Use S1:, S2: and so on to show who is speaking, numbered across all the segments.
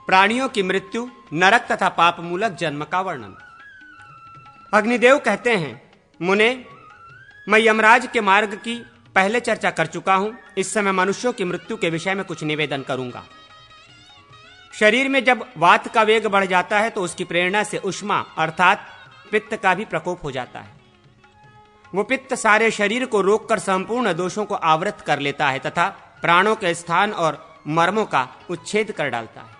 S1: प्राणियों की मृत्यु, नरक तथा पाप मूलक जन्म का वर्णन। अग्निदेव कहते हैं, मुने, मैं यमराज के मार्ग की पहले चर्चा कर चुका हूं। इस समय मनुष्यों की मृत्यु के विषय में कुछ निवेदन करूंगा। शरीर में जब वात का वेग बढ़ जाता है तो उसकी प्रेरणा से उष्मा अर्थात पित्त का भी प्रकोप हो जाता है। वो पित्त सारे शरीर को रोककर संपूर्ण दोषों को आवृत कर लेता है तथा प्राणों के स्थान और मर्मों का उच्छेद कर डालता है।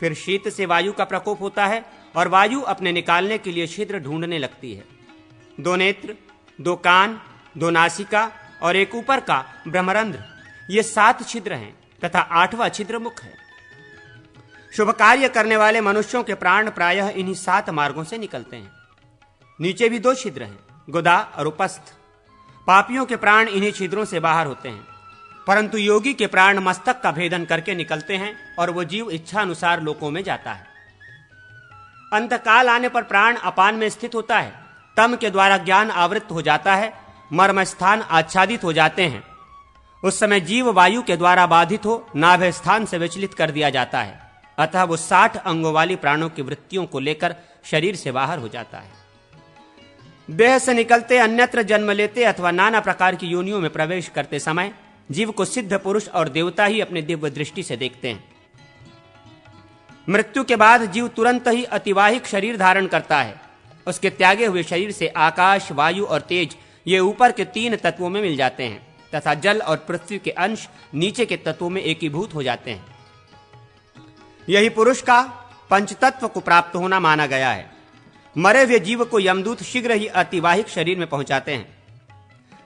S1: फिर शीत से वायु का प्रकोप होता है और वायु अपने निकालने के लिए छिद्र ढूंढने लगती है। 2 नेत्र, 2 कान, 2 नासिका और एक ऊपर का ब्रह्मरंध्र, ये 7 छिद्र हैं तथा 8वां छिद्र मुख है। शुभ कार्य करने वाले मनुष्यों के प्राण प्रायः इन्हीं 7 मार्गों से निकलते हैं। नीचे भी 2 छिद्र हैं, गुदा और उपस्थ। पापियों के प्राण इन्हीं छिद्रों से बाहर होते हैं, परंतु योगी के प्राण मस्तक का भेदन करके निकलते हैं और वो जीव इच्छा अनुसार लोकों में जाता है। अंतकाल आने पर प्राण अपान में स्थित होता है। तम के द्वारा ज्ञान आवृत हो जाता है, मर्म स्थान आच्छादित हो जाते हैं। उस समय जीव वायु के द्वारा बाधित हो नाभि स्थान से विचलित कर दिया जाता है। अतः वो 60 अंगों वाली प्राणों की वृत्तियों को लेकर शरीर से बाहर हो जाता है। देह से निकलते अन्यत्र जन्म लेते अथवा नाना प्रकार की योनियों में प्रवेश करते समय जीव को सिद्ध पुरुष और देवता ही अपनी दिव्य दृष्टि से देखते हैं। मृत्यु के बाद जीव तुरंत ही अतिवाहिक शरीर धारण करता है। उसके त्यागे हुए शरीर से आकाश, वायु और तेज ये ऊपर के 3 तत्वों में मिल जाते हैं तथा जल और पृथ्वी के अंश नीचे के तत्वों में एकीभूत हो जाते हैं। यही पुरुष का पंचतत्व को प्राप्त होना माना गया है। मरे हुए जीव को यमदूत शीघ्र ही अतिवाहिक शरीर में पहुंचाते हैं।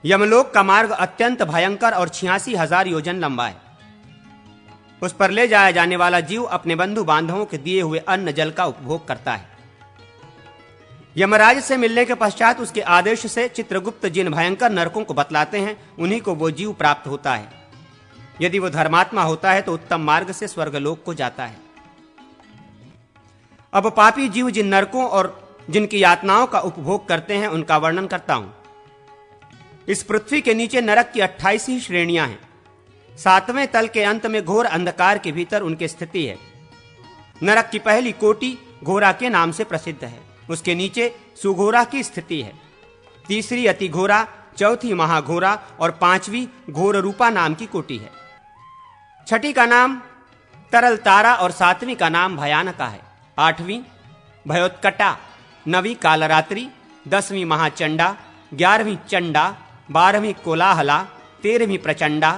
S1: यमलोक का मार्ग अत्यंत भयंकर और 86,000 योजन लंबा है। उस पर ले जाया जाने वाला जीव अपने बंधु बांधवों के दिए हुए अन्न जल का उपभोग करता है। यमराज से मिलने के पश्चात उसके आदेश से चित्रगुप्त जिन भयंकर नरकों को बतलाते हैं उन्हीं को वो जीव प्राप्त होता है। यदि वो धर्मात्मा होता है तो उत्तम मार्ग से स्वर्गलोक को जाता है। अब पापी जीव जिन नरकों और जिनकी यातनाओं का उपभोग करते हैं उनका वर्णन करता हूं। इस पृथ्वी के नीचे नरक की 28 ही श्रेणियां हैं। 7वें तल के अंत में घोर अंधकार के भीतर उनकी स्थिति है। नरक की पहली कोटि घोरा के नाम से प्रसिद्ध है। उसके नीचे सुघोरा की स्थिति है। तीसरी अति घोरा, चौथी महाघोरा और 5वीं घोर रूपा नाम की कोटि है। छठी का नाम तरल तारा और 7वीं का नाम भयानका है। 8वीं भयोत्कटा, 9वीं कालरात्रि, 10वीं महाचंडा, 11वीं चंडा, 12वीं कोलाहला, 13वीं प्रचंडा,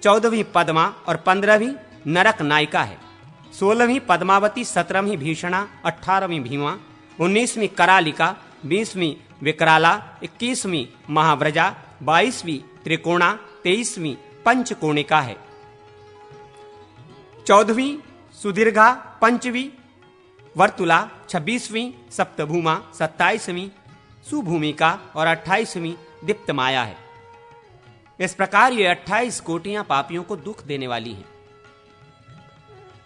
S1: 14वीं पद्मा और 15वीं नरक नायिका है। 16वीं पद्मावती, 17वीं भीषणा, 18वीं भीमा, 19वीं करालिका, 20वीं विकराला, 21वीं महाव्रजा, 22वीं त्रिकोणा, 23वीं पंचकोणिका है। 14वीं सुदीर्घा, 5वीं वर्तुला, 26वीं सप्तभूमा, 27वीं सुभूमिका और 28वीं दीप्त माया है। इस प्रकार ये 28 कोटियां पापियों को दुख देने वाली हैं।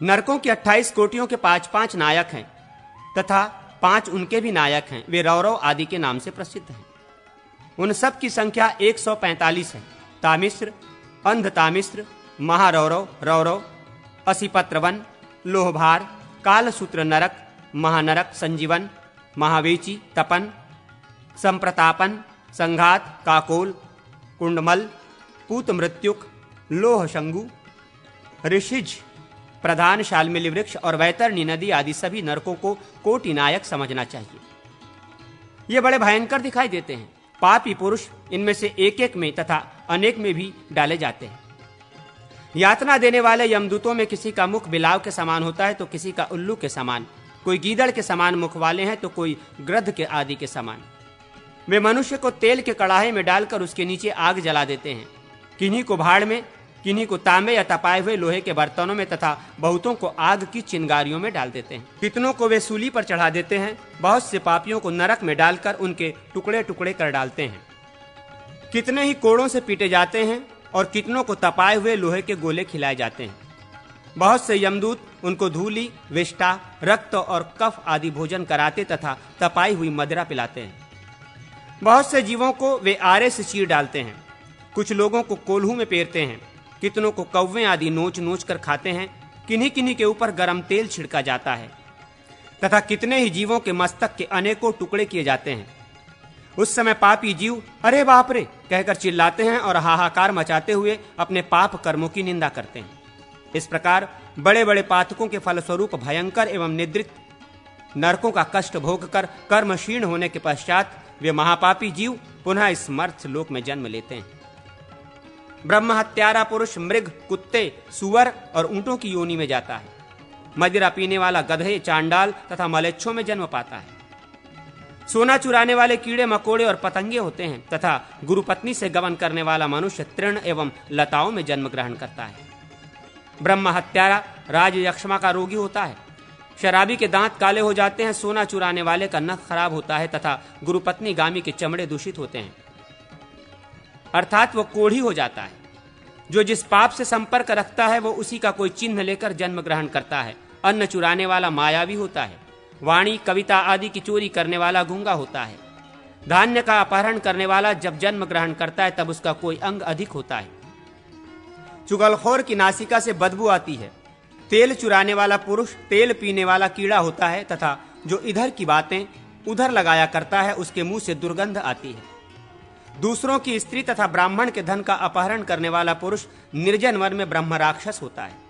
S1: नरकों की 28 कोटियों के 5-5 नायक हैं तथा 5 उनके भी नायक हैं। वे रौरव आदि के नाम से प्रसिद्ध हैं। उन सब की संख्या 145 है। तामिश्र, अंध तामिश्र, महारौरव, रौरव, असिपत्रवन, लोहभार, कालसूत्र नरक, महानरक, संजीवन, महावेची, तपन, संप्रतापन, संघात, काकोल, कुंडमल, पूत मृत्युक, लोह शंगु, ऋषिज, प्रधान, शालमिली वृक्ष और वैतरणी नदी आदि सभी नरकों को कोटि नायक समझना चाहिए। ये बड़े भयंकर दिखाई देते हैं। पापी पुरुष इनमें से एक एक में तथा अनेक में भी डाले जाते हैं। यातना देने वाले यमदूतों में किसी का मुख बिलाव के समान होता है तो किसी का उल्लू के समान, कोई गीदड़ के समान मुख वाले हैं तो कोई गृध्र के आदि के समान। वे मनुष्य को तेल के कड़ाहे में डालकर उसके नीचे आग जला देते हैं। किन्हीं को भाड़ में, किन्हीं को तांबे या तपाए हुए लोहे के बर्तनों में तथा बहुतों को आग की चिंगारियों में डाल देते हैं। कितनों को वे सूली पर चढ़ा देते हैं। बहुत से पापियों को नरक में डालकर उनके टुकड़े टुकड़े कर डालते हैं। कितने ही कोड़ों से पीटे जाते हैं और कितनों को तपाए हुए लोहे के गोले खिलाए जाते हैं। बहुत से यमदूत उनको धूली, विष्टा, रक्त और कफ आदि भोजन कराते तथा तपाई हुई मदिरा पिलाते हैं। बहुत से जीवों को वे आरे से चीर डालते हैं। कुछ लोगों को कोल्हू में पेरते हैं। कितनों को कौवे आदि नोच नोच कर खाते हैं। किन्हीं किन्हीं के ऊपर गर्म तेल छिड़का जाता है तथा कितने ही जीवों के मस्तक के अनेकों टुकड़े किए जाते हैं। उस समय पापी जीव अरे बाप रे कहकर चिल्लाते हैं और हाहाकार मचाते हुए अपने पाप कर्मों की निंदा करते हैं। इस प्रकार बड़े बड़े पातकों के फलस्वरूप भयंकर एवं निद्रित नरकों का कष्ट भोगकर कर्म क्षीण होने के पश्चात वे महापापी जीव पुनः इस मर्त्य लोक में जन्म लेते हैं। ब्रह्म हत्यारा पुरुष मृग, कुत्ते, सुअर और ऊंटों की योनि में जाता है। मदिरा पीने वाला गधे, चांडाल तथा मलेच्छों में जन्म पाता है। सोना चुराने वाले कीड़े मकोड़े और पतंगे होते हैं तथा गुरुपत्नी से गमन करने वाला मनुष्य तृण एवं लताओं में जन्म ग्रहण करता है। ब्रह्म हत्यारा राज यक्ष्मा का रोगी होता है। शराबी के दांत काले हो जाते हैं। सोना चुराने वाले का नख खराब होता है तथा गुरुपत्नी गामी के चमड़े दूषित होते हैं, अर्थात वो कोढ़ी हो जाता है। जो जिस पाप से संपर्क रखता है वो उसी का कोई चिन्ह लेकर जन्म ग्रहण करता है। अन्न चुराने वाला मायावी होता है। वाणी, कविता आदि की चोरी करने वाला गूंगा होता है। धान्य का अपहरण करने वाला जब जन्म ग्रहण करता है तब उसका कोई अंग अधिक होता है। चुगलखोर की नासिका से बदबू आती है। तेल चुराने वाला पुरुष तेल पीने वाला कीड़ा होता है तथा जो इधर की बातें उधर लगाया करता है उसके मुंह से दुर्गंध आती है। दूसरों की स्त्री तथा ब्राह्मण के धन का अपहरण करने वाला पुरुष निर्जन वन में ब्रह्म राक्षस होता है।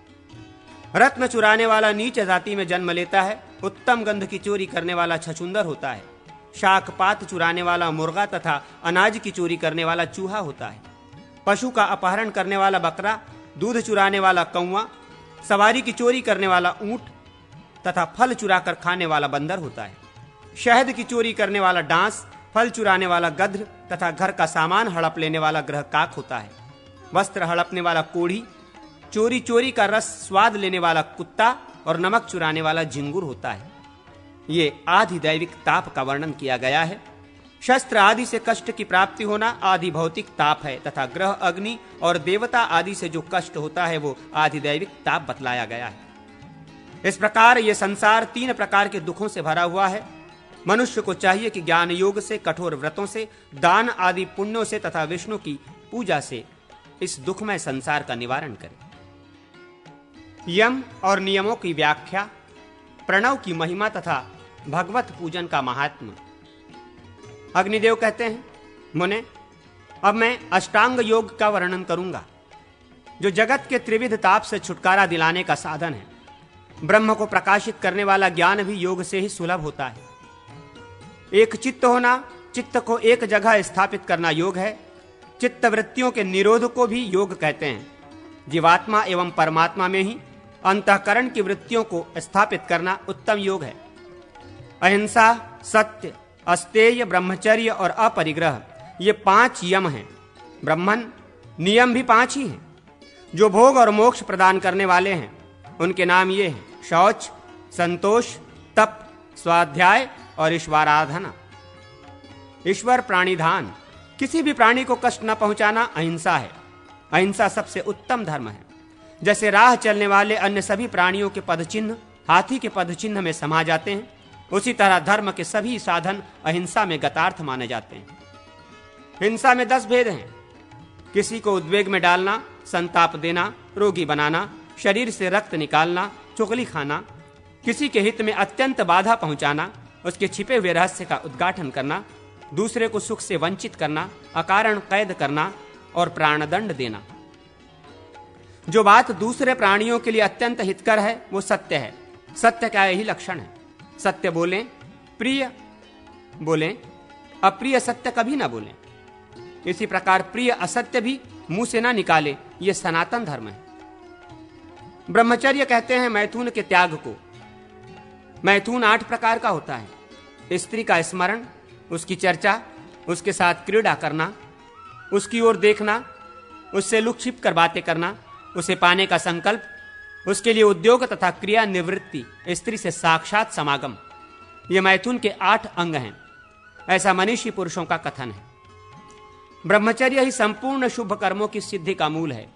S1: रत्न चुराने वाला नीच जाति में जन्म लेता है। उत्तम गंध की चोरी करने वाला छछुंदर होता है। शाक पात चुराने वाला मुर्गा तथा अनाज की चोरी करने वाला चूहा होता है। पशु का अपहरण करने वाला बकरा, दूध चुराने वाला कौवा, सवारी की चोरी करने वाला ऊंट तथा फल चुराकर खाने वाला बंदर होता है। शहद की चोरी करने वाला डांस, फल चुराने वाला गद्र तथा घर का सामान हड़प लेने वाला गृहकाक होता है। वस्त्र हड़पने वाला कोढ़ी, चोरी चोरी का रस स्वाद लेने वाला कुत्ता और नमक चुराने वाला झिंगुर होता है। ये आदि दैविक ताप का वर्णन किया गया है। शस्त्र आदि से कष्ट की प्राप्ति होना आदि भौतिक ताप है तथा ग्रह, अग्नि और देवता आदि से जो कष्ट होता है वो आदि दैविक ताप बतलाया गया है। इस प्रकार ये संसार 3 प्रकार के दुखों से भरा हुआ है। मनुष्य को चाहिए कि ज्ञान योग से, कठोर व्रतों से, दान आदि पुण्यों से तथा विष्णु की पूजा से इस दुखमय संसार का निवारण करे। यम और नियमों की व्याख्या, प्रणव की महिमा तथा भगवत पूजन का महात्म्य। अग्निदेव कहते हैं, मुने अब मैं अष्टांग योग का वर्णन करूंगा जो जगत के त्रिविध ताप से छुटकारा दिलाने का साधन है। ब्रह्म को प्रकाशित करने वाला ज्ञान भी योग से ही सुलभ होता है। एक चित्त होना, चित्त को एक जगह स्थापित करना योग है। चित्त वृत्तियों के निरोध को भी योग कहते हैं। जीवात्मा एवं परमात्मा में ही अंतःकरण की वृत्तियों को स्थापित करना उत्तम योग है। अहिंसा, सत्य, अस्तेय, ब्रह्मचर्य और अपरिग्रह ये 5 यम हैं। ब्रह्मन नियम भी 5 ही हैं जो भोग और मोक्ष प्रदान करने वाले हैं। उनके नाम ये हैं: शौच, संतोष, तप, स्वाध्याय और ईश्वराराधना। ईश्वर प्राणिधान, किसी भी प्राणी को कष्ट न पहुंचाना अहिंसा है। अहिंसा सबसे उत्तम धर्म है। जैसे राह चलने वाले अन्य सभी प्राणियों के पदचिन्ह हाथी के पदचिन्ह में समा जाते हैं, उसी तरह धर्म के सभी साधन अहिंसा में गतार्थ माने जाते हैं। हिंसा में 10 भेद हैं। किसी को उद्वेग में डालना, संताप देना, रोगी बनाना, शरीर से रक्त निकालना, चुगली खाना, किसी के हित में अत्यंत बाधा पहुंचाना, उसके छिपे हुए रहस्य का उद्घाटन करना, दूसरे को सुख से वंचित करना, अकारण कैद करना और प्राणदंड देना। जो बात दूसरे प्राणियों के लिए अत्यंत हितकर है वो सत्य है। सत्य का यही लक्षण है। सत्य बोलें, प्रिय बोलें, अप्रिय सत्य कभी ना बोलें। इसी प्रकार प्रिय असत्य भी मुंह से ना निकाले, ये सनातन धर्म है। ब्रह्मचर्य कहते हैं मैथुन के त्याग को। मैथुन 8 प्रकार का होता है। स्त्री का स्मरण, उसकी चर्चा, उसके साथ क्रीड़ा करना, उसकी ओर देखना, उससे लुक छिप कर बातें करना, उसे पाने का संकल्प, उसके लिए उद्योग तथा क्रिया निवृत्ति, स्त्री से साक्षात समागम, ये मैथुन के 8 अंग हैं। ऐसा मनीषी पुरुषों का कथन है। ब्रह्मचर्य ही संपूर्ण शुभ कर्मों की सिद्धि का मूल है।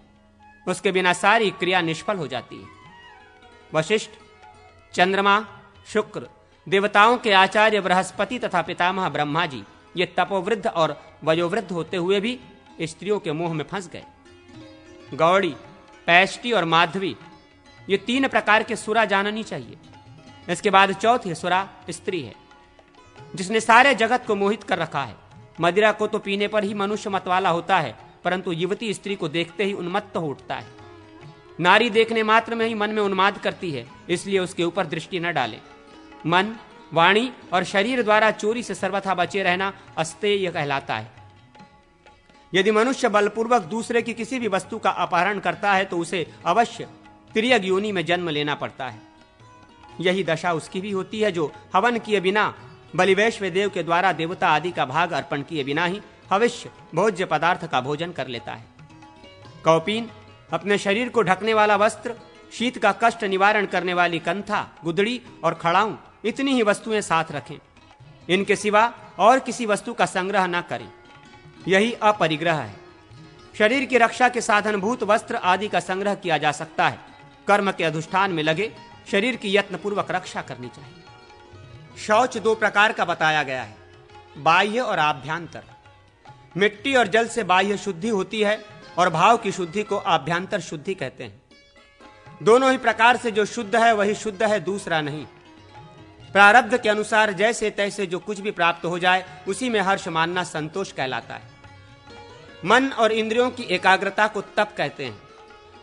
S1: उसके बिना सारी क्रिया निष्फल हो जाती है। वशिष्ठ, चंद्रमा, शुक्र, देवताओं के आचार्य बृहस्पति तथा पितामह ब्रह्मा जी ये तपोवृद्ध और वयोवृद्ध होते हुए भी स्त्रियों के मोह में फंस गए। गौड़ी, पैष्टी और माधवी ये 3 प्रकार के सुरा जाननी चाहिए। इसके बाद चौथी सुरा स्त्री है, जिसने सारे जगत को मोहित कर रखा है। मदिरा को तो पीने पर ही मनुष्य मतवाला होता है, परंतु युवती स्त्री को देखते ही उन्मत्त हो उठता है। नारी देखने मात्र में ही मन में उन्माद करती है, इसलिए उसके ऊपर दृष्टि न डालें। मन, वाणी और शरीर द्वारा चोरी से सर्वथा बचे रहना अस्तेय कहलाता है। यदि मनुष्य बलपूर्वक दूसरे की किसी भी वस्तु का अपहरण करता है तो उसे अवश्य तिर्यक योनि में जन्म लेना पड़ता है। यही दशा उसकी भी होती है जो हवन किए बिना, बलिवैश्व देव के द्वारा देवता आदि का भाग अर्पण किए बिना ही हविष्य भोज्य पदार्थ का भोजन कर लेता है। कौपीन, अपने शरीर को ढकने वाला वस्त्र, शीत का कष्ट निवारण करने वाली कंथा, गुदड़ी और खड़ाऊं, इतनी ही वस्तुएं साथ रखें। इनके सिवा और किसी वस्तु का संग्रह न करें, यही अपरिग्रह है। शरीर की रक्षा के साधनभूत वस्त्र आदि का संग्रह किया जा सकता है। कर्म के अनुष्ठान में लगे शरीर की यत्नपूर्वक रक्षा करनी चाहिए। शौच 2 प्रकार का बताया गया है, बाह्य और आभ्यंतर। मिट्टी और जल से बाह्य शुद्धि होती है और भाव की शुद्धि को आभ्यंतर शुद्धि कहते हैं। दोनों ही प्रकार से जो शुद्ध है वही शुद्ध है, दूसरा नहीं। प्रारब्ध के अनुसार जैसे तैसे जो कुछ भी प्राप्त हो जाए उसी में हर्ष मानना संतोष कहलाता है। मन और इंद्रियों की एकाग्रता को तप कहते हैं।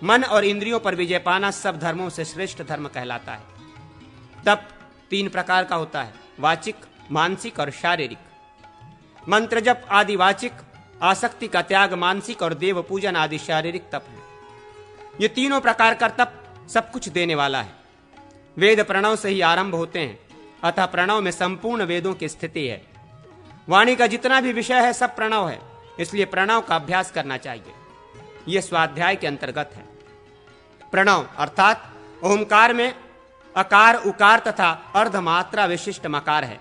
S1: मन और इंद्रियों पर विजय पाना सब धर्मों से श्रेष्ठ धर्म कहलाता है। तप 3 प्रकार का होता है, वाचिक, मानसिक और शारीरिक। मंत्र जप आदि वाचिक, आसक्ति का त्याग मानसिक और देव पूजन आदि शारीरिक तप है। ये तीनों प्रकार का तप सब कुछ देने वाला है। वेद प्रणव से ही आरंभ होते हैं, अतः प्रणव में संपूर्ण वेदों की स्थिति है। वाणी का जितना भी विषय है सब प्रणव है, इसलिए प्रणव का अभ्यास करना चाहिए। यह स्वाध्याय के अंतर्गत है। प्रणव अर्थात ओमकार में अकार, उकार तथा अर्धमात्रा विशिष्ट मकार है।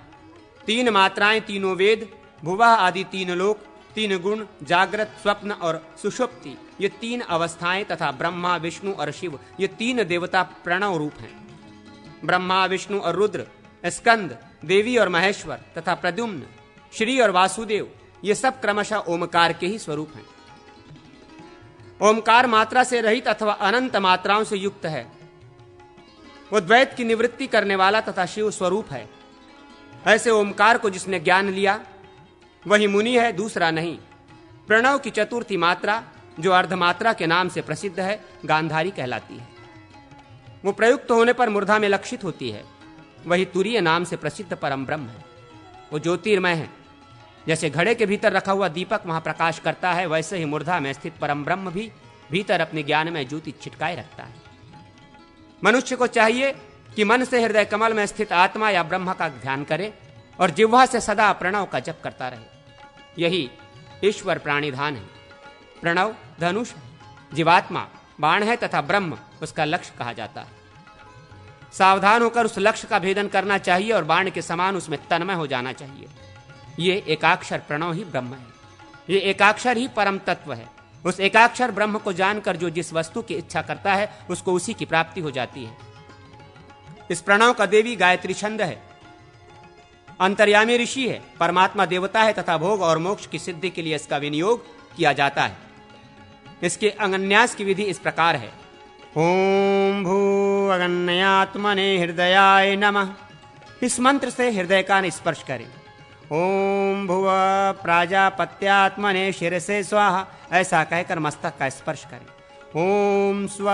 S1: 3 मात्राएं तीनों वेद, भुवः आदि 3 लोक, 3 गुण, जागृत, स्वप्न और सुषुप्ति, ये 3 अवस्थाएं तथा ब्रह्मा, विष्णु और शिव, ये 3 देवता प्रणव रूप हैं। ब्रह्मा, विष्णु और रुद्र, स्कंद, देवी और महेश्वर तथा प्रद्युम्न, श्री और वासुदेव, ये सब क्रमशः ओमकार के ही स्वरूप हैं। ओमकार मात्रा से रहित अथवा अनंत मात्राओं से युक्त है। वो द्वैत की निवृत्ति करने वाला तथा शिव स्वरूप है। ऐसे ओमकार को जिसने ज्ञान लिया वही मुनि है, दूसरा नहीं। प्रणव की चतुर्थी मात्रा जो अर्धमात्रा के नाम से प्रसिद्ध है, गांधारी कहलाती है। वो प्रयुक्त होने पर मूर्धा में लक्षित होती है। वही तुरीय नाम से प्रसिद्ध परम ब्रह्म है। वो ज्योतिर्मय है। जैसे घड़े के भीतर रखा हुआ दीपक वहां प्रकाश करता है, वैसे ही मूर्धा में स्थित परम ब्रह्म भी भीतर अपने ज्ञान में ज्योति छिटकाए रखता है। मनुष्य को चाहिए कि मन से हृदय कमल में स्थित आत्मा या ब्रह्म का ध्यान करे और जिह्वा से सदा प्रणव का जप करता रहे। यही ईश्वर प्राणिधान है। प्रणव धनुष है, जीवात्मा बाण है तथा ब्रह्म उसका लक्ष्य कहा जाता है। सावधान होकर उस लक्ष्य का भेदन करना चाहिए और बाण के समान उसमें तन्मय हो जाना चाहिए। ये एकाक्षर प्रणव ही ब्रह्म है। ये एकाक्षर ही परम तत्व है। उस एकाक्षर ब्रह्म को जानकर जो जिस वस्तु की इच्छा करता है उसको उसी की प्राप्ति हो जाती है। इस प्रणव का देवी गायत्री छंद है। अंतर्यामी ऋषि है, परमात्मा देवता है तथा भोग और मोक्ष की सिद्धि के लिए इसका विनियोग किया जाता है। इसके अंगन्यास की विधि इस प्रकार है। ओम भू अगन्यात्मने हृदयाय नमः। इस मंत्र से हृदय का स्पर्श करें। ओम भुव प्राजापत्यात्मने शिरसे स्वाहा, ऐसा कहकर मस्तक का स्पर्श करें। ओम स्व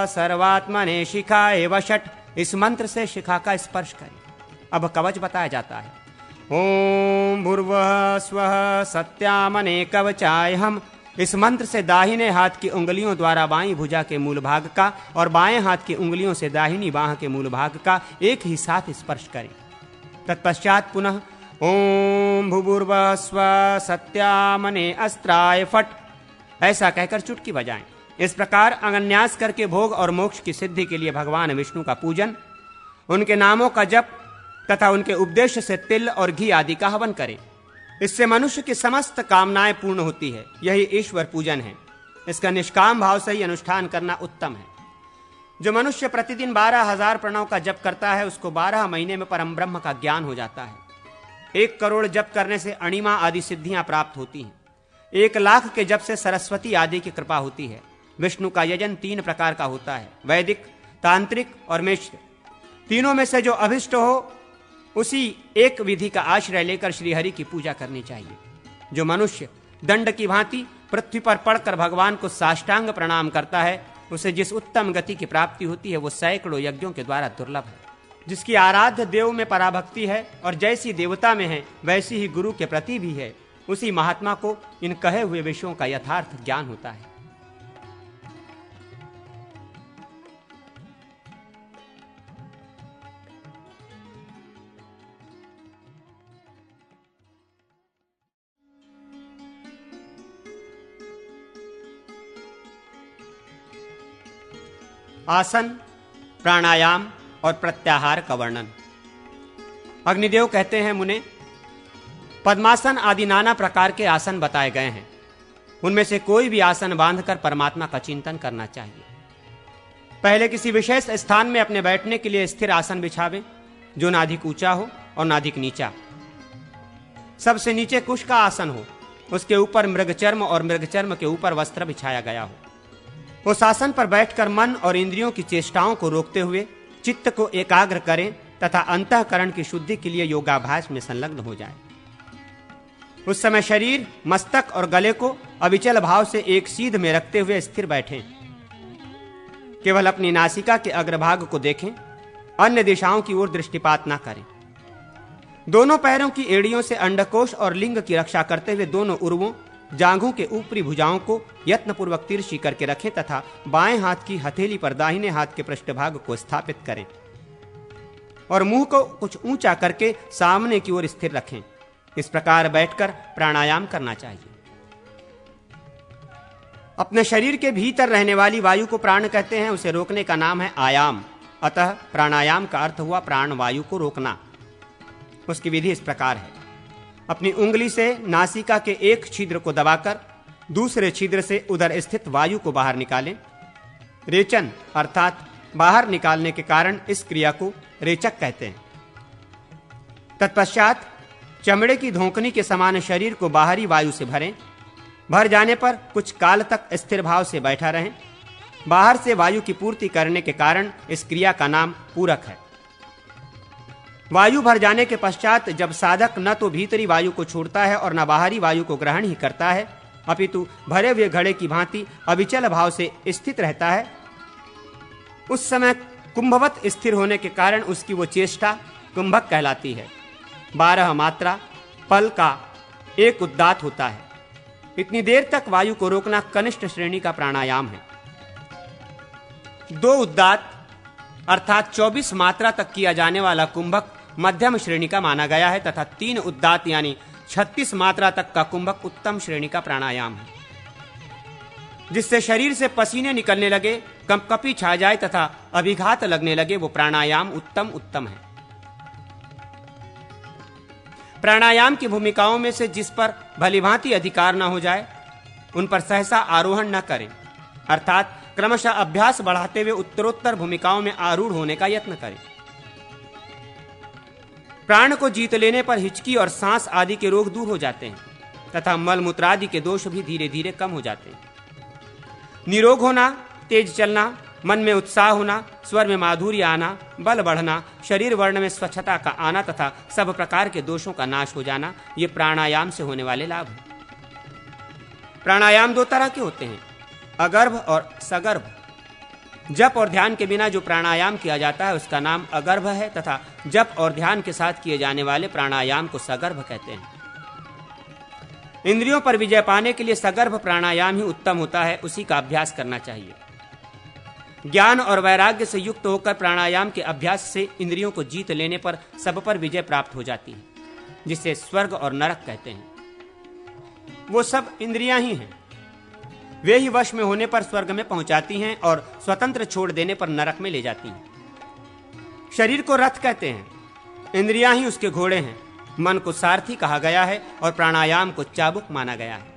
S1: सर्वात्मने शिखाय वषट, इस मंत्र से शिखा का स्पर्श करें। अब कवच बताया जाता है। ओम भूर्वः स्वः सत्यामने कवचाय हम, इस मंत्र से दाहिने हाथ की उंगलियों द्वारा बाईं भुजा के मूल भाग का और बाएं हाथ की उंगलियों से दाहिनी बाह के मूल भाग का एक ही साथ स्पर्श करें। तत्पश्चात पुनः ओम भूर्वः स्वः सत्यामने अस्त्राय फट, ऐसा कहकर चुटकी बजाएं। इस प्रकार अंगन्यास करके भोग और मोक्ष की सिद्धि के लिए भगवान विष्णु का पूजन, उनके नामों का जप तथा उनके उपदेश से तिल और घी आदि का हवन करें। इससे मनुष्य की समस्त कामनाएं पूर्ण होती है। यही ईश्वर पूजन है। इसका निष्काम भाव से ही अनुष्ठान करना उत्तम है। जो मनुष्य प्रतिदिन 12,000 प्रणव का जप करता है उसको 12 महीने में परम ब्रह्म का ज्ञान हो जाता है। 1 करोड़ जप करने से अणिमा आदि सिद्धियां प्राप्त होती हैं। 1 लाख के जप से सरस्वती आदि की कृपा होती है। विष्णु का यजन 3 प्रकार का होता है, वैदिक तांत्रिक और मिश्र, तीनों में से जो अभिष्ट हो उसी एक विधि का आश्रय लेकर श्रीहरि की पूजा करनी चाहिए। जो मनुष्य दंड की भांति पृथ्वी पर पड़कर भगवान को साष्टांग प्रणाम करता है, उसे जिस उत्तम गति की प्राप्ति होती है वो सैकड़ों यज्ञों के द्वारा दुर्लभ है। जिसकी आराध्य देव में पराभक्ति है और जैसी देवता में है वैसी ही गुरु के प्रति भी है, उसी महात्मा को इन कहे हुए विषयों का यथार्थ ज्ञान होता है। आसन, प्राणायाम और प्रत्याहार का वर्णन। अग्निदेव कहते हैं, मुने, पद्मासन आदि नाना प्रकार के आसन बताए गए हैं। उनमें से कोई भी आसन बांधकर परमात्मा का चिंतन करना चाहिए। पहले किसी विशेष स्थान में अपने बैठने के लिए स्थिर आसन बिछावें, जो ना अधिक ऊंचा हो और ना अधिक नीचा। सबसे नीचे कुश का आसन हो, उसके ऊपर मृगचर्म और मृगचर्म के ऊपर वस्त्र बिछाया गया हो। उस आसन पर बैठकर मन और इंद्रियों की चेष्टाओं को रोकते हुए चित्त को एकाग्र करें तथा अंतःकरण की शुद्धि के लिए योगाभ्यास में संलग्न हो जाएं। उस समय शरीर, मस्तक और गले को अविचल भाव से एक सीध में रखते हुए स्थिर बैठें। केवल अपनी नासिका के अग्रभाग को देखें, अन्य दिशाओं की ओर दृष्टिपात न करें। दोनों पैरों की एड़ियों से अंडकोश और लिंग की रक्षा करते हुए दोनों उर्वों, जांघों के ऊपरी भुजाओं को यत्नपूर्वक तिरछी करके रखें तथा बाएं हाथ की हथेली पर दाहिने हाथ के पृष्ठभाग को स्थापित करें और मुंह को कुछ ऊंचा करके सामने की ओर स्थिर रखें। इस प्रकार बैठकर प्राणायाम करना चाहिए। अपने शरीर के भीतर रहने वाली वायु को प्राण कहते हैं, उसे रोकने का नाम है आयाम। अतः प्राणायाम का अर्थ हुआ प्राण वायु को रोकना। उसकी विधि इस प्रकार है। अपनी उंगली से नासिका के एक छिद्र को दबाकर दूसरे छिद्र से उधर स्थित वायु को बाहर निकालें। रेचन अर्थात बाहर निकालने के कारण इस क्रिया को रेचक कहते हैं। तत्पश्चात चमड़े की धोंकनी के समान शरीर को बाहरी वायु से भरें। भर जाने पर कुछ काल तक स्थिर भाव से बैठा रहें। बाहर से वायु की पूर्ति करने के कारण इस क्रिया का नाम पूरक है। वायु भर जाने के पश्चात जब साधक न तो भीतरी वायु को छोड़ता है और न बाहरी वायु को ग्रहण ही करता है, अपितु भरे हुए घड़े की भांति अविचल भाव से स्थित रहता है, उस समय कुंभवत स्थिर होने के कारण उसकी वो चेष्टा कुंभक कहलाती है। 12 मात्रा पल का एक उद्दात होता है। इतनी देर तक वायु को रोकना कनिष्ठ श्रेणी का प्राणायाम है। 2 उद्दात अर्थात 24 मात्रा तक किया जाने वाला कुंभक मध्यम श्रेणी का माना गया है तथा 3 उद्दात यानी 36 मात्रा तक का कुंभक उत्तम श्रेणी का प्राणायाम है। जिससे शरीर से पसीने निकलने लगे, कंपकपी छा जाए तथा अभिघात लगने लगे, वो प्राणायाम उत्तम है। प्राणायाम की भूमिकाओं में से जिस पर भलीभांति अधिकार न हो जाए, उन पर सहसा आरोहण न करें, अर्थात क्रमशः अभ्यास बढ़ाते हुए उत्तरोत्तर भूमिकाओं में आरूढ़ होने का यत्न करें। प्राण को जीत लेने पर हिचकी और सांस आदि के रोग दूर हो जाते हैं तथा मल मूत्रादि के दोष भी धीरे धीरे कम हो जाते हैं। निरोग होना, तेज चलना, मन में उत्साह होना, स्वर में माधुर्य आना, बल बढ़ना, शरीर वर्ण में स्वच्छता का आना तथा सब प्रकार के दोषों का नाश हो जाना, ये प्राणायाम से होने वाले लाभ हैं। प्राणायाम 2 तरह के होते हैं, अगर्भ और सगर्भ। जप और ध्यान के बिना जो प्राणायाम किया जाता है उसका नाम अगर्भ है तथा जप और ध्यान के साथ किए जाने वाले प्राणायाम को सगर्भ कहते हैं। इंद्रियों पर विजय पाने के लिए सगर्भ प्राणायाम ही उत्तम होता है, उसी का अभ्यास करना चाहिए। ज्ञान और वैराग्य से युक्त होकर प्राणायाम के अभ्यास से इंद्रियों को जीत लेने पर सब पर विजय प्राप्त हो जाती है, जिसे स्वर्ग और नरक कहते हैं। वो सब इंद्रियां ही हैं। वे ही वश में होने पर स्वर्ग में पहुंचाती हैं और स्वतंत्र छोड़ देने पर नरक में ले जाती हैं। शरीर को रथ कहते हैं, इंद्रियां ही उसके घोड़े हैं। मन को सारथी कहा गया है और प्राणायाम को चाबुक माना गया है।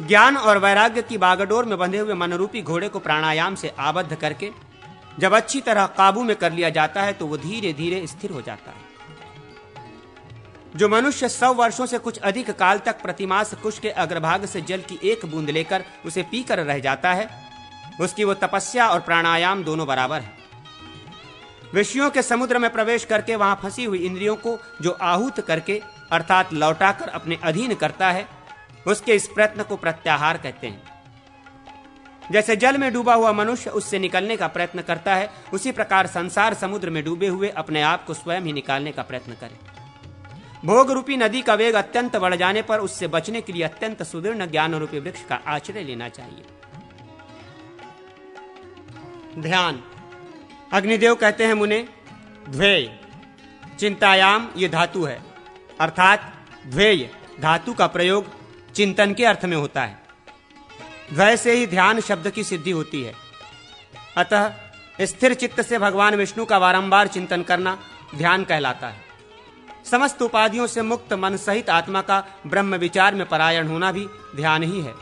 S1: ज्ञान और वैराग्य की बागडोर में बंधे हुए मनरूपी घोड़े को प्राणायाम से आबद्ध करके जब अच्छी तरह काबू में कर लिया जाता है तो वो धीरे धीरे स्थिर हो जाता है। जो मनुष्य 100 वर्षों से कुछ अधिक काल तक प्रतिमास कुश के अग्रभाग से जल की एक बूंद लेकर उसे पीकर रह जाता है, उसकी वो तपस्या और प्राणायाम दोनों बराबर है। विषयों के समुद्र में प्रवेश करके वहां फंसी हुई इंद्रियों को जो आहूत करके अर्थात लौटाकर अपने अधीन करता है, उसके इस प्रयत्न को प्रत्याहार कहते हैं। जैसे जल में डूबा हुआ मनुष्य उससे निकलने का प्रयत्न करता है, उसी प्रकार संसार समुद्र में डूबे हुए अपने आप को स्वयं ही निकालने का प्रयत्न करें। भोग रूपी नदी का वेग अत्यंत बढ़ जाने पर उससे बचने के लिए अत्यंत सुदृढ़ ज्ञान रूपी वृक्ष का आश्रय लेना चाहिए। ध्यान। अग्निदेव कहते हैं, मुने, ध्वेय चिंतायाम ये धातु है, अर्थात ध्वेय धातु का प्रयोग चिंतन के अर्थ में होता है। ध्वेय से ही ध्यान शब्द की सिद्धि होती है। अतः स्थिर चित्त से भगवान विष्णु का बारंबार चिंतन करना ध्यान कहलाता है। समस्त उपाधियों से मुक्त मन सहित आत्मा का ब्रह्म विचार में परायण होना भी ध्यान ही है।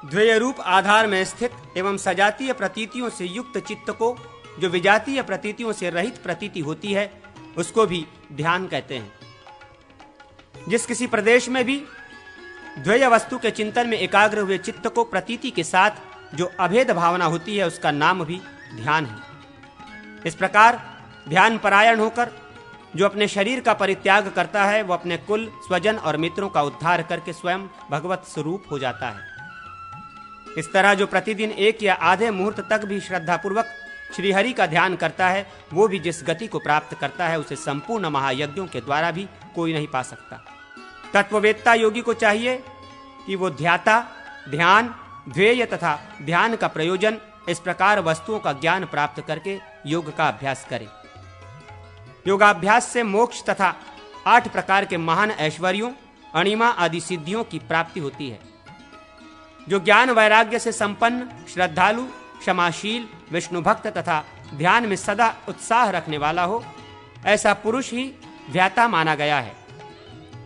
S1: ध्येय रूप आधार में स्थित एवं सजातीय प्रतीतियों से युक्त चित्त को, जो विजातीय प्रतीतियों से रहित प्रतीति होती है, उसको भी ध्यान कहते हैं। जिस किसी प्रदेश में भी ध्येय वस्तु के चिंतन में एकाग्र हुए चित्त को प्रतीति के साथ जो अभेद भावना होती है, उसका नाम भी ध्यान है। इस प्रकार ध्यान परायण होकर जो अपने शरीर का परित्याग करता है, वो अपने कुल, स्वजन और मित्रों का उद्धार करके स्वयं भगवत स्वरूप हो जाता है। इस तरह जो प्रतिदिन एक या आधे मुहूर्त तक भी श्रद्धापूर्वक श्रीहरि का ध्यान करता है, वो भी जिस गति को प्राप्त करता है, उसे संपूर्ण महायज्ञों के द्वारा भी कोई नहीं पा सकता। तत्ववेत्ता योगी को चाहिए कि वो ध्याता, ध्यान, ध्येय तथा ध्यान का प्रयोजन इस प्रकार वस्तुओं का ज्ञान प्राप्त करके योग का अभ्यास करे। योगाभ्यास से मोक्ष तथा 8 प्रकार के महान ऐश्वर्यों, अणिमा आदि सिद्धियों की प्राप्ति होती है। जो ज्ञान वैराग्य से संपन्न, श्रद्धालु, क्षमाशील, विष्णु भक्त तथा ध्यान में सदा उत्साह रखने वाला हो, ऐसा पुरुष ही ध्याता माना गया है।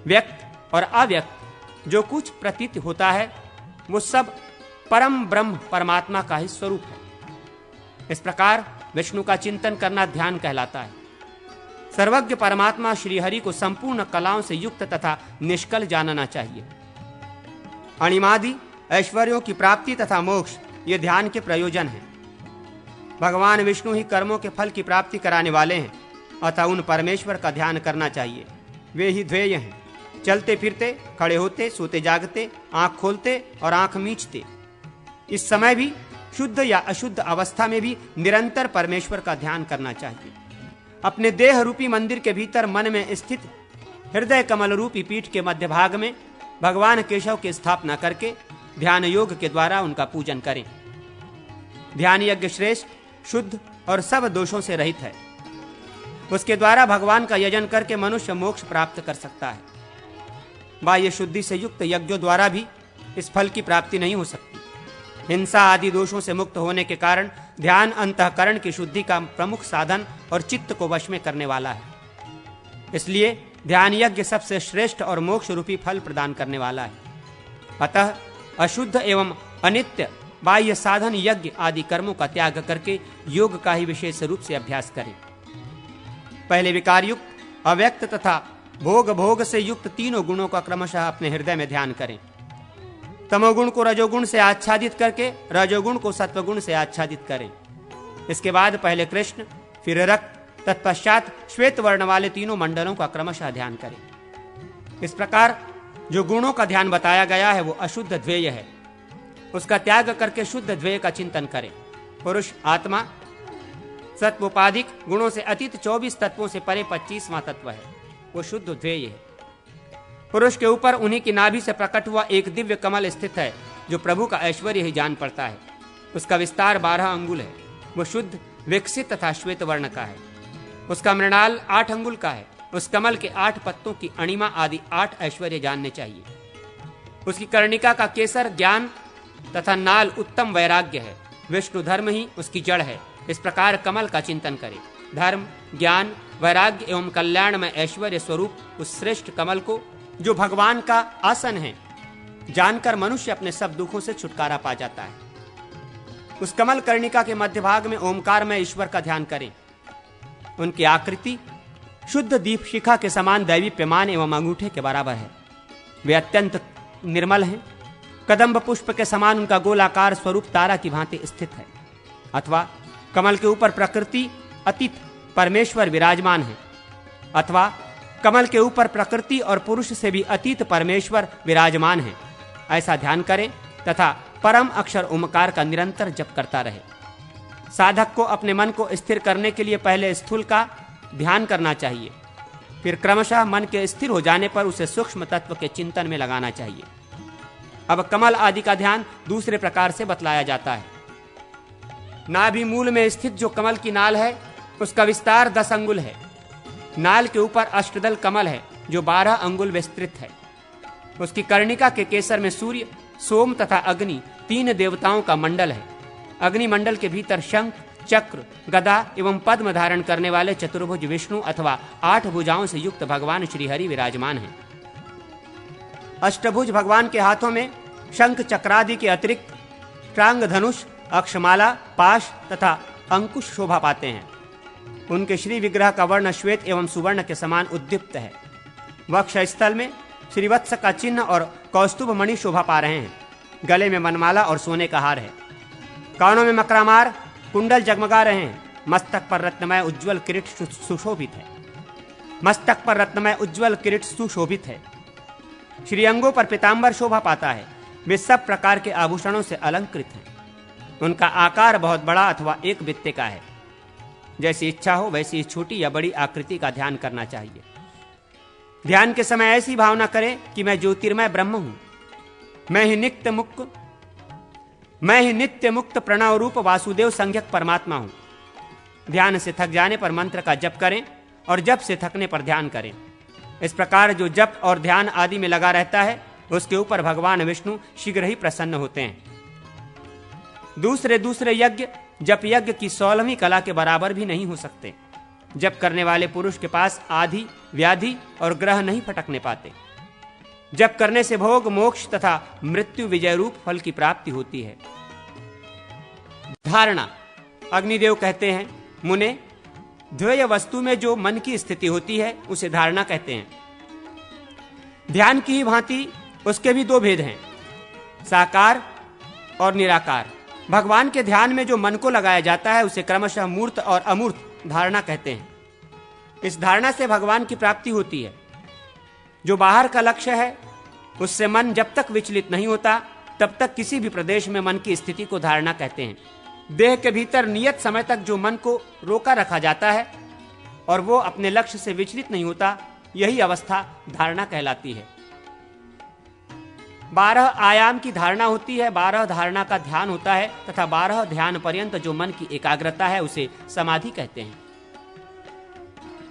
S1: व्यक्त और अव्यक्त जो कुछ प्रतीत होता है, वो सब परम ब्रह्म परमात्मा का ही स्वरूप है। इस प्रकार विष्णु का चिंतन करना ध्यान कहलाता है। सर्वज्ञ परमात्मा श्रीहरि को संपूर्ण कलाओं से युक्त तथा निष्कल जानना चाहिए। अणिमादि ऐश्वर्यों की प्राप्ति तथा मोक्ष ये ध्यान के प्रयोजन हैं। भगवान विष्णु ही कर्मों के फल की प्राप्ति कराने वाले हैं, अतः उन परमेश्वर का ध्यान करना चाहिए। वे ही ध्येय हैं। चलते फिरते, खड़े होते, सोते जागते, आंख खोलते और आंख मीचते, इस समय भी शुद्ध या अशुद्ध अवस्था में भी निरंतर परमेश्वर का ध्यान करना चाहिए। अपने देह रूपी मंदिर के भीतर मन में स्थित हृदय कमल रूपी पीठ के मध्य भाग में भगवान केशव की स्थापना करके ध्यान योग के द्वारा उनका पूजन करें। ध्यान यज्ञ श्रेष्ठ, शुद्ध और सब दोषों से रहित है। उसके द्वारा भगवान का यजन करके मनुष्य मोक्ष प्राप्त कर सकता है। बाह्य शुद्धि से युक्त यज्ञों द्वारा भी इस फल की प्राप्ति नहीं हो सकती। हिंसा आदि दोषों से मुक्त होने के कारण ध्यान अंतःकरण की शुद्धि का प्रमुख साधन और चित्त को वश में करने वाला है। इसलिए ध्यान यज्ञ सबसे श्रेष्ठ और मोक्ष रूपी फल प्रदान करने वाला है। अतः अशुद्ध एवं अनित्य बाह्य साधन यज्ञ आदि कर्मों का त्याग करके योग का ही विशेष रूप से अभ्यास करें। पहले विकारयुक्त, अव्यक्त तथा भोग से युक्त तीनों गुणों का क्रमशः अपने हृदय में ध्यान करें। तमोगुण को रजोगुण से आच्छादित करके रजोगुण को सत्वगुण से आच्छादित करें। इसके बाद पहले कृष्ण, फिर रक्त, तत्पश्चात श्वेत वर्ण वाले तीनों मंडलों का क्रमशः ध्यान करें। इस प्रकार जो गुणों का ध्यान बताया गया है वो अशुद्ध ध्येय है। उसका त्याग करके शुद्ध ध्येय का चिंतन करें। पुरुष आत्मा सत्वोपाधिक गुणों से अतीत 24 तत्वों से परे 25वां तत्व है, वो शुद्ध ध्येय है। पुरुष के ऊपर उन्हीं की नाभि से प्रकट हुआ एक दिव्य कमल स्थित है, जो प्रभु का ऐश्वर्य ही जान पड़ता है। उसका विस्तार 12 अंगुल है। वो शुद्ध, विकसित तथा श्वेत वर्ण का है। उसका मृणाल 8 अंगुल का है। उस कमल के 8 पत्तों की अणिमा आदि 8 ऐश्वर्य जानने चाहिए। उसकी कर्णिका का केसर ज्ञान तथा नाल उत्तम वैराग्य है। विष्णु धर्म ही उसकी जड़ है। इस प्रकार कमल का चिंतन करें। धर्म, ज्ञान, वैराग्य एवं कल्याण में ऐश्वर्य स्वरूप उस श्रेष्ठ कमल को, जो भगवान का आसन है, जानकर मनुष्य अपने सब दुखों से छुटकारा पा जाता है। उस कमल कर्णिका के मध्य भाग में ओमकार में ईश्वर का ध्यान करें। उनकी आकृति शुद्ध दीप शिखा के समान दैवीप्यमान एवं अंगूठे के बराबर है। वे अत्यंत निर्मल हैं। कदम्ब पुष्प के समान उनका गोलाकार स्वरूप तारा की भांति स्थित है, अथवा कमल के ऊपर प्रकृति अतीत परमेश्वर विराजमान है, अथवा कमल के ऊपर प्रकृति और पुरुष से भी अतीत परमेश्वर विराजमान है। ऐसा ध्यान करें तथा परम अक्षर ओमकार का निरंतर जप करता रहे। साधक को अपने मन को स्थिर करने के लिए पहले स्थूल का ध्यान करना चाहिए, फिर क्रमशः मन के स्थिर हो जाने पर उसे सूक्ष्म तत्व के चिंतन में लगाना चाहिए। अब कमल आदि का ध्यान दूसरे प्रकार से बतलाया जाता है। नाभि मूल में स्थित जो कमल की नाल है उसका विस्तार 10 अंगुल है। नाल के ऊपर अष्टदल कमल है जो 12 अंगुल विस्तृत है। उसकी कर्णिका के केसर में सूर्य, सोम तथा अग्नि 3 देवताओं का मंडल है। अग्नि मंडल के भीतर शंख, चक्र, गदा एवं पद्म धारण करने वाले चतुर्भुज विष्णु अथवा 8 भुजाओं से युक्त भगवान श्रीहरि विराजमान हैं। अष्टभुज भगवान के हाथों में शंख चक्रादि के अतिरिक्त टांग धनुष, अक्षमाला, पाश तथा अंकुश शोभा पाते हैं। उनके श्री विग्रह का वर्ण श्वेत एवं सुवर्ण के समान उद्दीप्त है। वक्ष स्थल में श्रीवत्स का चिन्ह और कौस्तुभ मणि शोभा पा रहे हैं। गले में मनमाला और सोने का हार है। कानों में मकरामार कुंडल जगमगा रहे हैं। मस्तक पर रत्नमय उज्ज्वल किरीट सुशोभित है। मस्तक पर रत्नमय उज्ज्वल किरीट सुशोभित है। श्रीअंगों पर पीतांबर शोभा पाता है। वे सब प्रकार के आभूषणों से अलंकृत हैं। उनका आकार बहुत बड़ा अथवा एक बित्ते का है। जैसी इच्छा हो वैसी छोटी या बड़ी आकृति का ध्यान करना चाहिए। ध्यान के समय ऐसी भावना करें कि मैं ज्योतिर्मय ब्रह्म हूं। मैं ही नित्य मुक्त प्रणव रूप वासुदेव संज्ञक परमात्मा हूं। ध्यान से थक जाने पर मंत्र का जप करें और जप से थकने पर ध्यान करें। इस प्रकार जो जप और ध्यान आदि में लगा रहता है उसके ऊपर भगवान विष्णु शीघ्र ही प्रसन्न होते हैं। दूसरे यज्ञ जप यज्ञ की 16वीं कला के बराबर भी नहीं हो सकते। जप करने वाले पुरुष के पास आदि, व्याधि और ग्रह नहीं फटकने पाते। जप करने से भोग, मोक्ष तथा मृत्यु विजय रूप फल की प्राप्ति होती है। धारणा। अग्निदेव कहते हैं, मुने, ध्येय वस्तु में जो मन की स्थिति होती है उसे धारणा कहते हैं। ध्यान की ही भांति उसके भी 2 भेद हैं, साकार और निराकार। भगवान के ध्यान में जो मन को लगाया जाता है उसे क्रमशः मूर्त और अमूर्त धारणा कहते हैं। इस धारणा से भगवान की प्राप्ति होती है। जो बाहर का लक्ष्य है उससे मन जब तक विचलित नहीं होता तब तक किसी भी प्रदेश में मन की स्थिति को धारणा कहते हैं। देह के भीतर नियत समय तक जो मन को रोका रखा जाता है और वो अपने लक्ष्य से विचलित नहीं होता, यही अवस्था धारणा कहलाती है। 12 आयाम की धारणा होती है, 12 धारणा का ध्यान होता है तथा 12 ध्यान पर्यंत जो मन की एकाग्रता है उसे समाधि कहते हैं।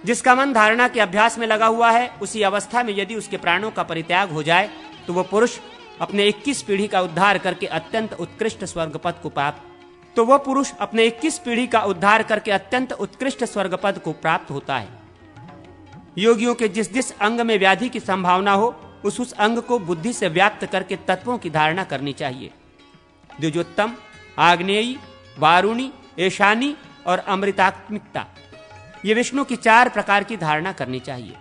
S1: जिसका मन धारणा के अभ्यास में लगा हुआ है उसी अवस्था में यदि उसके प्राणों का परित्याग हो जाए तो वह पुरुष अपने 21 पीढ़ी का उद्धार करके अत्यंत उत्कृष्ट स्वर्ग पद को प्राप्त होता है। योगियों के जिस अंग में व्याधि की संभावना हो उस अंग को बुद्धि से व्याप्त करके तत्वों की धारणा करनी चाहिए। द्विजोत्तम, आग्नेयी, वारुणी, ईशानी और अमृतात्मिकता, ये विष्णु की 4 प्रकार की धारणा करनी चाहिए।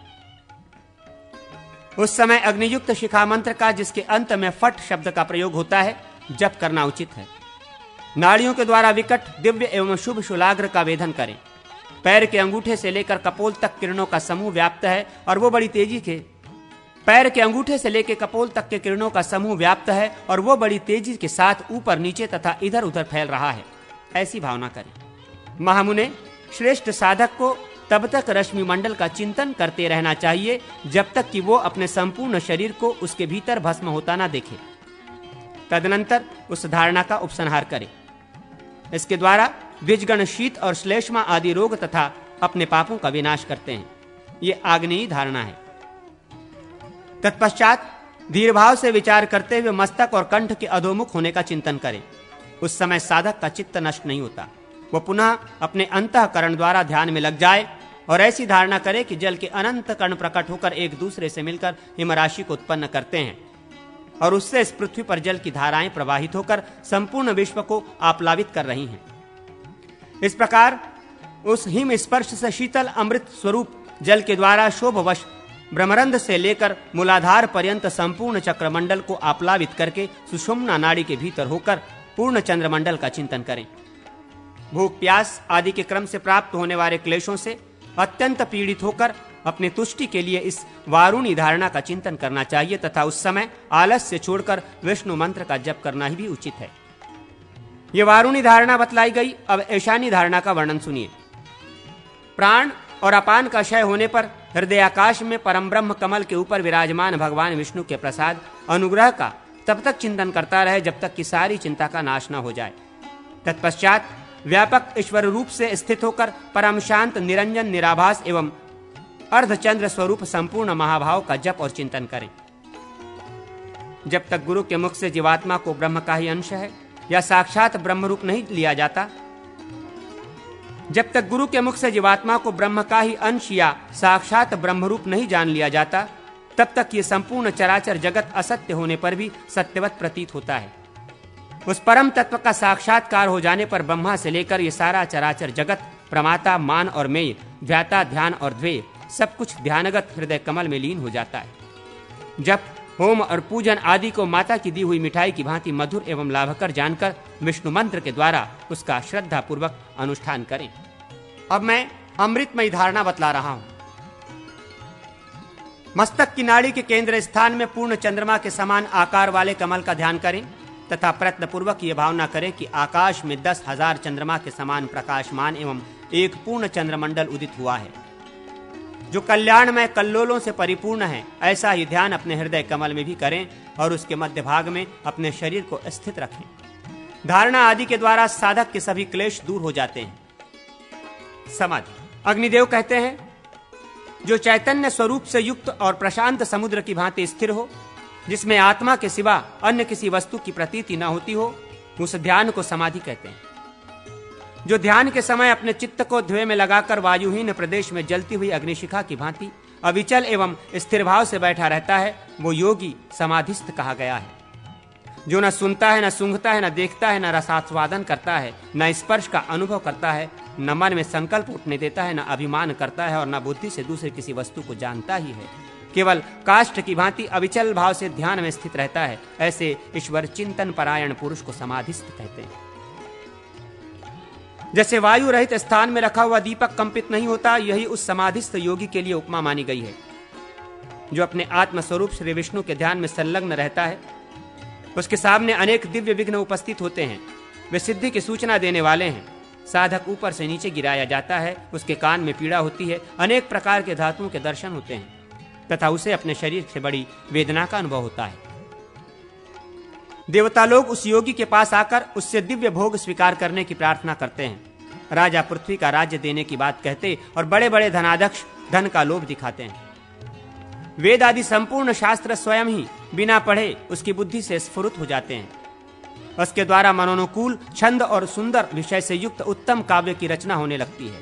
S1: उस समय अग्नियुक्त शिखा मंत्र का, जिसके अंत में फट शब्द का प्रयोग होता है, जप करना उचित है। नाड़ियों के द्वारा विकट, दिव्य एवं शुभ शूलाग्र का वेधन करें। पैर के अंगूठे से लेकर कपोल तक किरणों का समूह व्याप्त है और वो बड़ी तेजी के साथ ऊपर नीचे तथा इधर उधर फैल रहा है, ऐसी भावना करें। महामुने, श्रेष्ठ साधक को तब तक रश्मि मंडल का चिंतन करते रहना चाहिए जब तक कि वो अपने संपूर्ण शरीर को उसके भीतर भस्म होता ना देखे। तदनंतर उस धारणा का उपसंहार करे। इसके द्वारा द्विजगण शीत और श्लेष्मा आदि रोग तथा अपने पापों का विनाश करते हैं। ये आग्नेयी धारणा है। तत्पश्चात धीर भाव से विचार करते हुए मस्तक और कंठ के अधोमुख होने का चिंतन करें। उस समय साधक का चित्त नष्ट नहीं होता। वह पुनः अपने अंतःकरण द्वारा ध्यान में लग जाए और ऐसी धारणा करे कि जल के अनंत कण प्रकट होकर एक दूसरे से मिलकर हिमराशि को उत्पन्न करते हैं और उससे इस पृथ्वी पर जल की धाराएं प्रवाहित होकर संपूर्ण विश्व को आप्लावित कर रही हैं। इस प्रकार उस हिम स्पर्श से शीतल अमृत स्वरूप जल के द्वारा शोभवश ब्रह्मरंध्र से लेकर मूलाधार पर्यंत संपूर्ण चक्रमंडल को आप्लावित करके सुषुम्ना नाड़ी के भीतर होकर पूर्ण चंद्रमंडल का चिंतन करें। भूख प्यास आदि के क्रम से प्राप्त होने वाले क्लेशों से अत्यंत पीड़ित होकर अपनी तुष्टि के लिए इस वारुणी धारणा का चिंतन करना चाहिए तथा उस समय आलस्य छोड़कर विष्णु मंत्र का जप करना ही भी उचित है। यह वारुणी धारणा बतलाई गई। अब ऐशानी धारणा का वर्णन सुनिए। प्राण और अपान का क्षय होने पर हृदय आकाश में परम ब्रह्म कमल के ऊपर विराजमान भगवान विष्णु के प्रसाद अनुग्रह का तब तक चिंतन करता रहे जब तक कि सारी चिंता का नाश न हो जाए। तत्पश्चात व्यापक ईश्वर रूप से स्थित होकर परम शांत निरंजन निराभास एवं अर्धचंद्र स्वरूप संपूर्ण महाभाव का जप और चिंतन करें। जब तक गुरु के मुख से जीवात्मा को ब्रह्म का ही अंश है या साक्षात ब्रह्म रूप नहीं लिया जाता, जब तक गुरु के मुख से जीवात्मा को ब्रह्म का ही अंश या साक्षात ब्रह्म रूप नहीं जान लिया जाता, तब तक ये संपूर्ण चराचर जगत असत्य होने पर भी सत्यवत प्रतीत होता है। उस परम तत्व का साक्षात्कार हो जाने पर ब्रह्मा से लेकर ये सारा चराचर जगत प्रमाता मान और मेय ध्याता ध्यान और ध्येय सब कुछ ध्यानगत हृदय कमल में लीन हो जाता है। जब होम और पूजन आदि को माता की दी हुई मिठाई की भांति मधुर एवं लाभकर जानकर विष्णु मंत्र के द्वारा उसका श्रद्धा पूर्वक अनुष्ठान करें। अब मैं अमृतमयी धारणा बतला रहा हूं। मस्तक की नाड़ी के केंद्र स्थान में पूर्ण चंद्रमा के समान आकार वाले कमल का ध्यान करें तथा प्रयत्न पूर्वक यह भावना करें कि आकाश में 10,000 चंद्रमा के समान प्रकाशमान एवं एक पूर्ण चंद्रमंडल उदित हुआ है जो कल्याणमय कल्लोलों से परिपूर्ण है। ऐसा ही ध्यान अपने हृदय कमल में भी करें और उसके मध्य भाग में अपने शरीर को स्थित रखें। धारणा आदि के द्वारा साधक के सभी क्लेश दूर हो जाते हैं। समाधि। अग्निदेव कहते हैं, जो चैतन्य स्वरूप से युक्त और प्रशांत समुद्र की भांति स्थिर हो, जिसमें आत्मा के सिवा अन्य किसी वस्तु की प्रतीति न होती हो, उस ध्यान को समाधि कहते हैं। जो ध्यान के समय अपने चित्त को ध्येय में लगाकर वायुहीन प्रदेश में जलती हुई अग्निशिखा की भांति अविचल एवं स्थिर भाव से बैठा रहता है, वो योगी समाधिस्थ कहा गया है। जो न सुनता है, न सूंघता है, न देखता है, न रसास्वादन करता है, न स्पर्श का अनुभव करता है, न मन में संकल्प उठने देता है, न अभिमान करता है और न बुद्धि से दूसरे किसी वस्तु को जानता ही है, केवल काष्ठ की भांति अविचल भाव से ध्यान में स्थित रहता है, ऐसे ईश्वर चिंतन परायण पुरुष को समाधिस्थ कहते हैं। जैसे वायु रहित स्थान में रखा हुआ दीपक कंपित नहीं होता, यही उस समाधिस्थ योगी के लिए उपमा मानी गई है। जो अपने आत्म स्वरूप श्री विष्णु के ध्यान में संलग्न रहता है, उसके सामने अनेक दिव्य विघ्न उपस्थित होते हैं। वे सिद्धि की सूचना देने वाले हैं। साधक ऊपर से नीचे गिराया जाता है, उसके कान में पीड़ा होती है, अनेक प्रकार के धातुओं के दर्शन होते हैं तथा उसे अपने शरीर से बड़ी वेदना का अनुभव होता है। देवता लोग उस योगी के पास आकर उससे दिव्य भोग स्वीकार करने की प्रार्थना करते हैं। राजा पृथ्वी का राज्य देने की बात कहते और बड़े बड़े धनाध्यक्ष धन का लोभ दिखाते हैं। वेद आदि संपूर्ण शास्त्र स्वयं ही बिना पढ़े उसकी बुद्धि से स्फुरित हो जाते हैं। उसके द्वारा मनोनुकूल छंद और सुंदर विषय से युक्त उत्तम काव्य की रचना होने लगती है।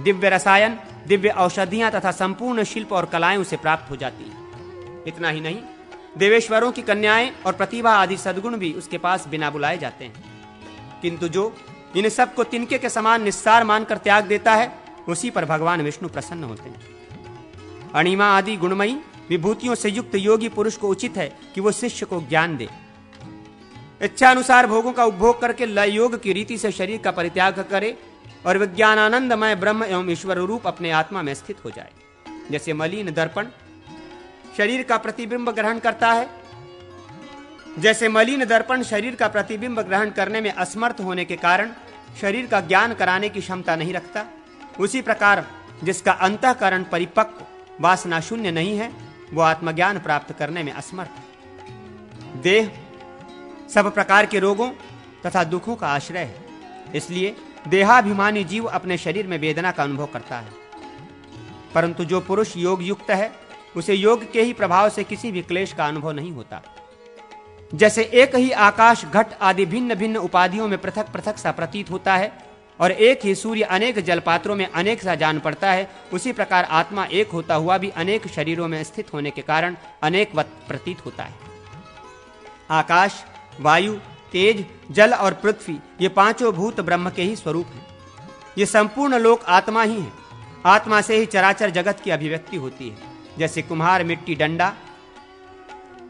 S1: दिव्य रसायन, दिव्य औषधियां तथा संपूर्ण शिल्प और कलाएं उसे प्राप्त हो जाती हैं। इतना ही नहीं, देवेश्वरों की कन्याएं और प्रतिभा आदि सद्गुण भी उसके पास बिना बुलाए जाते हैं। किंतु जो इन सब को तिनके के समान निस्सार मानकर त्याग देता है, उसी पर भगवान विष्णु प्रसन्न होते हैं। अणिमा आदि गुणमयी विभूतियों से युक्त योगी पुरुष को उचित है कि वो शिष्य को ज्ञान दे। इच्छा अनुसार भोगों का उपभोग करके लय योग की रीति से शरीर का परित्याग करे और विज्ञानानंदमय ब्रह्म एवं ईश्वर रूप अपने आत्मा में स्थित हो जाए। जैसे मलिन दर्पण शरीर का प्रतिबिंब ग्रहण करता है, जैसे मलिन दर्पण शरीर का प्रतिबिंब ग्रहण करने में असमर्थ होने के कारण शरीर का ज्ञान कराने की क्षमता नहीं रखता, उसी प्रकार जिसका अंतःकरण परिपक्व वासना शून्य नहीं है, वो आत्मज्ञान प्राप्त करने में असमर्थ है। देह सब प्रकार के रोगों तथा दुखों का आश्रय है, इसलिए देहाभिमानी जीव अपने शरीर में वेदना का अनुभव करता है। परंतु जो पुरुष योग युक्त है, उसे योग के ही प्रभाव से किसी भी क्लेश का अनुभव नहीं होता। जैसे एक ही आकाश घट आदि भिन्न भिन्न उपाधियों में पृथक पृथक सा प्रतीत होता है और एक ही सूर्य अनेक जलपात्रों में अनेक सा जान पड़ता है, उसी प्रकार आत्मा एक होता हुआ भी अनेक शरीरों में स्थित होने के कारण अनेकवत प्रतीत होता है। आकाश, वायु, तेज, जल और पृथ्वी ये पांचों भूत ब्रह्म के ही स्वरूप हैं। ये संपूर्ण लोक आत्मा ही है। आत्मा से ही चराचर जगत की अभिव्यक्ति होती है। जैसे कुम्हार मिट्टी डंडा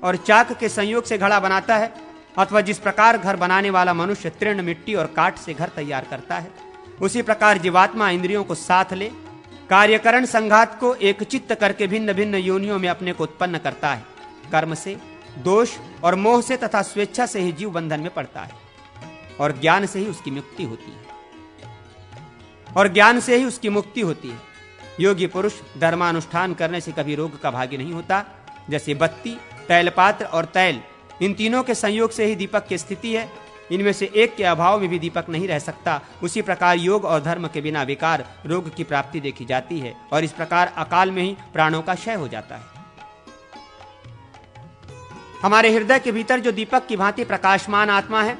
S1: और चाक के संयोग से घड़ा बनाता है, अथवा जिस प्रकार घर बनाने वाला मनुष्य तृण मिट्टी और काठ से घर तैयार करता है, उसी प्रकार जीवात्मा इंद्रियों को साथ ले कार्यकरण संघात को एक चित्त करके भिन्न भिन्न योनियों में अपने को उत्पन्न करता है। कर्म से, दोष और मोह से तथा स्वेच्छा से ही जीव बंधन में पड़ता है और ज्ञान से ही उसकी मुक्ति होती है। योगी पुरुष धर्मानुष्ठान करने से कभी रोग का भागी नहीं होता। जैसे बत्ती, तैलपात्र और तैल, इन तीनों के संयोग से ही दीपक की स्थिति है, इनमें से एक के अभाव में भी दीपक नहीं रह सकता। उसी प्रकार योग और धर्म के बिना विकार रोग की प्राप्ति देखी जाती है और इस प्रकार अकाल में ही प्राणों का क्षय हो जाता है। हमारे हृदय के भीतर जो दीपक की भांति प्रकाशमान आत्मा है,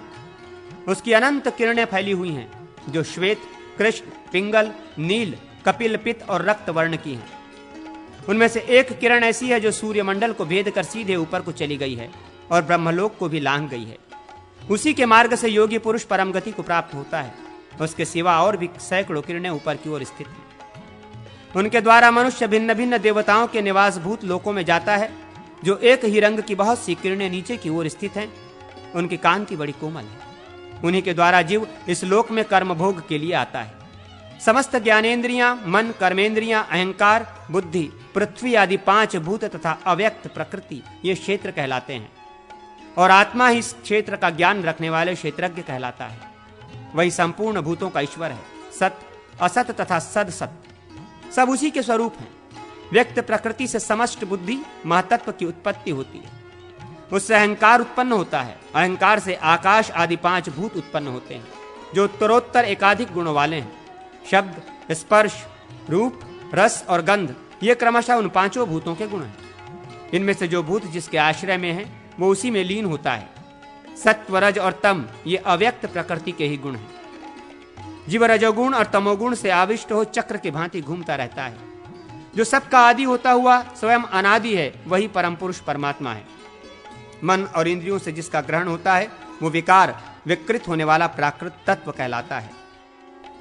S1: उसकी अनंत किरणें फैली हुई हैं, जो श्वेत, कृष्ण, पिंगल, नील, कपिल, पित्त और रक्त वर्ण की हैं। उनमें से एक किरण ऐसी है जो सूर्यमंडल को भेद कर सीधे ऊपर को चली गई है और ब्रह्मलोक को भी लांघ गई है। उसी के मार्ग से योगी पुरुष परम गति को प्राप्त होता है। उसके सिवा और भी सैकड़ों किरणें ऊपर की ओर स्थित हैं। उनके द्वारा मनुष्य भिन्न भिन्न देवताओं के निवासभूत लोकों में जाता है, जो एक ही रंग की बहुत सी किरणें नीचे की ओर स्थित हैं। उनकी कांति बड़ी कोमल है। उन्हीं के द्वारा जीव इस लोक में कर्म भोग के लिए आता है। समस्त ज्ञानेंद्रियां, मन, कर्मेंद्रियां, अहंकार, बुद्धि, पृथ्वी आदि 5 भूत तथा अव्यक्त प्रकृति ये क्षेत्र कहलाते हैं और आत्मा ही इस क्षेत्र का ज्ञान रखने वाले क्षेत्रज्ञ कहलाता है। वही संपूर्ण भूतों का ईश्वर है। सत, असत तथा सद सत सब उसी के स्वरूप हैं। व्यक्त प्रकृति से समष्ट बुद्धि महतत्व की उत्पत्ति होती है। उससे अहंकार उत्पन्न होता है। अहंकार से आकाश आदि 5 भूत उत्पन्न होते हैं, जो उत्तरोत्तर एकाधिक गुणों वाले हैं। शब्द, स्पर्श, रूप, रस और गंध ये क्रमशः उन 5 भूतों के गुण हैं। इनमें से जो भूत जिसके आश्रय में है वो उसी में लीन होता है। सत्व, रज और तम ये अव्यक्त प्रकृति के ही गुण हैं। जीव रजोगुण और तमोगुण से आविष्ट हो चक्र की भांति घूमता रहता है। जो सबका आदि होता हुआ स्वयं अनादि है, वही परम पुरुष परमात्मा है। मन और इंद्रियों से जिसका ग्रहण होता है वो विकार विकृत होने वाला प्राकृत तत्व कहलाता है।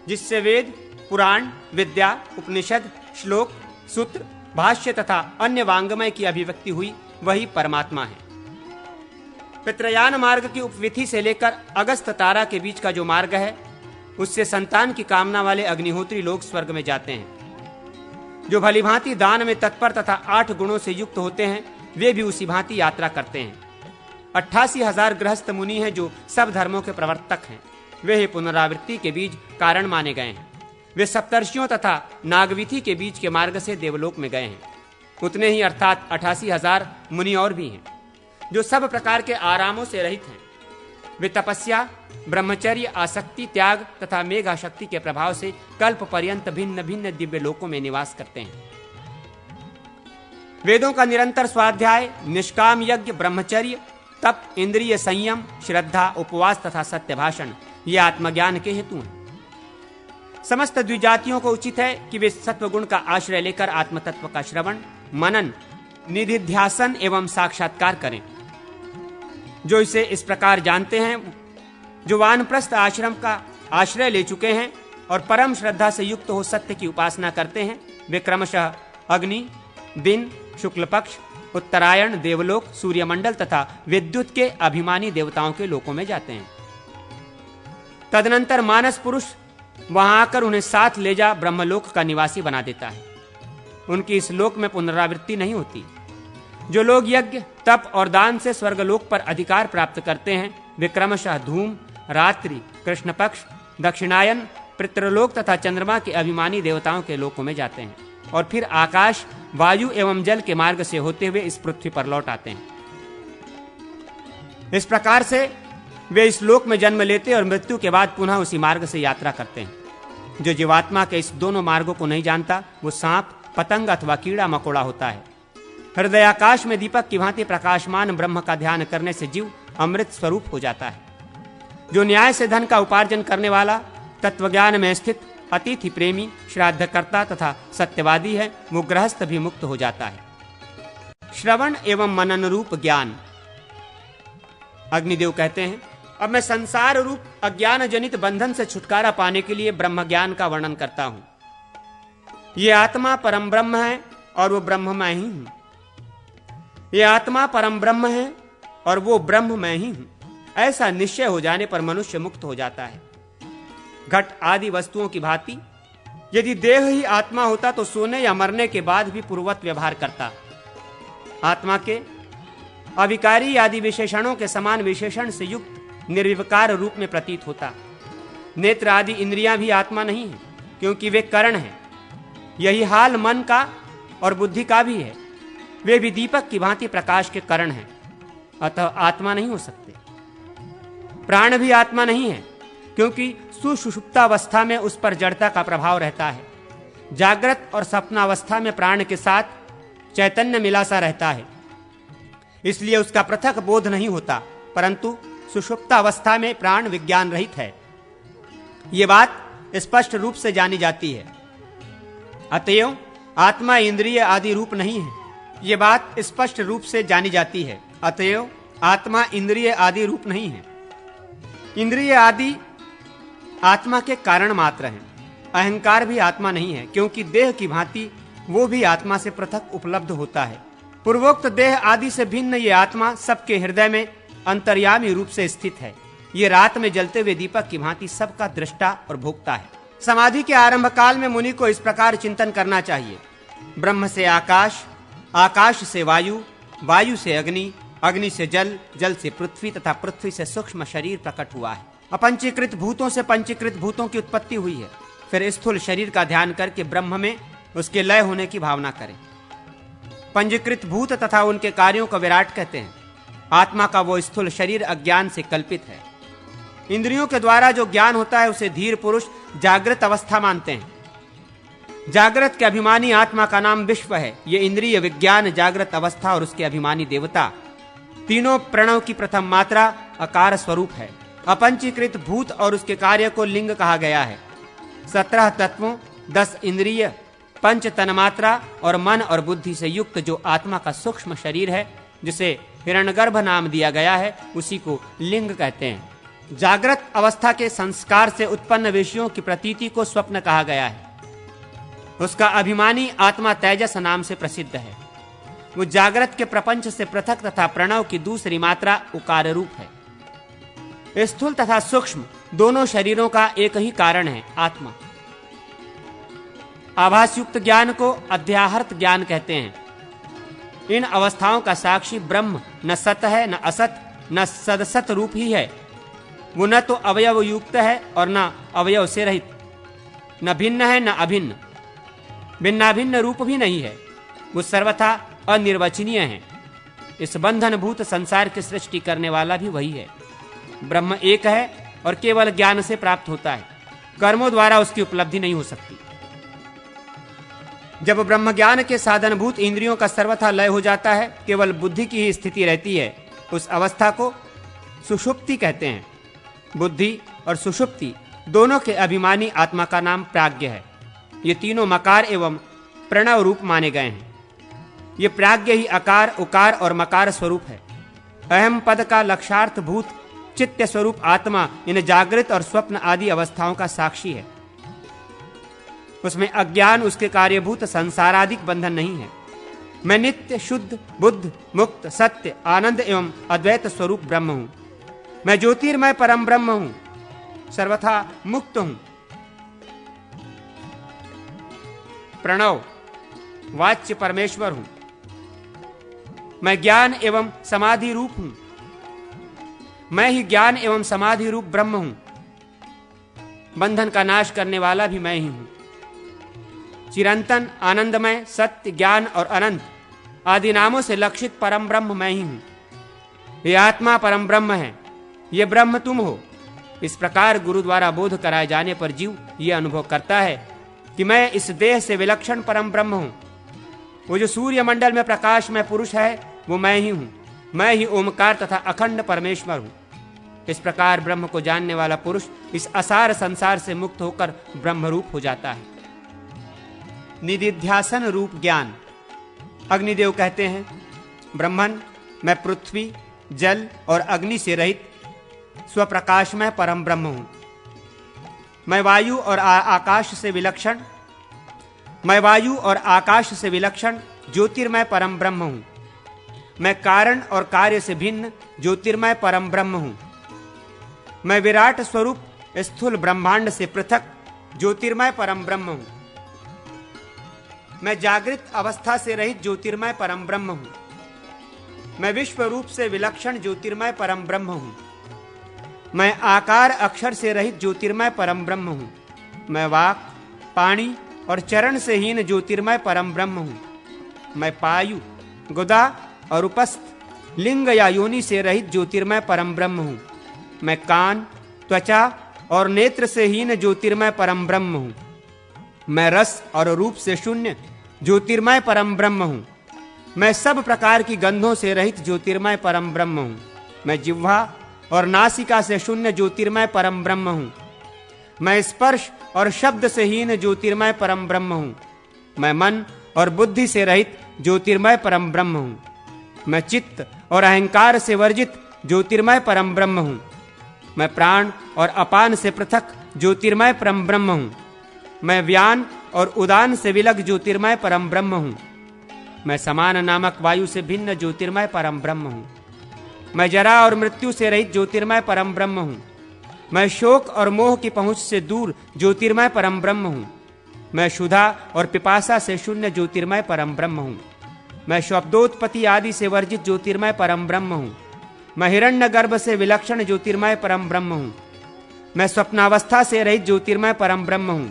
S1: जिससे वेद, पुराण, विद्या, उपनिषद, श्लोक, सूत्र, भाष्य तथा अन्य वांग्मय की अभिव्यक्ति हुई, वही परमात्मा है। पितृयान मार्ग की उपविधि से लेकर अगस्त तारा के बीच का जो मार्ग है, उससे संतान की कामना वाले अग्निहोत्री लोग स्वर्ग में जाते हैं। जो भलीभांति दान में तत्पर तथा 8 गुणों से युक्त होते हैं, वे भी उसी भांति यात्रा करते हैं। 88,000 गृहस्थ मुनि हैं जो सब धर्मों के प्रवर्तक हैं। वे ही पुनरावृत्ति के बीज कारण माने गए हैं। वे सप्तर्षियों तथा नागविथि के बीच के मार्ग से देवलोक में गए हैं। उतने ही अर्थात 88,000 मुनि और भी हैं, जो सब प्रकार के आरामों से रहित हैं। वे तपस्या, ब्रह्मचर्य, आसक्ति, त्याग तथा मेघाशक्ति के प्रभाव से कल्प पर्यंत भिन्न भिन्न दिव्य लोकों में निवास करते हैं। वेदों का निरंतर स्वाध्याय, निष्काम यज्ञ, ब्रह्मचर्य, तप, इंद्रिय संयम, श्रद्धा, उपवास तथा सत्य भाषण ये आत्मज्ञान के हेतु हैं। समस्त द्विजातियों को उचित है कि वे सत्वगुण का आश्रय लेकर आत्मतत्व का श्रवण, मनन, निधिध्यासन एवं साक्षात्कार करें। जो इसे इस प्रकार जानते हैं, जो वानप्रस्थ आश्रम का आश्रय ले चुके हैं और परम श्रद्धा से युक्त हो सत्य की उपासना करते हैं, वे क्रमशः अग्नि, दिन, शुक्ल पक्ष, उत्तरायण, देवलोक, सूर्यमंडल तथा विद्युत के अभिमानी देवताओं के लोकों में जाते हैं। तदनंतर मानस पुरुष वहां आकर उन्हें साथ ले जा ब्रह्मलोक का निवासी बना देता है। उनकी इस लोक में पुनरावृत्ति नहीं होती। जो लोग यज्ञ, तप और दान से स्वर्गलोक पर अधिकार प्राप्त करते हैं, वे क्रमशः धूम, रात्रि, कृष्ण पक्ष, दक्षिणायन, पितृलोक तथा चंद्रमा के अभिमानी देवताओं के लोकों में जाते हैं और फिर आकाश, वायु एवं जल के मार्ग से होते हुए इस पृथ्वी पर लौट आते हैं। इस प्रकार से वे इस लोक में जन्म लेते और मृत्यु के बाद पुनः उसी मार्ग से यात्रा करते हैं। जो जीवात्मा के इस दोनों मार्गों को नहीं जानता, वो सांप, पतंग अथवा कीड़ा मकोड़ा होता है। हृदयाकाश में दीपक की भांति प्रकाशमान ब्रह्म का ध्यान करने से जीव अमृत स्वरूप हो जाता है। जो न्याय से धन का उपार्जन करने वाला, तत्वज्ञान में स्थित, अतिथि प्रेमी, श्राद्धकर्ता तथा सत्यवादी है, वो गृहस्थ भी मुक्त हो जाता है। श्रवण एवं मनन रूप ज्ञान। अग्निदेव कहते हैं, अब मैं संसार रूप अज्ञान जनित बंधन से छुटकारा पाने के लिए ब्रह्म ज्ञान का वर्णन करता हूं। ये आत्मा परम ब्रह्म है और वो ब्रह्म मैं ही हूं। ये आत्मा परम ब्रह्म है और वो ब्रह्म मैं ही हूं। ऐसा निश्चय हो जाने पर मनुष्य मुक्त हो जाता है। घट आदि वस्तुओं की भांति यदि देह ही आत्मा होता तो सोने या मरने के बाद भी पूर्ववत व्यवहार करता। आत्मा के अविकारी आदि विशेषणों के समान विशेषण से युक्त निर्विकार रूप में प्रतीत होता। नेत्र आदि इंद्रियां भी आत्मा नहीं है, क्योंकि वे करण हैं। यही हाल मन का और बुद्धि का भी है। वे भी दीपक की भांति प्रकाश के करण हैं, अतः आत्मा नहीं हो सकते। प्राण भी आत्मा नहीं है, क्योंकि सुषुप्तावस्था में उस पर जड़ता का प्रभाव रहता है। जागृत और स्वप्नावस्था में प्राण के साथ चैतन्य मिला सा रहता है, इसलिए उसका पृथक बोध नहीं होता, परंतु सुषुप्तावस्था में प्राण विज्ञान रहित है। ये बात स्पष्ट रूप से जानी जाती है। अतएव आत्मा इंद्रिय आदि रूप नहीं है। ये बात स्पष्ट रूप से जानी जाती है। अतएव आत्मा इंद्रिय आदि रूप नहीं है। इंद्रिय आदि आत्मा के कारण मात्र हैं। अहंकार भी आत्मा नहीं है, क्योंकि देह की भांति वो भी आत्मा से पृथक उपलब्ध होता है। पूर्वोक्त देह आदि से भिन्न ये आत्मा सबके हृदय में अंतर्यामी रूप से स्थित है। ये रात में जलते हुए दीपक की भांति सबका दृष्टा और भोक्ता है। समाधि के आरंभ काल में मुनि को इस प्रकार चिंतन करना चाहिए। ब्रह्म से आकाश, आकाश से वायु, वायु से अग्नि, अग्नि से जल, जल से पृथ्वी तथा पृथ्वी से सूक्ष्म शरीर प्रकट हुआ है। अपंचीकृत भूतों से पंचीकृत भूतों की उत्पत्ति हुई है। फिर स्थूल शरीर का ध्यान करके ब्रह्म में उसके लय होने की भावना करें। पंजीकृत भूत तथा उनके कार्यों को विराट कहते हैं। आत्मा का वो स्थूल शरीर अज्ञान से कल्पित है। इंद्रियों के द्वारा जो ज्ञान होता है उसे धीर पुरुष जागृत अवस्था मानते हैं। जागृत के अभिमानी आत्मा का नाम विश्व है। ये इंद्रिय विज्ञान, जागृत अवस्था और उसके अभिमानी देवता, तीनों प्रणव की प्रथम मात्रा अकार स्वरूप है। अपंचीकृत भूत और उसके कार्य को लिंग कहा गया है। 17 तत्वों, 10 इंद्रिय, 5 तन्मात्रा और मन और बुद्धि से युक्त जो आत्मा का सूक्ष्म शरीर है, जिसे हिरण्यगर्भ नाम दिया गया है, उसी को लिंग कहते हैं। जागृत अवस्था के संस्कार से उत्पन्न विषयों की प्रतीति को स्वप्न कहा गया है। उसका अभिमानी आत्मा तेजस नाम से प्रसिद्ध है। वो जागृत के प्रपंच से पृथक तथा प्रणव की दूसरी मात्रा उकार रूप है। स्थूल तथा सूक्ष्म दोनों शरीरों का एक ही कारण है, आत्मा। आभासयुक्त ज्ञान को अध्याहर्त ज्ञान कहते हैं। इन अवस्थाओं का साक्षी ब्रह्म न सत है, न असत, न सदसत रूप ही है। वो न तो अवयव युक्त है और न अवयव से रहित, न भिन्न है न अभिन्न, भिन्नाभिन्न रूप भी नहीं है। वो सर्वथा अनिर्वचनीय है। इस बंधनभूत संसार की सृष्टि करने वाला भी वही है। ब्रह्म एक है और केवल ज्ञान से प्राप्त होता है। कर्मों द्वारा उसकी उपलब्धि नहीं हो सकती। जब ब्रह्म ज्ञान के साधनभूत इंद्रियों का सर्वथा लय हो जाता है, केवल बुद्धि की ही स्थिति रहती है, उस अवस्था को सुषुप्ति कहते हैं। बुद्धि और सुषुप्ति दोनों के अभिमानी आत्मा का नाम प्राज्ञ है। ये तीनों मकार एवं प्रणव रूप माने गए हैं। ये प्राज्ञ ही अकार, उकार और मकार स्वरूप है। अहम पद का लक्षार्थ भूत चित्त स्वरूप आत्मा इन जागृत और स्वप्न आदि अवस्थाओं का साक्षी है। उसमें अज्ञान, उसके कार्यभूत संसारादिक बंधन नहीं है। मैं नित्य शुद्ध बुद्ध मुक्त सत्य आनंद एवं अद्वैत स्वरूप ब्रह्म हूं। मैं ज्योतिर्मय परम ब्रह्म हूं, सर्वथा मुक्त हूं। प्रणव वाच्य परमेश्वर हूं। मैं ज्ञान एवं समाधि रूप हूं। मैं ही ज्ञान एवं समाधि रूप ब्रह्म हूं। बंधन का नाश करने वाला भी मैं ही हूं। चिरंतन, आनंदमय, सत्य, ज्ञान और अनंत आदि नामों से लक्षित परम ब्रह्म मैं ही हूं। ये आत्मा परम ब्रह्म है। ये ब्रह्म तुम हो। इस प्रकार गुरु द्वारा बोध कराए जाने पर जीव ये अनुभव करता है कि मैं इस देह से विलक्षण परम ब्रह्म हूं। वो जो सूर्य मंडल में प्रकाश में पुरुष है, वो मैं ही हूं। मैं ही ओमकार तथा अखंड परमेश्वर हूं। इस प्रकार ब्रह्म को जानने वाला पुरुष इस असार संसार से मुक्त होकर ब्रह्मरूप हो जाता है। निदिध्यासन रूप ज्ञान। अग्निदेव कहते हैं, ब्रह्मन, मैं पृथ्वी, जल और अग्नि से रहित स्वप्रकाशमय परम ब्रह्म हूं। मैं वायु और आकाश से विलक्षण मैं वायु और आकाश से विलक्षण ज्योतिर्मय परम ब्रह्म हूं। मैं कारण और कार्य से भिन्न ज्योतिर्मय परम ब्रह्म हूं। मैं विराट स्वरूप स्थूल ब्रह्मांड से पृथक ज्योतिर्मय परम ब्रह्म हूं। मैं जागृत अवस्था से रहित ज्योतिर्मय परम ब्रह्म हूं। मैं विश्व रूप से विलक्षण ज्योतिर्मय परम ब्रह्म हूं। मैं आकार अक्षर से रहित ज्योतिर्मय परम ब्रह्म हूं। मैं वाक, पाणी और चरण से हीन ज्योतिर्मय परम ब्रह्म हूं। मैं पायु, गुदा और उपस्थ, लिंग या योनि से रहित ज्योतिर्मय परम ब्रह्म हूं। मैं कान, त्वचा और नेत्र से हीन ज्योतिर्मय परम ब्रह्म हूं। मैं रस और रूप से शून्य ज्योतिर्मय परम ब्रह्म हूं। मैं सब प्रकार की गंधों से रहित ज्योतिर्मय परम ब्रह्म हूं। मैं जिह्वा और नासिका से शून्य ज्योतिर्मय परम ब्रह्म हूं। मैं स्पर्श और शब्द से हीन ज्योतिर्मय परम ब्रह्म हूं। मैं मन और बुद्धि से रहित ज्योतिर्मय परम ब्रह्म हूं। मैं चित्त और अहंकार से वर्जित ज्योतिर्मय परम ब्रह्म हूं। मैं प्राण और अपान से पृथक ज्योतिर्मय परम ब्रह्म हूं। मैं व्यान और उदान से विलग ज्योतिर्मय परम ब्रह्म हूं। मैं समान नामक वायु से भिन्न ज्योतिर्मय परम ब्रह्म हूं। मैं जरा और मृत्यु से रहित ज्योतिर्मय परम ब्रह्म हूं। मैं शोक और मोह की पहुंच से दूर ज्योतिर्मय परम ब्रह्म हूं। मैं क्षुधा और पिपासा से शून्य ज्योतिर्मय परम ब्रह्म हूं। मैं शब्दोत्पत्ति आदि से वर्जित ज्योतिर्मय परम ब्रह्म हूं। मैं हिरण्य गर्भ से विलक्षण ज्योतिर्मय परम ब्रह्म हूं। मैं स्वप्नावस्था से रहित ज्योतिर्मय परम ब्रह्म हूं।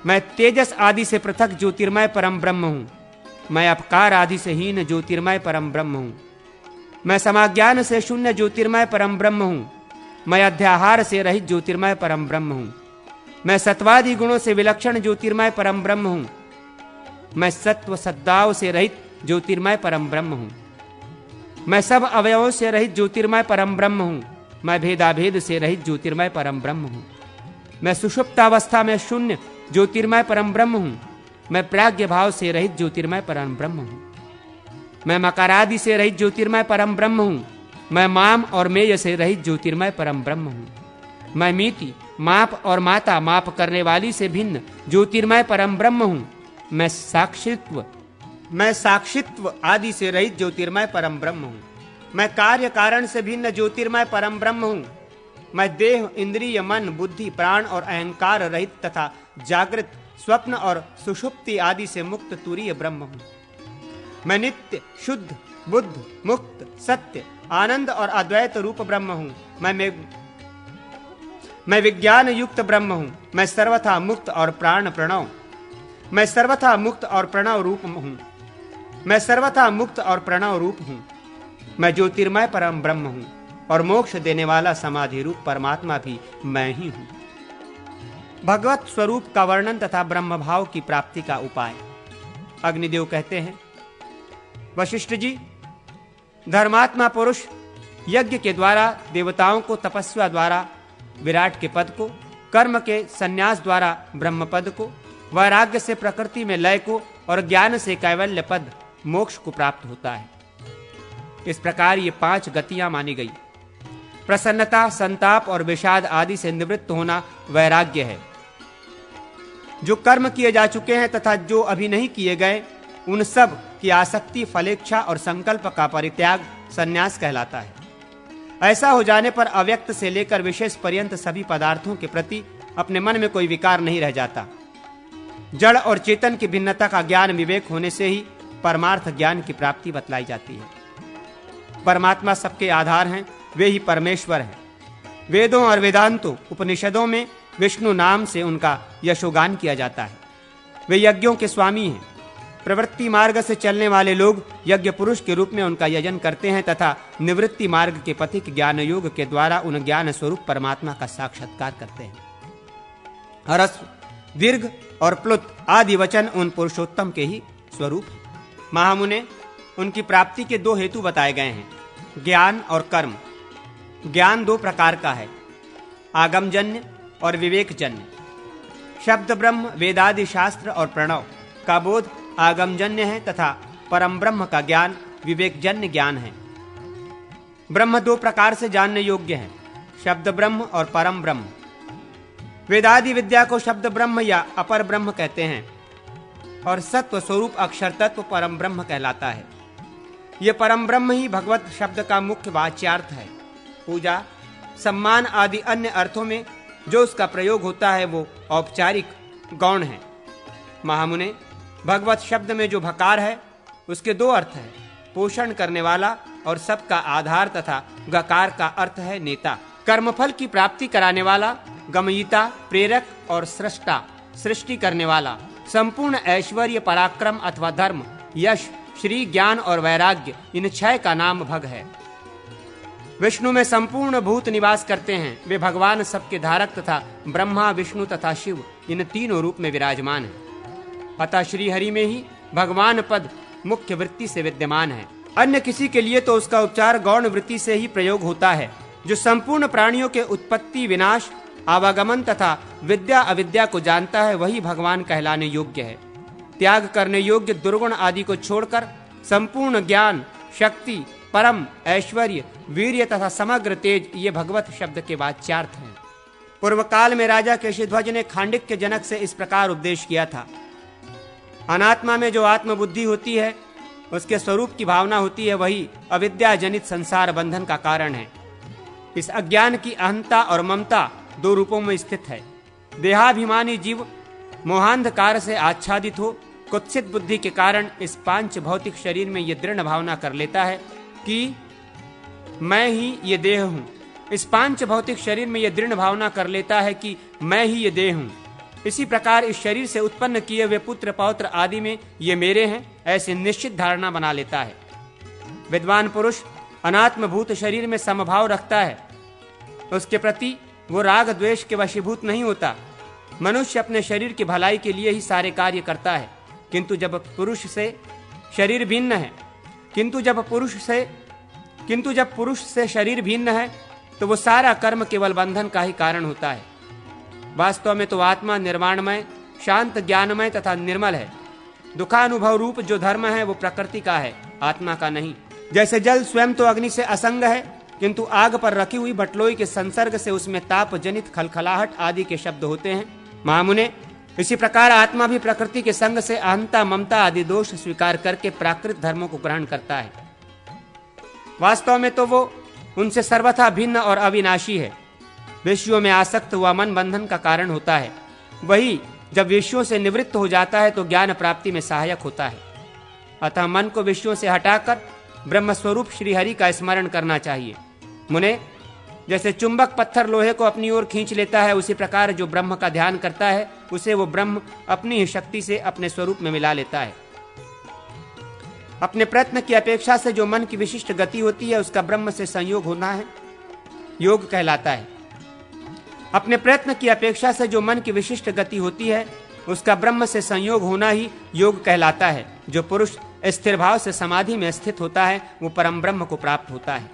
S1: मैं तेजस आदि से पृथक ज्योतिर्मय परम ब्रह्म हूं। मैं अपकार आदि से हीन ज्योतिर्मय परम ब्रह्म हूं। मैं समाज्ञान से शून्य ज्योतिर्मय परम ब्रह्म हूं। मैं अध्याहार से रहित ज्योतिर्मय परम ब्रह्म हूं। मैं सत्वादि गुणों से विलक्षण ज्योतिर्मय परम ब्रह्म हूं। मैं सत्व सद्दाव से रहित ज्योतिर्मय परम ब्रह्म हूं। मैं सब अवयवों से रहित ज्योतिर्मय परम ब्रह्म हूं। मैं भेदाभेद से रहित ज्योतिर्मय परम ब्रह्म हूं। मैं सुषुप्तावस्था में शून्य ज्योतिर्मय परम ब्रह्म हूं। मैं प्राज्ञ भाव से रहित ज्योतिर्मय परम ब्रह्म हूं। मैं मकारादि से रहित ज्योतिर्मय परम ब्रह्म हूं। मैं माम और मेय से रहित ज्योतिर्मय परम ब्रह्म हूं। मैं मीति, माप और माता माप करने वाली से भिन्न ज्योतिर्मय परम ब्रह्म हूं। मैं साक्षित्व आदि से रहित ज्योतिर्मय परम ब्रह्म हूं। मैं कार्य कारण से भिन्न ज्योतिर्मय परम ब्रह्म हूं। मैं देह, इंद्रिय, मन, बुद्धि, प्राण और अहंकार रहित तथा जागृत, स्वप्न और सुषुप्ति आदि से मुक्त तुरीय ब्रह्म हूं। मैं नित्य, शुद्ध, बुद्ध, मुक्त, सत्य, आनंद और अद्वैत रूप ब्रह्म हूं। मैं विज्ञान युक्त ब्रह्म हूं। मैं सर्वथा मुक्त और प्राण प्रणव। मैं सर्वथा मुक्त और प्रणव रूप हूं। मैं सर्वथा मुक्त और प्रणव रूप हूं। मैं ज्योतिर्मय परम ब्रह्म हूं और मोक्ष देने वाला समाधि रूप परमात्मा भी मैं ही हूं। भगवत स्वरूप का वर्णन तथा ब्रह्म भाव की प्राप्ति का उपाय। अग्निदेव कहते हैं, वशिष्ठ जी, धर्मात्मा पुरुष यज्ञ के द्वारा देवताओं को, तपस्या द्वारा विराट के पद को, कर्म के संन्यास द्वारा ब्रह्म पद को, वैराग्य से प्रकृति में लय को और ज्ञान से कैवल्य पद मोक्ष को प्राप्त होता है। इस प्रकार ये 5 गतियां मानी गई। प्रसन्नता, संताप और विषाद आदि से निवृत्त होना वैराग्य है। जो कर्म किए जा चुके हैं तथा जो अभी नहीं किए गए, उन सब की आसक्ति, फलेच्छा और संकल्प का परित्याग संन्यास कहलाता है। ऐसा हो जाने पर अव्यक्त से लेकर विशेष पर्यंत सभी पदार्थों के प्रति अपने मन में कोई विकार नहीं रह जाता। जड़ और चेतन की भिन्नता का ज्ञान विवेक होने से ही परमार्थ ज्ञान की प्राप्ति बतलाई जाती है। परमात्मा सबके आधार हैं, वे ही परमेश्वर हैं। वेदों और वेदांतों, उपनिषदों में विष्णु नाम से उनका यशोगान किया जाता है। वे यज्ञों के स्वामी हैं। प्रवृत्ति मार्ग से चलने वाले लोग यज्ञ पुरुष के रूप में उनका यजन करते हैं तथा निवृत्ति मार्ग के पथिक ज्ञान योग के द्वारा उन ज्ञान स्वरूप परमात्मा का साक्षात्कार करते हैं। ह्रस्व, दीर्घ और प्लुत आदि वचन उन पुरुषोत्तम के ही स्वरूप हैं। महामुने, उनकी प्राप्ति के 2 हेतु बताए गए हैं, ज्ञान और कर्म। ज्ञान 2 प्रकार का है, आगमजन्य और विवेकजन्य। शब्द ब्रह्म, वेदादि शास्त्र और प्रणव का बोध आगमजन्य है तथा परम ब्रह्म का ज्ञान विवेकजन्य ज्ञान है। ब्रह्म 2 प्रकार से जानने योग्य है, शब्द ब्रह्म और परम ब्रह्म। वेदादि विद्या को शब्द ब्रह्म या अपर ब्रह्म कहते हैं। और सत्व स्वरूप अक्षर तत्व परम ब्रह्म कहलाता है। यह परम ब्रह्म ही भगवत शब्द का मुख्य वाच्यार्थ है। पूजा, सम्मान आदि अन्य अर्थों में जो उसका प्रयोग होता है वो औपचारिक गौण है। महामुने, भगवत शब्द में जो भकार है उसके दो अर्थ हैं, पोषण करने वाला और सबका आधार, तथा गकार का अर्थ है नेता, कर्मफल की प्राप्ति कराने वाला, गमयिता, प्रेरक और सृष्टा, सृष्टि करने वाला, संपूर्ण ऐश्वर्य, पराक्रम अथवा धर्म, यश, श्री, ज्ञान और वैराग्य, इन छह का नाम भग है। विष्णु में संपूर्ण भूत निवास करते हैं। वे भगवान सबके धारक तथा ब्रह्मा, विष्णु तथा शिव इन तीनों रूप में विराजमान है। अतः श्री हरि में ही भगवान पद मुख्य वृत्ति से विद्यमान है। अन्य किसी के लिए तो उसका उपचार गौण वृत्ति से ही प्रयोग होता है। जो संपूर्ण प्राणियों के उत्पत्ति, विनाश, आवागमन तथा विद्या अविद्या को जानता है वही भगवान कहलाने योग्य है। त्याग करने योग्य दुर्गुण आदि को छोड़कर संपूर्ण ज्ञान, शक्ति, परम ऐश्वर्य, वीर्य तथा समग्र तेज ये भगवत शब्द के वाच्यार्थ हैं। पूर्व काल में राजा केशिध्वज ने खांडिक्य जनक से इस प्रकार उपदेश किया था। अनात्मा में जो आत्मबुद्धि होती है, उसके स्वरूप की भावना होती है, वही अविद्या जनित संसार बंधन का कारण है। इस अज्ञान की अहंता और ममता दो रूपों में स्थित है। देहाभिमानी जीव मोहांधकार से आच्छादित हो कुत्सित बुद्धि के कारण इस पांच भौतिक शरीर में ये दृढ़ भावना कर लेता है कि मैं ही ये देह हूँ। इस पांच भौतिक शरीर में ये दृढ़ भावना कर लेता है कि मैं ही ये देह हूँ। इसी प्रकार इस शरीर से उत्पन्न किए हुए पुत्र पौत्र आदि में ये मेरे हैं, ऐसी निश्चित धारणा बना लेता है। विद्वान पुरुष अनात्मभूत शरीर में समभाव रखता है। उसके प्रति वो राग द्वेष के वशीभूत नहीं होता। मनुष्य अपने शरीर की भलाई के लिए ही सारे कार्य करता है, किंतु जब पुरुष से शरीर भिन्न है किंतु जब पुरुष से शरीर भिन्न है तो वो सारा कर्म केवल बंधन का ही कारण होता है। वास्तव में तो आत्मा निर्वाणमय, शांत, ज्ञानमय तथा निर्मल है। दुखानुभव रूप जो धर्म है वो प्रकृति का है, आत्मा का नहीं। जैसे जल स्वयं तो अग्नि से असंग है, किंतु आग पर रखी हुई बटलोई के संसर्ग से उसमें ताप जनित खलखलाहट आदि के शब्द होते हैं। महामुने, इसी प्रकार आत्मा भी प्रकृति के संग से अहंता, ममता आदि दोष स्वीकार करके प्राकृत धर्मों को ग्रहण करता है। वास्तव में तो वो उनसे सर्वथा भिन्न और अविनाशी है। विषयों में आसक्त हुआ मन बंधन का कारण होता है। वही जब विषयों से निवृत्त हो जाता है तो ज्ञान प्राप्ति में सहायक होता है। अतः मन को विषयों से हटाकर ब्रह्म स्वरूप श्रीहरि का स्मरण करना चाहिए। मुने, जैसे चुंबक पत्थर लोहे को अपनी ओर खींच लेता है, उसी प्रकार जो ब्रह्म का ध्यान करता है उसे वो ब्रह्म अपनी ही शक्ति से अपने स्वरूप में मिला लेता है। अपने प्रयत्न की अपेक्षा से जो मन की विशिष्ट गति होती है उसका ब्रह्म से संयोग होना है योग कहलाता है। अपने प्रयत्न की अपेक्षा से जो मन की विशिष्ट गति होती है उसका ब्रह्म से संयोग होना ही योग कहलाता है। जो पुरुष स्थिर भाव से समाधि में स्थित होता है वो परम ब्रह्म को प्राप्त होता है।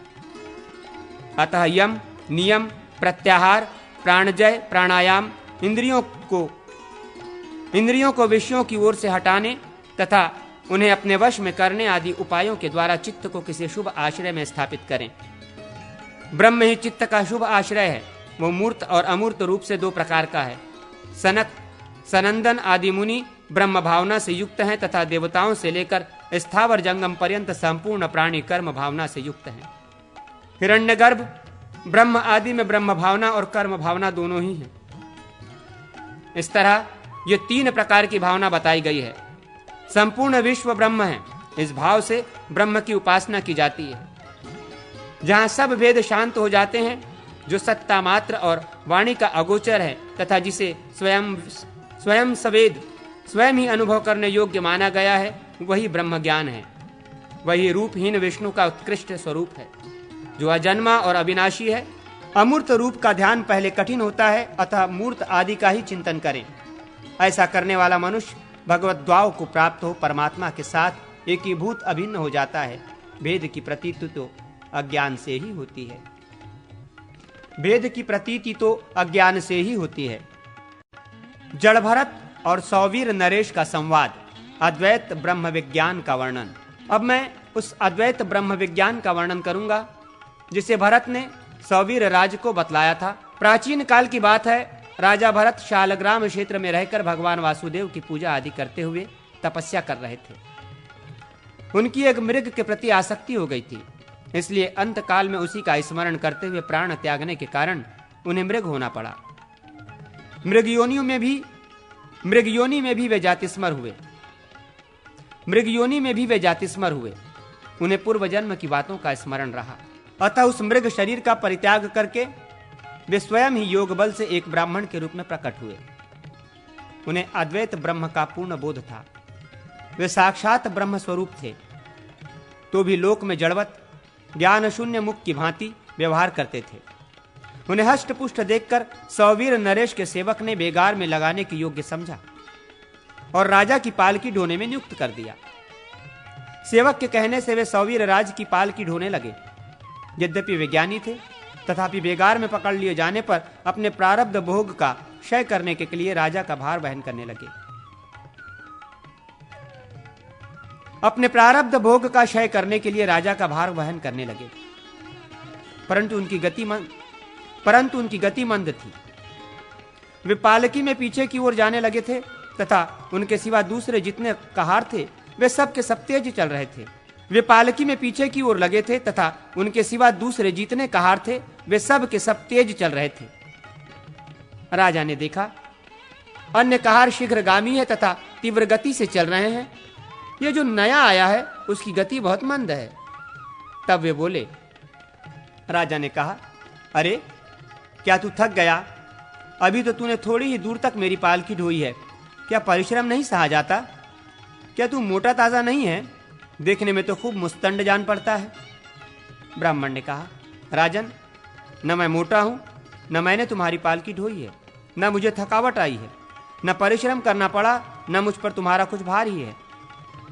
S1: अतः यम, नियम, प्रत्याहार, प्राणजय, प्राणायाम इंद्रियों को विषयों की ओर से हटाने तथा उन्हें अपने वश में करने आदि उपायों के द्वारा चित्त को किसी शुभ आश्रय में स्थापित करें। ब्रह्म ही चित्त का शुभ आश्रय है। वो मूर्त और अमूर्त रूप से दो प्रकार का है। सनक, सनंदन आदि मुनि ब्रह्म भावना से युक्त हैं तथा देवताओं से लेकर स्थावर जंगम पर्यंत संपूर्ण प्राणी कर्म भावना से युक्त हैं। हिरण्यगर्भ, ब्रह्म आदि में ब्रह्म भावना और कर्म भावना दोनों ही हैं। इस तरह ये तीन प्रकार की भावना बताई गई है। संपूर्ण विश्व ब्रह्म है। इस भाव से ब्रह्म की उपासना की जाती है। जहाँ सब भेद शांत हो जाते हैं, जो सत्ता मात्र और वाणी का अगोचर है तथा जिसे स्वयं सवेद, स्वयं ही अनुभव करने योग्य माना गया है, वही ब्रह्म ज्ञान है। वही रूपहीन विष्णु का उत्कृष्ट स्वरूप है जो अजन्मा और अविनाशी है। अमूर्त रूप का ध्यान पहले कठिन होता है, अतः मूर्त आदि का ही चिंतन करें। ऐसा करने वाला मनुष्य भगवत द्वाओं को प्राप्त हो परमात्मा के साथ एकीभूत अभिन्न हो जाता है। भेद की प्रतीति तो अज्ञान से ही होती है। भेद की प्रतीति तो अज्ञान से ही होती है। जड़ भरत और सौवीर नरेश का संवाद, अद्वैत ब्रह्म विज्ञान का वर्णन। अब मैं उस अद्वैत ब्रह्म विज्ञान का वर्णन करूंगा जिसे भरत ने सौवीर राज को बतलाया था। प्राचीन काल की बात है। राजा भरत शालग्राम क्षेत्र में रहकर भगवान वासुदेव की पूजा आदि करते हुए तपस्या कर रहे थे। उनकी एक मृग के प्रति आसक्ति हो गई थी, इसलिए अंतकाल में उसी का स्मरण करते हुए प्राण त्यागने के कारण उन्हें मृग होना पड़ा। मृग योनि में भी वे जातिस्मर हुए। उन्हें पूर्व जन्म की बातों का स्मरण रहा, अतः उस मृग शरीर का परित्याग करके वे स्वयं ही योग बल से एक ब्राह्मण के रूप में प्रकट हुए। उन्हें अद्वैत ब्रह्म का पूर्ण बोध था। वे साक्षात ब्रह्म स्वरूप थे, तो भी लोक में जड़वत ज्ञान शून्य मुख की भांति व्यवहार करते थे। उन्हें हष्ट पुष्ट देखकर सौवीर नरेश के सेवक ने बेगार में लगाने के योग्य समझा और राजा की पालकी ढोने में नियुक्त कर दिया। सेवक के कहने से वे सौवीर राज की पालकी ढोने लगे। यद्यपि वे ज्ञानी थे, तथापि बेगार में पकड़ लिए जाने पर अपने प्रारब्ध भोग का क्षय करने के लिए राजा का भार वहन करने लगे। परंतु उनकी गति मंद थी। वे पालकी में पीछे की ओर जाने लगे थे तथा उनके सिवा दूसरे जितने कहार थे वे सब के सब तेज चल रहे थे। वे पालकी में पीछे की ओर लगे थे तथा उनके सिवा दूसरे जितने कहार थे वे सब के सब तेज चल रहे थे। राजा ने देखा अन्य कहार शीघ्रगामी है तथा तीव्र गति से चल रहे हैं, ये जो नया आया है उसकी गति बहुत मंद है। तब वे बोले। राजा ने कहा, अरे क्या तू थक गया? अभी तो तूने थोड़ी ही दूर तक मेरी पालकी ढोई है, क्या परिश्रम नहीं सहा जाता? क्या तू मोटा ताजा नहीं है? देखने में तो खूब मुस्तंड जान पड़ता है। ब्राह्मण ने कहा, राजन, न मैं मोटा हूं, न मैंने तुम्हारी पालकी ढोई है, न मुझे थकावट आई है, न परिश्रम करना पड़ा, न मुझ पर तुम्हारा कुछ भार ही है।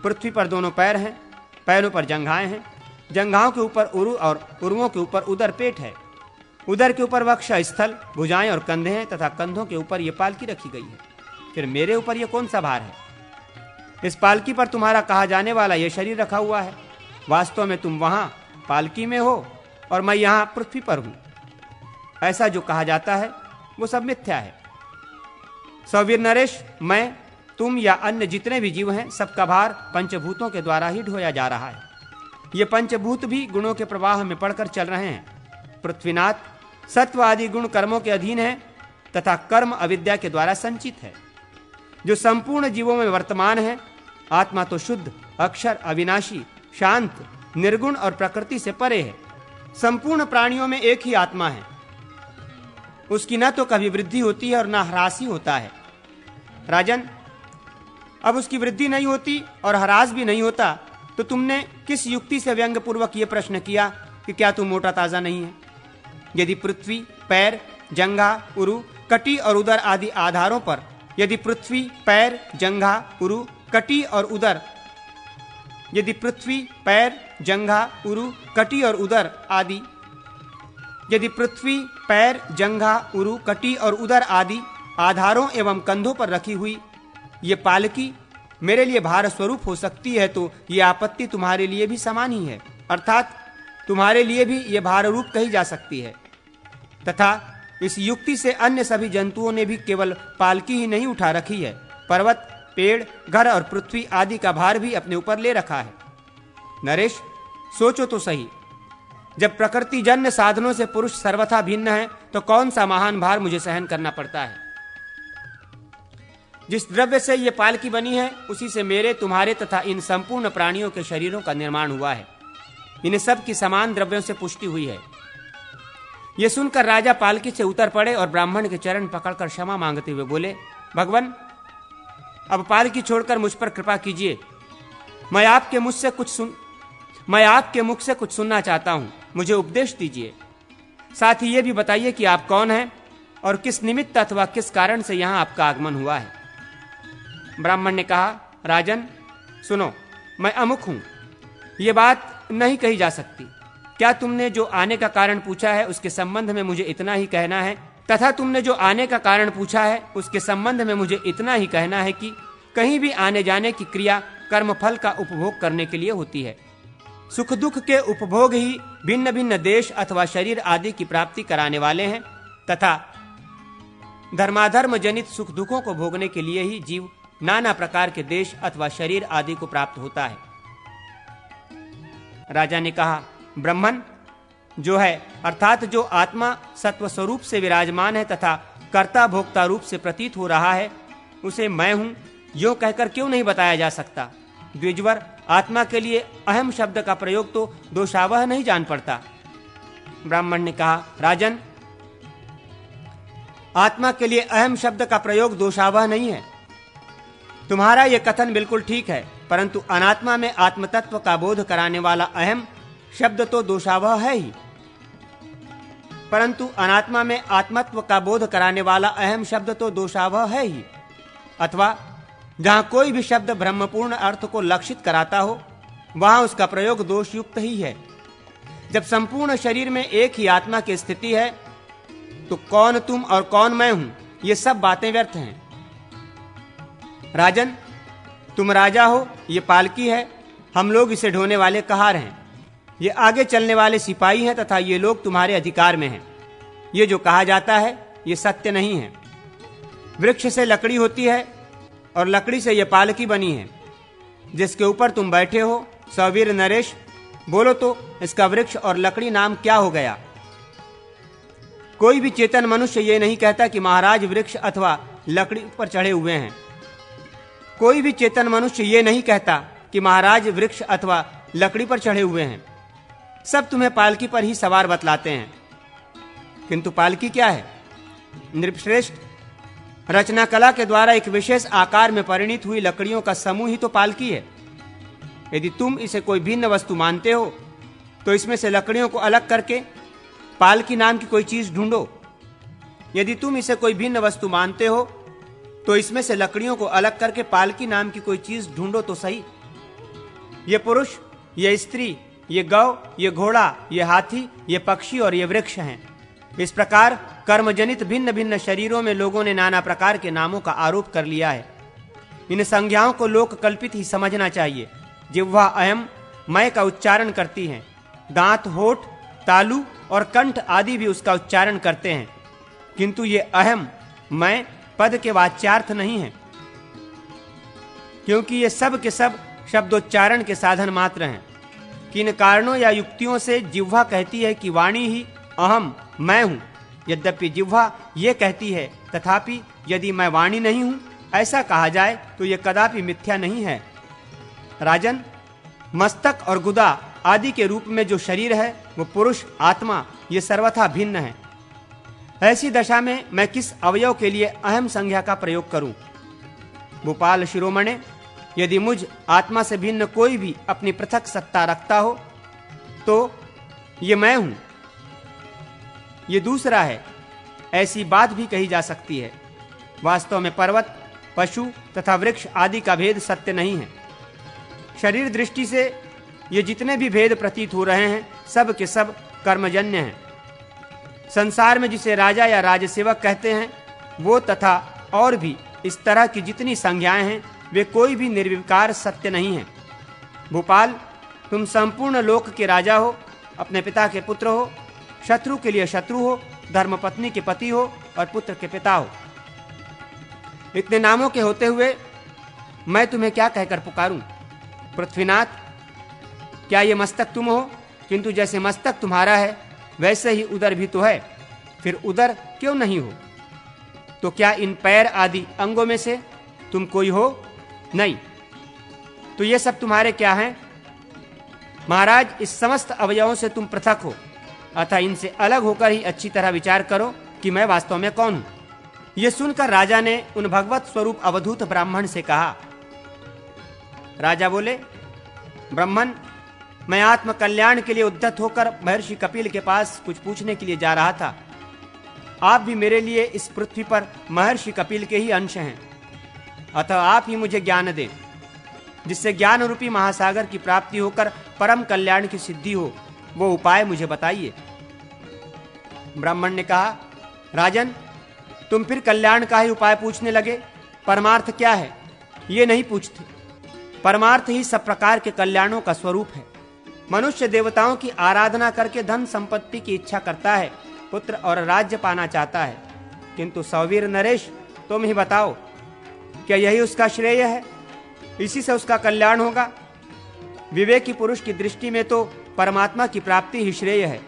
S1: पृथ्वी पर दोनों पैर हैं, पैरों पर जंघाएं हैं, जंघाओं के ऊपर उरु और उरुओं के ऊपर उदर पेट है, उदर के ऊपर वक्ष स्थल, भुजाएं और कंधे हैं तथा कंधों के ऊपर ये पालकी रखी गई है। फिर मेरे ऊपर ये कौन सा भार है? इस पालकी पर तुम्हारा कहा जाने वाला यह शरीर रखा हुआ है। वास्तव में तुम वहां पालकी में हो और मैं यहां पृथ्वी पर हूं। ऐसा जो कहा जाता है वो सब मिथ्या है। सौवीर नरेश, मैं, तुम या अन्य जितने भी जीव हैं, सबका भार पंचभूतों के द्वारा ही ढोया जा रहा है। ये पंचभूत भी गुणों के प्रवाह में पड़कर चल रहे हैं। पृथ्वीनाथ सत्व आदि गुण कर्मों के अधीन है तथा कर्म अविद्या के द्वारा संचित है। जो संपूर्ण जीवों में वर्तमान है, आत्मा तो शुद्ध, अक्षर, अविनाशी, शांत, निर्गुण और प्रकृति से परे है। संपूर्ण प्राणियों में एक ही आत्मा है। उसकी न तो कभी वृद्धि होती है और न ह्रास ही होता है। राजन, अब उसकी वृद्धि नहीं होती और ह्रास भी नहीं होता, तो तुमने किस युक्ति से व्यंग पूर्वक यह प्रश्न किया कि क्या तू मोटा ताजा नहीं है? यदि पृथ्वी, पैर, जंघा, उरु, कटी और उदर आदि आधारों पर, यदि पृथ्वी, पैर, जंघा, उरु, कटी और उदर, यदि पृथ्वी, पैर, जंघा, उरु, कटी और उदर आदि, यदि पृथ्वी, पैर, जंघा, उरु, कटी और उदर आदि आधारों एवं कंधों पर रखी हुई ये पालकी मेरे लिए भार स्वरूप हो सकती है, तो ये आपत्ति तुम्हारे लिए भी समान ही है, अर्थात तुम्हारे लिए भी ये भार रूप कही जा सकती है। तथा इस युक्ति से अन्य सभी जंतुओं ने भी केवल पालकी ही नहीं उठा रखी है, पर्वत, पेड़, घर और पृथ्वी आदि का भार भी अपने ऊपर ले रखा है। नरेश, सोचो तो सही, जब प्रकृति जन्य साधनों से पुरुष सर्वथा भिन्न है, तो कौन सा महान भार मुझे सहन करना पड़ता है? जिस द्रव्य से ये पालकी बनी है, उसी से मेरे, तुम्हारे तथा इन संपूर्ण प्राणियों के शरीरों का निर्माण हुआ है। इन्हें सब की समान द्रव्यों से पुष्टि हुई है। ये सुनकर राजा पालकी से उतर पड़े और ब्राह्मण के चरण पकड़कर क्षमा मांगते हुए बोले, भगवान, अब पालकी छोड़कर मुझ पर कृपा कीजिए। मैं आपके मुख से कुछ सुनना चाहता हूं, मुझे उपदेश दीजिए। साथ ही ये भी बताइए कि आप कौन हैं और किस निमित्त अथवा किस कारण से यहां आपका आगमन हुआ है। ब्राह्मण ने कहा, राजन सुनो, मैं अमुक हूं, ये बात नहीं कही जा सकती। क्या तुमने जो आने का कारण पूछा है उसके संबंध में मुझे इतना ही कहना है, तथा तुमने जो आने का कारण पूछा है उसके संबंध में मुझे इतना ही कहना है कि कहीं भी आने जाने की क्रिया कर्मफल का उपभोग करने के लिए होती है। सुख दुख के उपभोग ही भिन्न भिन्न देश अथवा शरीर आदि की प्राप्ति कराने वाले हैं, तथा धर्माधर्म जनित सुख दुखों को भोगने के लिए ही जीव नाना प्रकार के देश अथवा शरीर आदि को प्राप्त होता है। राजा ने कहा, ब्रह्मन जो है अर्थात जो आत्मा सत्व स्वरूप से विराजमान है तथा कर्ता भोक्ता रूप से प्रतीत हो रहा है, उसे मैं हूं यो कहकर क्यों नहीं बताया जा सकता? द्विजवर, आत्मा के लिए अहम शब्द का प्रयोग तो दोषावह नहीं जान पड़ता। ब्राह्मण ने कहा, राजन, आत्मा के लिए अहम शब्द का प्रयोग दोषावह नहीं है। तुम्हारा यह कथन बिल्कुल ठीक है, परंतु अनात्मा में आत्मतत्व का बोध कराने वाला अहम शब्द तो दोषावह है ही। परंतु अनात्मा में आत्मत्व का बोध कराने वाला अहम शब्द तो दोषावह है ही। अथवा जहां कोई भी शब्द ब्रह्मपूर्ण अर्थ को लक्षित कराता हो, वहां उसका प्रयोग दोषयुक्त ही है। जब संपूर्ण शरीर में एक ही आत्मा की स्थिति है, तो कौन तुम और कौन मैं हूं, ये सब बातें व्यर्थ हैं। राजन, तुम राजा हो, ये पालकी है, हम लोग इसे ढोने वाले कहार हैं। ये आगे चलने वाले सिपाही हैं तथा ये लोग तुम्हारे अधिकार में हैं। ये जो कहा जाता है ये सत्य नहीं है। वृक्ष से लकड़ी होती है और लकड़ी से ये पालकी बनी है जिसके ऊपर तुम बैठे हो। सवीर नरेश, बोलो तो इसका वृक्ष और लकड़ी नाम क्या हो गया? कोई भी चेतन मनुष्य ये नहीं कहता कि महाराज वृक्ष अथवा लकड़ी पर चढ़े हुए हैं। कोई भी चेतन मनुष्य ये नहीं कहता कि महाराज वृक्ष अथवा लकड़ी पर चढ़े हुए हैं। सब तुम्हें पालकी पर ही सवार बतलाते हैं, किंतु पालकी क्या है? नृपश्रेष्ठ, रचना कला के द्वारा एक विशेष आकार में परिणित हुई लकड़ियों का समूह ही तो पालकी है। यदि तुम इसे कोई भिन्न वस्तु मानते हो तो इसमें से लकड़ियों को अलग करके पालकी नाम की कोई चीज ढूंढो। यदि तुम इसे कोई भिन्न वस्तु मानते हो तो इसमें से लकड़ियों को अलग करके पालकी नाम की कोई चीज ढूंढो तो सही। ये पुरुष, ये स्त्री, ये गौ, ये घोड़ा, ये हाथी, ये पक्षी और ये वृक्ष हैं। इस प्रकार कर्मजनित भिन्न भिन्न शरीरों में लोगों ने नाना प्रकार के नामों का आरोप कर लिया है। इन संज्ञाओं को लोक कल्पित ही समझना चाहिए। जिह्वा अहम मैं का उच्चारण करती हैं। दांत, होठ, तालु और कंठ आदि भी उसका उच्चारण करते हैं, किंतु ये अहम मैं पद के वाच्यार्थ नहीं है, क्योंकि ये सब के सब शब्दोच्चारण के साधन मात्र हैं। किन कारणों या युक्तियों से जिह्वा कहती है कि वाणी ही अहम मैं हूं। यद्यपि जिह्वा ये कहती है, तथापि यदि मैं वाणी नहीं हूं ऐसा कहा जाए तो यह कदापि मिथ्या नहीं है। राजन, मस्तक और गुदा आदि के रूप में जो शरीर है वो पुरुष आत्मा ये सर्वथा भिन्न है। ऐसी दशा में मैं किस अवयव के लिए अहम संज्ञा का प्रयोग करूं? भूपाल शिरोमणे, यदि मुझ आत्मा से भिन्न कोई भी अपनी पृथक सत्ता रखता हो तो ये मैं हूं, ये दूसरा है, ऐसी बात भी कही जा सकती है। वास्तव में पर्वत, पशु तथा वृक्ष आदि का भेद सत्य नहीं है। शरीर दृष्टि से ये जितने भी भेद प्रतीत हो रहे हैं सब के सब कर्मजन्य हैं। संसार में जिसे राजा या राजसेवक कहते हैं वो तथा और भी इस तरह की जितनी संज्ञाएं हैं वे कोई भी निर्विकार सत्य नहीं है। भोपाल, तुम संपूर्ण लोक के राजा हो, अपने पिता के पुत्र हो, शत्रु के लिए शत्रु हो, धर्मपत्नी के पति हो और पुत्र के पिता हो। इतने नामों के होते हुए मैं तुम्हें क्या कहकर पुकारूं? पृथ्वीनाथ, क्या ये मस्तक तुम हो? किंतु जैसे मस्तक तुम्हारा है वैसे ही उदर भी तो है, फिर उदर क्यों नहीं हो? तो क्या इन पैर आदि अंगों में से तुम कोई हो? नहीं। तो ये सब तुम्हारे क्या हैं? महाराज, इस समस्त अवयवों से तुम पृथक हो, अतः इनसे अलग होकर ही अच्छी तरह विचार करो कि मैं वास्तव में कौन हूं। यह सुनकर राजा ने उन भगवत स्वरूप अवधूत ब्राह्मण से कहा। राजा बोले, ब्राह्मण, मैं आत्म कल्याण के लिए उद्यत होकर महर्षि कपिल के पास कुछ पूछने के लिए जा रहा था। आप भी मेरे लिए इस पृथ्वी पर महर्षि कपिल के ही अंश हैं, अतः आप ही मुझे ज्ञान दें, जिससे ज्ञान रूपी महासागर की प्राप्ति होकर परम कल्याण की सिद्धि हो। वो उपाय मुझे बताइए। ब्राह्मण ने कहा, राजन, तुम फिर कल्याण का ही उपाय पूछने लगे। परमार्थ क्या है ये नहीं पूछते। परमार्थ ही सब प्रकार के कल्याणों का स्वरूप है। मनुष्य देवताओं की आराधना करके धन संपत्ति की इच्छा करता है, पुत्र और राज्य पाना चाहता है, किंतु सौवीर नरेश, तुम ही बताओ, क्या यही उसका श्रेय है? इसी से उसका कल्याण होगा? विवेकी पुरुष की दृष्टि में तो परमात्मा की प्राप्ति ही श्रेय है।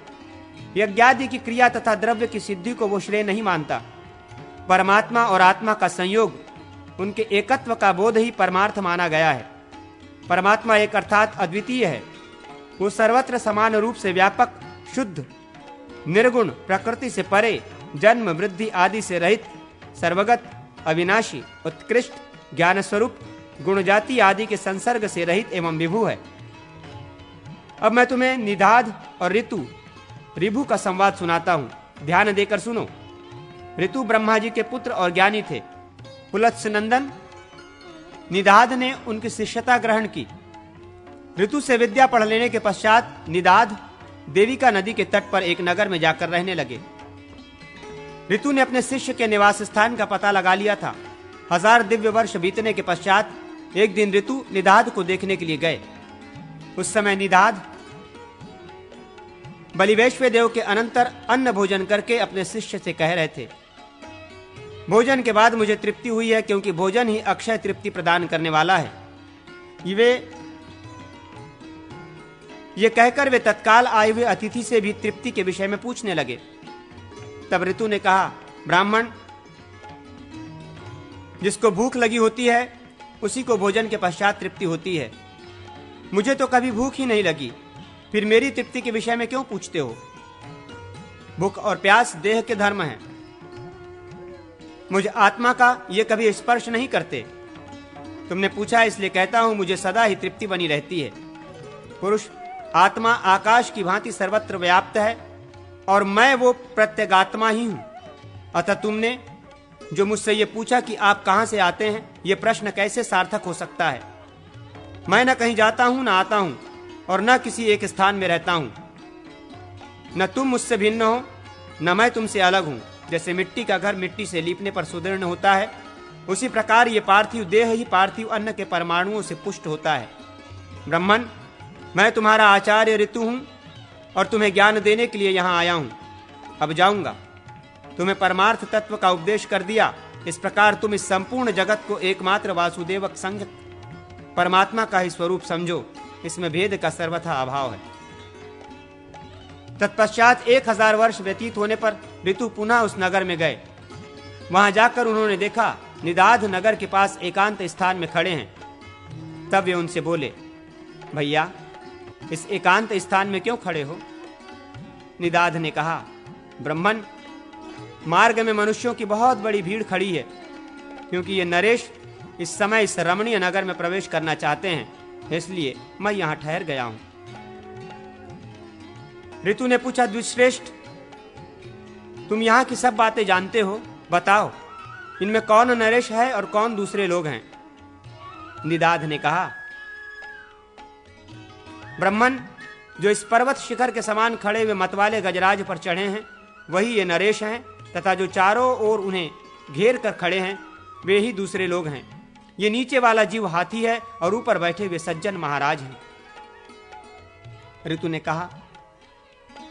S1: यज्ञादि की क्रिया तथा द्रव्य की सिद्धि को वो श्रेय नहीं मानता। परमात्मा और आत्मा का संयोग, उनके एकत्व का बोध ही परमार्थ माना गया है। परमात्मा एक अर्थात अद्वितीय है। वो सर्वत्र समान रूप से व्यापक, शुद्ध, निर्गुण, प्रकृति से परे, जन्म वृद्धि आदि से रहित, सर्वगत, अविनाशी, उत्कृष्ट, ज्ञान स्वरूप, गुण जाति आदि के संसर्ग से रहित एवं विभु है। अब मैं तुम्हें निदाध और ऋतु, ऋभु का संवाद सुनाता हूं। ध्यान देकर सुनो। ऋतु ब्रह्मा जी के पुत्र और ज्ञानी थे। पुलत्स्य नंदन निदाध ने उनकी शिष्यता ग्रहण की। ऋतु से विद्या पढ़ लेने के पश्चात निदाध देविका नदी के तट पर एक नगर में जाकर रहने लगे। ऋतु ने अपने शिष्य के निवास स्थान का पता लगा लिया था। 1000 दिव्य वर्ष बीतने के पश्चात एक दिन ऋतु निदाध को देखने के लिए गए। उस समय निदाध बलिवैश्व देव के अनंतर अन्न भोजन करके अपने शिष्य से कह रहे थे, भोजन के बाद मुझे तृप्ति हुई है, क्योंकि भोजन ही अक्षय तृप्ति प्रदान करने वाला है। ये कहकर वे तत्काल आए हुए अतिथि से भी तृप्ति के विषय में पूछने लगे। तब ऋतु ने कहा, ब्राह्मण, जिसको भूख लगी होती है उसी को भोजन के पश्चात तृप्ति होती है। मुझे तो कभी भूख ही नहीं लगी, फिर मेरी तृप्ति के विषय में क्यों पूछते हो? भूख और प्यास देह के धर्म हैं। मुझे आत्मा का ये कभी स्पर्श नहीं करते। तुमने पूछा इसलिए कहता हूं, मुझे सदा ही तृप्ति बनी रहती है। पुरुष आत्मा आकाश की भांति सर्वत्र व्याप्त है और मैं वो प्रत्यगात्मा ही हूं। अतः तुमने जो मुझसे ये पूछा कि आप कहां से आते हैं, ये प्रश्न कैसे सार्थक हो सकता है? मैं न कहीं जाता हूं, न आता हूं, और न किसी एक स्थान में रहता हूं। न तुम मुझसे भिन्न हो, न मैं तुमसे अलग हूं। जैसे मिट्टी का घर मिट्टी से लीपने पर सुदृढ़ होता है, उसी प्रकार ये पार्थिव देह ही पार्थिव अन्न के परमाणुओं से पुष्ट होता है। ब्राह्मण, मैं तुम्हारा आचार्य ऋतु हूं और तुम्हें ज्ञान देने के लिए यहां आया हूं। अब जाऊंगा। तुम्हें परमार्थ तत्व का उपदेश कर दिया। इस प्रकार तुम इस संपूर्ण जगत को एकमात्र वासुदेवक संग परमात्मा का ही स्वरूप समझो। इसमें भेद का सर्वथा अभाव है। तत्पश्चात 1000 वर्ष व्यतीत होने पर ऋतु पुनः उस नगर में गए। वहां जाकर उन्होंने देखा निदाध नगर के पास एकांत स्थान में खड़े हैं। तब वे उनसे बोले, भैया, इस एकांत स्थान में क्यों खड़े हो? निदाध ने कहा, ब्राह्मण, मार्ग में मनुष्यों की बहुत बड़ी भीड़ खड़ी है, क्योंकि ये नरेश इस समय इस रमणीय नगर में प्रवेश करना चाहते हैं, इसलिए मैं यहां ठहर गया हूं। ऋतु ने पूछा, द्विश्रेष्ठ, तुम यहां की सब बातें जानते हो, बताओ इनमें कौन नरेश है और कौन दूसरे लोग हैं? निदाध ने कहा, ब्राह्मण, जो इस पर्वत शिखर के समान खड़े हुए मतवाले गजराज पर चढ़े हैं वही ये नरेश हैं, तथा जो चारों ओर उन्हें घेर कर खड़े हैं वे ही दूसरे लोग हैं। ये नीचे वाला जीव हाथी है और ऊपर बैठे हुए सज्जन महाराज हैं। ऋतु ने कहा,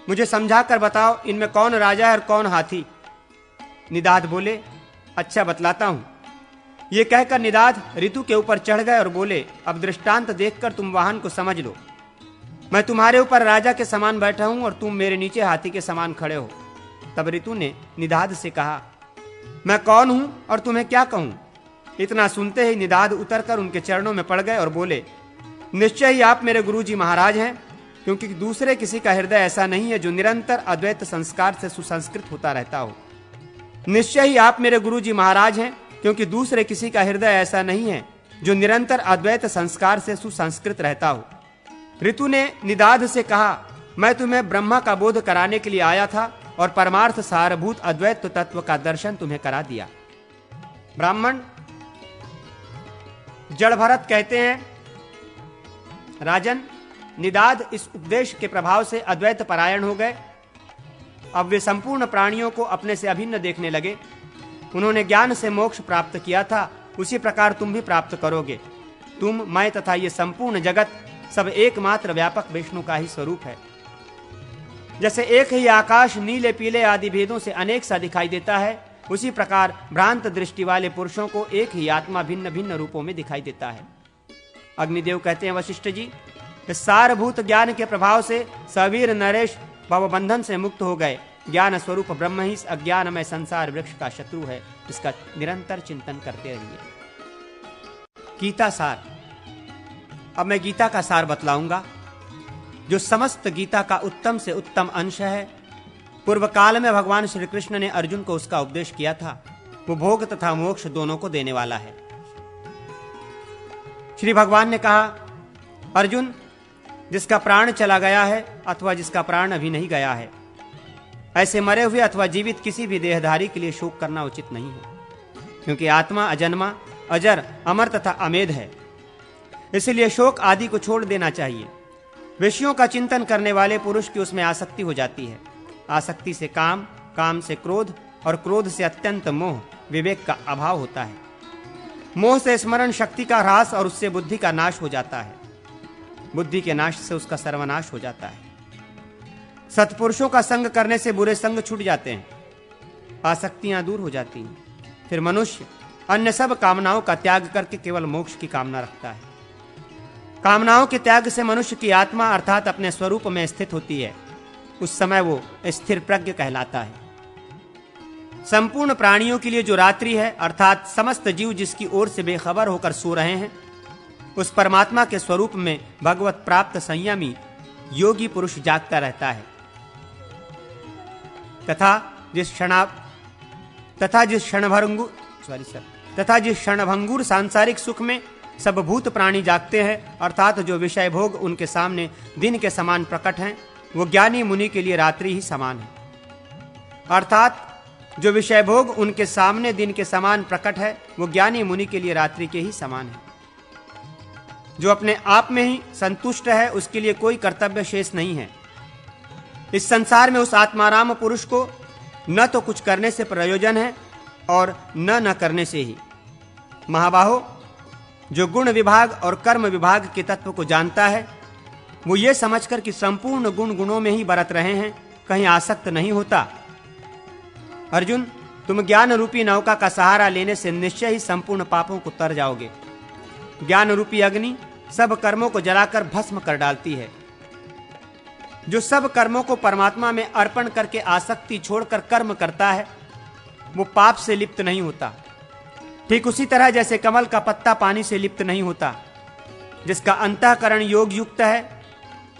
S1: मुझे समझा कर बताओ इनमें कौन राजा है और कौन हाथी? निदाध बोले, अच्छा बतलाता हूं। ये कहकर निदाध ऋतु के ऊपर चढ़ गए और बोले, अब दृष्टांत देखकर तुम वाहन को समझ लो। मैं तुम्हारे ऊपर राजा के समान बैठा हूं और तुम मेरे नीचे हाथी के समान खड़े हो। तब ऋतु ने निदाध से कहा, मैं कौन हूं और तुम्हें क्या कहूं? इतना सुनते ही निदाध उतरकर उनके चरणों में पड़ गए और बोले, निश्चय ही आप मेरे गुरुजी महाराज हैं, क्योंकि दूसरे किसी का हृदय ऐसा नहीं है जो निरंतर अद्वैत संस्कार से सुसंस्कृत होता रहता हो। निश्चय ही आप मेरे गुरुजी महाराज हैं, क्योंकि दूसरे किसी का हृदय ऐसा नहीं है जो निरंतर अद्वैत संस्कार से सुसंस्कृत रहता हो। ऋतु ने निदाध से कहा, मैं तुम्हें ब्रह्मा का बोध कराने के लिए आया था और परमार्थ सारभूत अद्वैत तत्व का दर्शन तुम्हें करा दिया। ब्राह्मण, जड़ भरत कहते हैं, राजन, निदाध इस उपदेश के प्रभाव से अद्वैत परायण हो गए। अब वे संपूर्ण प्राणियों को अपने से अभिन्न देखने लगे। उन्होंने ज्ञान से मोक्ष प्राप्त किया था, उसी प्रकार तुम भी प्राप्त करोगे। तुम, मैं तथा ये संपूर्ण जगत सब एकमात्र व्यापक विष्णु का ही स्वरूप है। जैसे एक ही आकाश नीले पीले आदि भेदों से अनेक सा दिखाई देता है, उसी प्रकार भ्रांत दृष्टि वाले पुरुषों को एक ही आत्मा भिन्न भिन्न रूपों में दिखाई देता है। अग्निदेव कहते हैं, वशिष्ठ जी, इस सारभूत ज्ञान के प्रभाव से सवीर नरेश भवबंधन से मुक्त हो गए। ज्ञान स्वरूप ब्रह्म ही इस अज्ञानमय संसार वृक्ष का शत्रु है। इसका निरंतर चिंतन करते रहिए। गीता सार। अब मैं गीता का सार बतलाऊंगा, जो समस्त गीता का उत्तम से उत्तम अंश है। पूर्व काल में भगवान श्री कृष्ण ने अर्जुन को उसका उपदेश किया था। वो भोग तथा मोक्ष दोनों को देने वाला है। श्री भगवान ने कहा, अर्जुन, जिसका प्राण चला गया है अथवा जिसका प्राण अभी नहीं गया है, ऐसे मरे हुए अथवा जीवित किसी भी देहधारी के लिए शोक करना उचित नहीं है, क्योंकि आत्मा अजन्मा, अजर, अमर तथा अमेध है। इसलिए शोक आदि को छोड़ देना चाहिए। विषयों का चिंतन करने वाले पुरुष की उसमें आसक्ति हो जाती है। आसक्ति से काम, काम से क्रोध और क्रोध से अत्यंत मोह, विवेक का अभाव होता है। मोह से स्मरण शक्ति का ह्रास और उससे बुद्धि का नाश हो जाता है। बुद्धि के नाश से उसका सर्वनाश हो जाता है। सत्पुरुषों का संग करने से बुरे संग छूट जाते हैं, आसक्तियां दूर हो जाती हैं। फिर मनुष्य अन्य सब कामनाओं का त्याग करके केवल मोक्ष की कामना रखता है। कामनाओं के त्याग से मनुष्य की आत्मा अर्थात अपने स्वरूप में स्थित होती है। उस समय वो स्थिर प्रज्ञ कहलाता है। संपूर्ण प्राणियों के लिए जो रात्रि है, अर्थात समस्त जीव जिसकी ओर से बेखबर होकर सो रहे हैं, उस परमात्मा के स्वरूप में भगवत प्राप्त संयमी योगी पुरुष जागता रहता है। तथा जिस क्षणभंगुर सांसारिक सुख में सब भूत प्राणी जागते हैं, अर्थात जो विषय भोग उनके सामने दिन के समान प्रकट हैं, वो ज्ञानी मुनि के लिए रात्रि ही समान है। अर्थात जो विषय भोग उनके सामने दिन के समान प्रकट है, वो ज्ञानी मुनि के लिए रात्रि के ही समान है। जो अपने आप में ही संतुष्ट है, उसके लिए कोई कर्तव्य शेष नहीं है। इस संसार में उस आत्माराम पुरुष को न तो कुछ करने से प्रयोजन है और न करने से ही। महाबाहो, जो गुण विभाग और कर्म विभाग के तत्व को जानता है, वो ये समझकर कि संपूर्ण गुण गुणों में ही बरत रहे हैं, कहीं आसक्त नहीं होता। अर्जुन, तुम ज्ञान रूपी नौका का सहारा लेने से निश्चय ही संपूर्ण पापों को तर जाओगे। ज्ञान रूपी अग्नि सब कर्मों को जलाकर भस्म कर डालती है। जो सब कर्मों को परमात्मा में अर्पण करके आसक्ति छोड़कर कर्म करता है, वो पाप से लिप्त नहीं होता। ठीक उसी तरह जैसे कमल का पत्ता पानी से लिप्त नहीं होता। जिसका अंतःकरण योग युक्त है,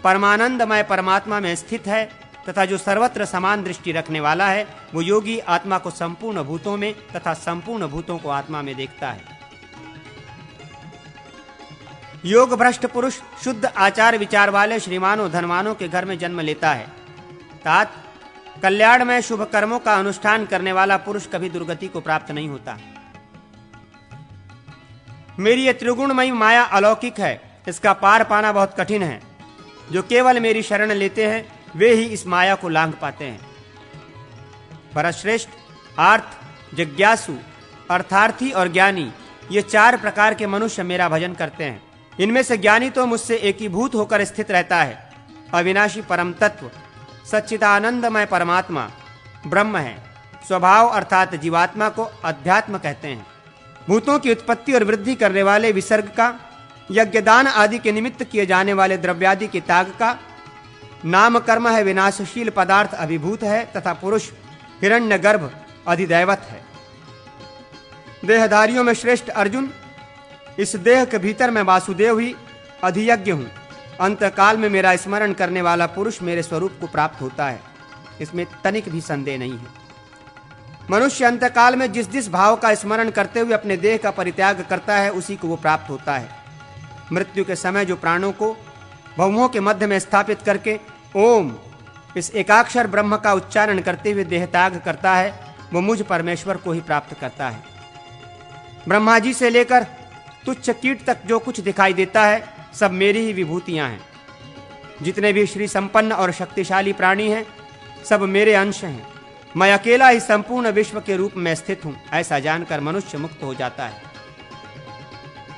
S1: परमानंदमय परमात्मा में स्थित है तथा जो सर्वत्र समान दृष्टि रखने वाला है, वो योगी आत्मा को संपूर्ण भूतों में तथा संपूर्ण भूतों को आत्मा में देखता है। योग भ्रष्ट पुरुष शुद्ध आचार विचार वाले श्रीमानों धनवानों के घर में जन्म लेता है। तात कल्याण में शुभ कर्मों का अनुष्ठान करने वाला पुरुष कभी दुर्गति को प्राप्त नहीं होता। मेरी ये त्रिगुणमयी माया अलौकिक है, इसका पार पाना बहुत कठिन है। जो केवल मेरी शरण लेते हैं, वे ही इस माया को लांघ पाते हैं। भरतश्रेष्ठ, आर्थ, जिज्ञासु, अर्थार्थी और ज्ञानी, ये चार प्रकार के मनुष्य मेरा भजन करते हैं। इनमें से ज्ञानी तो मुझसे एकीभूत होकर स्थित रहता है। अविनाशी परम तत्व सच्चिदानंदमय परमात्मा ब्रह्म है। स्वभाव अर्थात जीवात्मा को अध्यात्म कहते हैं। भूतों की उत्पत्ति और वृद्धि करने वाले विसर्ग का, यज्ञदान आदि के निमित्त किए जाने वाले द्रव्यादि के त्याग का, नाम कर्म है विनाशशील पदार्थ अभिभूत है तथा पुरुष हिरण्यगर्भ अधिदैवत है। देहधारियों में श्रेष्ठ अर्जुन, इस देह के भीतर मैं वासुदेव ही अधियज्ञ हूँ। अंतकाल में मेरा स्मरण करने वाला पुरुष मेरे स्वरूप को प्राप्त होता है, इसमें तनिक भी संदेह नहीं है। मनुष्य अंतकाल में जिस जिस भाव का स्मरण करते हुए अपने देह का परित्याग करता है, उसी को वो प्राप्त होता है। मृत्यु के समय जो प्राणों को भवों के मध्य में स्थापित करके ओम इस एकाक्षर ब्रह्म का उच्चारण करते हुए देह त्याग करता है, वो मुझ परमेश्वर को ही प्राप्त करता है। ब्रह्मा जी से लेकर तुच्छ कीट तक जो कुछ दिखाई देता है, सब मेरी ही विभूतियां हैं। जितने भी श्री संपन्न और शक्तिशाली प्राणी हैं, सब मेरे अंश हैं। मैं अकेला ही संपूर्ण विश्व के रूप में स्थित हूं, ऐसा जानकर मनुष्य मुक्त हो जाता है।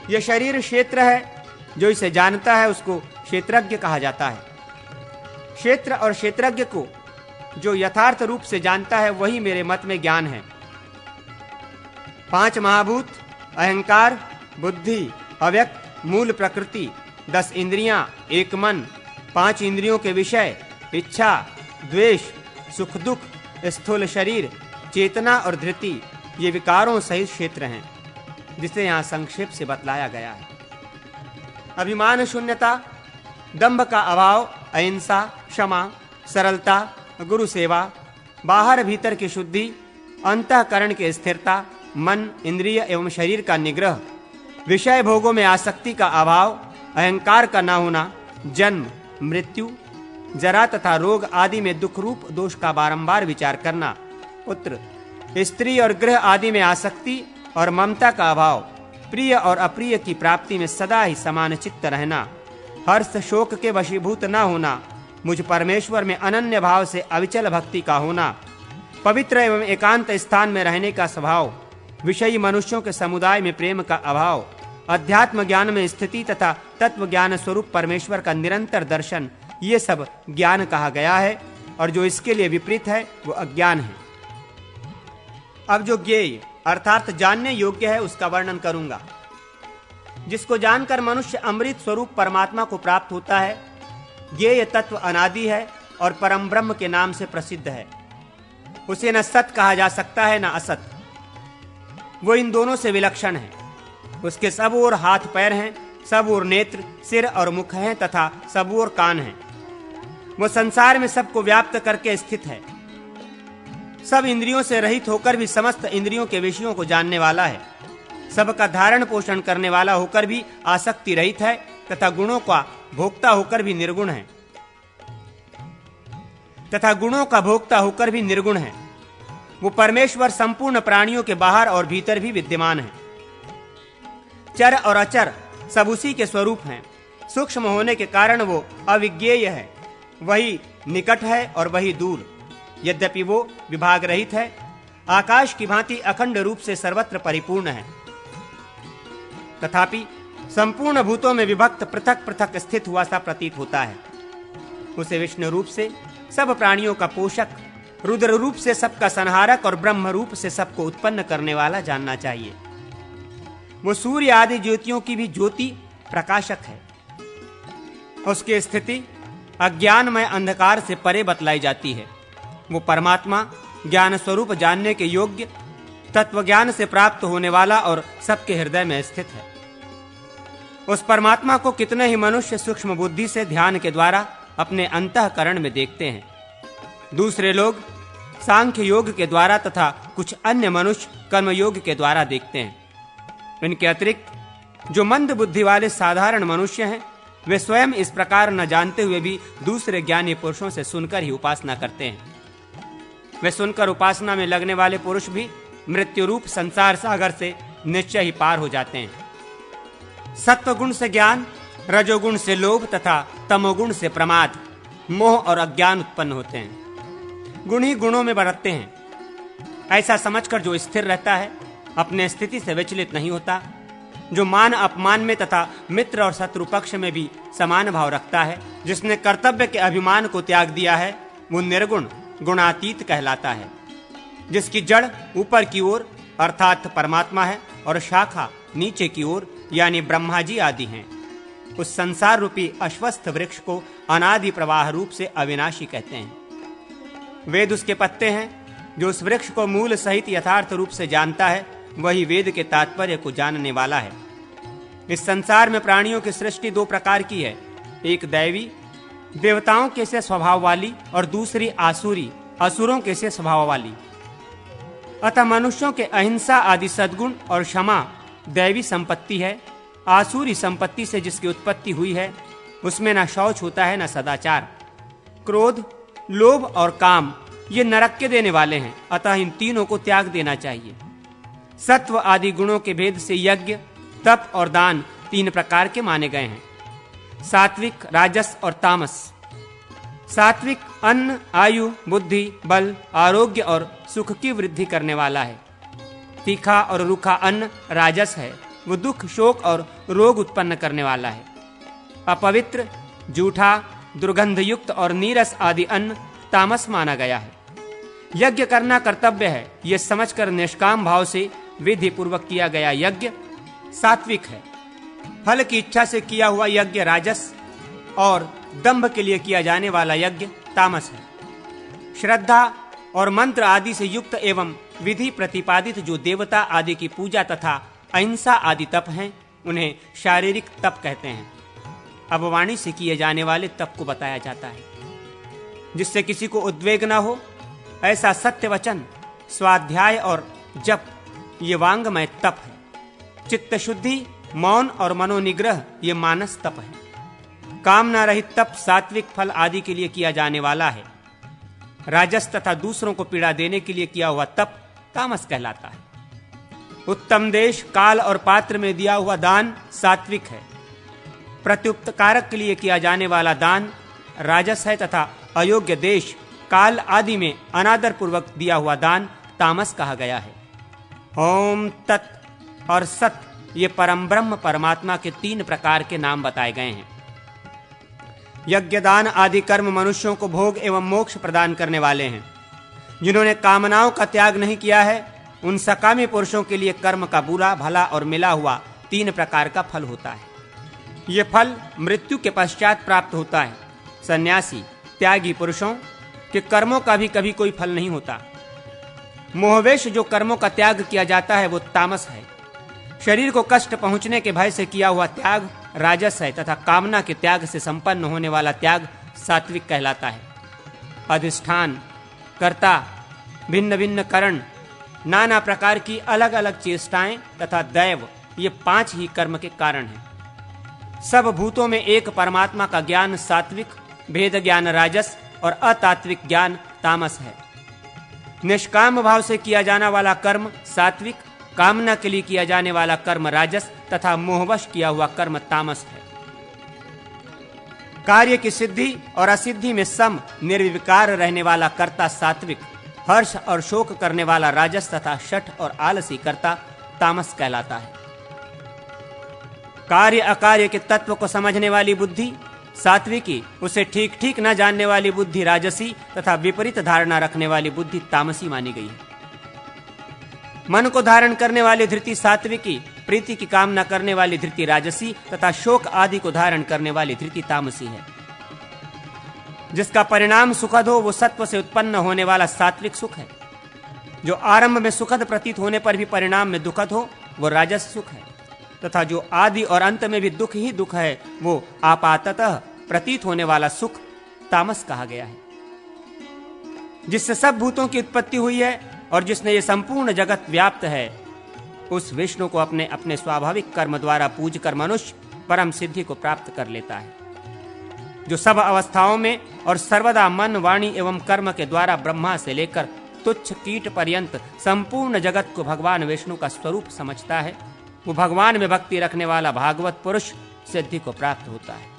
S1: यह शरीर क्षेत्र है, जो इसे जानता है उसको क्षेत्रज्ञ कहा जाता है। क्षेत्र और क्षेत्रज्ञ को जो यथार्थ रूप से जानता है, वही मेरे मत में ज्ञान है। 5 महाभूत, अहंकार, बुद्धि, अव्यक्त, मूल प्रकृति, 10 इंद्रियां, 1 मन, 5 इंद्रियों के विषय, इच्छा, द्वेष, सुख दुख, स्थूल शरीर, चेतना और धृति, ये विकारों सहित क्षेत्र हैं, जिसे यहाँ संक्षेप से बतलाया गया है। अभिमान शून्यता, दंभ का अभाव, अहिंसा, क्षमा, सरलता, गुरु सेवा, बाहर भीतर की शुद्धि, अंतःकरण की स्थिरता, मन, इंद्रिय एवं शरीर का निग्रह, विषय भोगों में आसक्ति का अभाव, अहंकार का न होना, जन्म, मृत्यु, जरा तथा रोग आदि में दुख रूप दोष का बारंबार विचार करना, पुत्र, स्त्री और गृह आदि में आसक्ति और ममता का अभाव, प्रिय और अप्रिय की प्राप्ति में सदा ही समान चित्त रहना, हर्ष शोक के वशीभूत न होना, मुझ परमेश्वर में अनन्य भाव से अविचल भक्ति का होना, पवित्र एवं एकांत स्थान में रहने का स्वभाव, विषयी मनुष्यों के समुदाय में प्रेम का अभाव, अध्यात्म ज्ञान में स्थिति तथा तत्व ज्ञान स्वरूप परमेश्वर का निरंतर दर्शन, ये सब ज्ञान कहा गया है, और जो इसके लिए विपरीत है वो अज्ञान है। अब जो ज्ञेय अर्थात जानने योग्य है उसका वर्णन करूंगा। जिसको जानकर मनुष्य अमृत स्वरूप परमात्मा को प्राप्त होता है, ज्ञेय तत्व अनादि है और परम ब्रह्म के नाम से प्रसिद्ध है। उसे न सत कहा जा सकता है न असत, वो इन दोनों से विलक्षण है। उसके सब ओर हाथ पैर हैं, सब ओर नेत्र, सिर और मुख हैं तथा सब ओर कान हैं। वो संसार में सबको व्याप्त करके स्थित है। सब इंद्रियों से रहित होकर भी समस्त इंद्रियों के विषयों को जानने वाला है। सबका धारण पोषण करने वाला होकर भी आसक्ति रहित है तथा गुणों का भोक्ता होकर भी निर्गुण है। वो परमेश्वर संपूर्ण प्राणियों के बाहर और भीतर भी विद्यमान है। चर और अचर सब उसी के स्वरूप हैं। सूक्ष्म होने के कारण वो अविज्ञेय है, वही निकट है और वही दूर। यद्यपि वो विभाग रहित है, आकाश की भांति अखंड रूप से सर्वत्र परिपूर्ण है, तथापि संपूर्ण भूतों में विभक्त पृथक पृथक स्थित हुआ सा प्रतीत होता है। उसे विष्णु रूप से सब प्राणियों का पोषक, रुद्र रूप से सबका संहारक और ब्रह्म रूप से सबको उत्पन्न करने वाला जानना चाहिए। वो सूर्य आदि ज्योतियों की भी ज्योति प्रकाशक है। उसकी स्थिति अज्ञानमय अंधकार से परे बतलाई जाती है। वो परमात्मा ज्ञान स्वरूप जानने के योग्य, तत्व ज्ञान से प्राप्त होने वाला और सबके हृदय में स्थित है। उस परमात्मा को कितने ही मनुष्य सूक्ष्म बुद्धि से ध्यान के द्वारा अपने अंतःकरण में देखते हैं। दूसरे लोग सांख्य योग के द्वारा तथा कुछ अन्य मनुष्य कर्म योग के द्वारा देखते हैं। इनके अतिरिक्त जो मंद बुद्धि वाले साधारण मनुष्य हैं, वे स्वयं इस प्रकार न जानते हुए भी दूसरे ज्ञानी पुरुषों से सुनकर ही उपासना करते हैं। वे सुनकर उपासना में लगने वाले पुरुष भी मृत्यु रूप संसार सागर से निश्चय ही पार हो जाते हैं। सत्व गुण से ज्ञान, रजोगुण से लोभ तथा तमोगुण से प्रमाद, मोह और अज्ञान उत्पन्न होते हैं। गुण ही गुणों में बरतते हैं। ऐसा समझकर जो स्थिर रहता है, अपने स्थिति से विचलित नहीं होता, जो मान अपमान में तथा मित्र और शत्रु पक्ष में भी समान भाव रखता है, जिसने कर्तव्य के अभिमान को त्याग दिया है, वो निर्गुण गुणातीत कहलाता है। जिसकी जड़ ऊपर की ओर अर्थात परमात्मा है और शाखा नीचे की ओर यानी ब्रह्मा जी आदि हैं। उस संसार रूपी अश्वस्थ वृक्ष को अनादि प्रवाह रूप से अविनाशी कहते हैं। वेद उसके पत्ते हैं। जो उस वृक्ष को मूल सहित यथार्थ रूप से जानता है, वही वेद के तात्पर्य को जानने वाला है। इस संसार में प्राणियों की सृष्टि 2 प्रकार की है, एक दैवी देवताओं के से स्वभाव वाली और दूसरी आसुरी असुरों के से स्वभाव वाली। अतः मनुष्यों के अहिंसा आदि सद्गुण और क्षमा दैवी संपत्ति है। आसुरी संपत्ति से जिसकी उत्पत्ति हुई है, उसमें न शौच होता है न सदाचार। क्रोध, लोभ और काम ये नरक के देने वाले हैं, अतः इन तीनों को त्याग देना चाहिए। सत्व आदि गुणों के भेद से यज्ञ, तप और दान 3 प्रकार के माने गए हैं, सात्विक, राजस और तामस। सात्विक अन्न, आयु, बुद्धि, बल, आरोग्य और सुख की वृद्धि करने वाला है। तीखा और रूखा अन्न राजस है, वो दुख, शोक और रोग उत्पन्न करने वाला है। अपवित्र, जूठा, दुर्गंधयुक्त और नीरस आदि अन्न तामस माना गया है। यज्ञ करना कर्तव्य है, ये समझकर निष्काम भाव से विधि पूर्वक किया गया यज्ञ सात्विक है। फल की इच्छा से किया हुआ यज्ञ राजस और दंभ के लिए किया जाने वाला यज्ञ तामस है। श्रद्धा और मंत्र आदि से युक्त एवं विधि प्रतिपादित जो देवता आदि की पूजा तथा अहिंसा आदि तप हैं, उन्हें शारीरिक तप कहते हैं। अब वाणी से किए जाने वाले तप को बताया जाता है, जिससे किसी को उद्वेग न हो, ऐसा सत्य वचन, स्वाध्याय और जप ये वांगमय तप है। चित्त शुद्धि, मौन और मनोनिग्रह ये मानस तप है। कामना रहित तप सात्विक फल आदि के लिए किया जाने वाला है। राजस तथा दूसरों को पीड़ा देने के लिए किया हुआ तप तामस कहलाता है। उत्तम देश, काल और पात्र में दिया हुआ दान सात्विक है। प्रत्युपकारक के लिए किया जाने वाला दान राजस है तथा अयोग्य देश, काल आदि में अनादर पूर्वक दिया हुआ दान तामस कहा गया है। ओम तत् और सत ये परम ब्रह्म परमात्मा के 3 प्रकार के नाम बताए गए हैं। यज्ञ, दान आदि कर्म मनुष्यों को भोग एवं मोक्ष प्रदान करने वाले हैं। जिन्होंने कामनाओं का त्याग नहीं किया है, उन सकामी पुरुषों के लिए कर्म का बुरा, भला और मिला हुआ 3 प्रकार का फल होता है। ये फल मृत्यु के पश्चात प्राप्त होता है। सन्यासी, त्यागी पुरुषों के कर्मों का भी कभी कोई फल नहीं होता। मोहवेश जो कर्मों का त्याग किया जाता है वो तामस है। शरीर को कष्ट पहुंचने के भय से किया हुआ त्याग राजस है तथा कामना के त्याग से संपन्न होने वाला त्याग सात्विक कहलाता है। अधिष्ठान, कर्ता, भिन्न भिन्न करण, नाना प्रकार की अलग अलग चेष्टाएं तथा दैव ये 5 ही कर्म के कारण हैं। सब भूतों में एक परमात्मा का ज्ञान सात्विक, भेद ज्ञान राजस और अतात्विक ज्ञान तामस है। निष्काम भाव से किया जाने वाला कर्म सात्विक, कामना के लिए किया जाने वाला कर्म राजस तथा मोहवश किया हुआ कर्म तामस है। कार्य की सिद्धि और असिद्धि में सम निर्विकार रहने वाला कर्ता सात्विक, हर्ष और शोक करने वाला राजस तथा शठ और आलसी कर्ता तामस कहलाता है। कार्य अकार्य के तत्व को समझने वाली बुद्धि सात्विकी, उसे ठीक ठीक न जानने वाली बुद्धि राजसी तथा विपरीत धारणा रखने वाली बुद्धि तामसी मानी गई है। मन को धारण करने वाली धृति सात्विकी, प्रीति की कामना करने वाली धृति राजसी तथा शोक आदि को धारण करने वाली धृति तामसी है। जिसका परिणाम सुखद हो वो सत्व से उत्पन्न होने वाला सात्विक सुख है। जो आरंभ में सुखद प्रतीत होने पर भी परिणाम में दुखद हो वो राजस सुख है तथा जो आदि और अंत में भी दुख ही दुख है वो आपाततः प्रतीत होने वाला सुख तामस कहा गया है। जिससे सब भूतों की उत्पत्ति हुई है और जिसने ये संपूर्ण जगत व्याप्त है, उस विष्णु को अपने अपने स्वाभाविक कर्म द्वारा पूज कर मनुष्य परम सिद्धि को प्राप्त कर लेता है। जो सब अवस्थाओं में और सर्वदा मन, वाणी एवं कर्म के द्वारा ब्रह्मा से लेकर तुच्छ कीट पर्यंत संपूर्ण जगत को भगवान विष्णु का स्वरूप समझता है, वो भगवान में भक्ति रखने वाला भागवत पुरुष सिद्धि को प्राप्त होता है।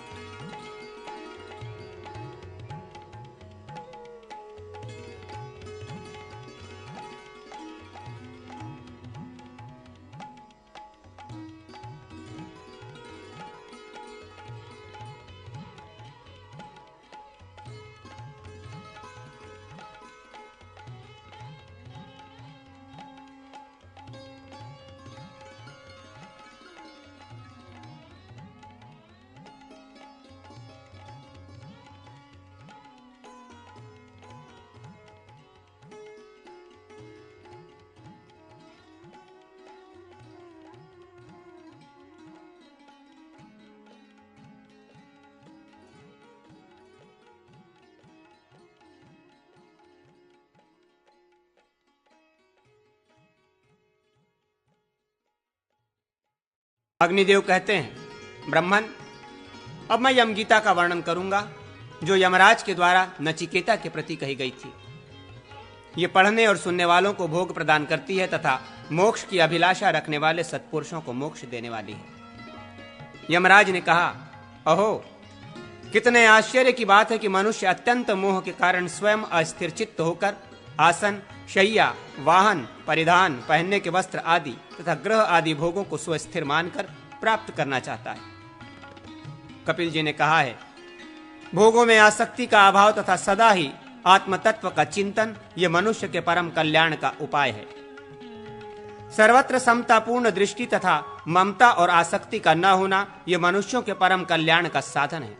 S1: अग्निदेव कहते हैं, ब्रह्मन, अब मैं यमगीता का वर्णन करूंगा जो यमराज के द्वारा नचिकेता के प्रति कही गई थी। ये पढ़ने और सुनने वालों को भोग प्रदान करती है तथा मोक्ष की अभिलाषा रखने वाले सत्पुरुषों को मोक्ष देने वाली है। यमराज ने कहा, अहो, कितने आश्चर्य की बात है कि मनुष्य अत्यंत मोह के कारण स्वयं अस्थिर चित्त होकर आसन, शैया, वाहन, परिधान, पहनने के वस्त्र आदि तथा ग्रह आदि भोगों को स्वस्थिर मानकर प्राप्त करना चाहता है। कपिल जी ने कहा है, भोगों में आसक्ति का अभाव तथा सदा ही आत्म तत्व का चिंतन ये मनुष्य के परम कल्याण का उपाय है। सर्वत्र समतापूर्ण दृष्टि तथा ममता और आसक्ति का न होना यह मनुष्यों के परम कल्याण का साधन है।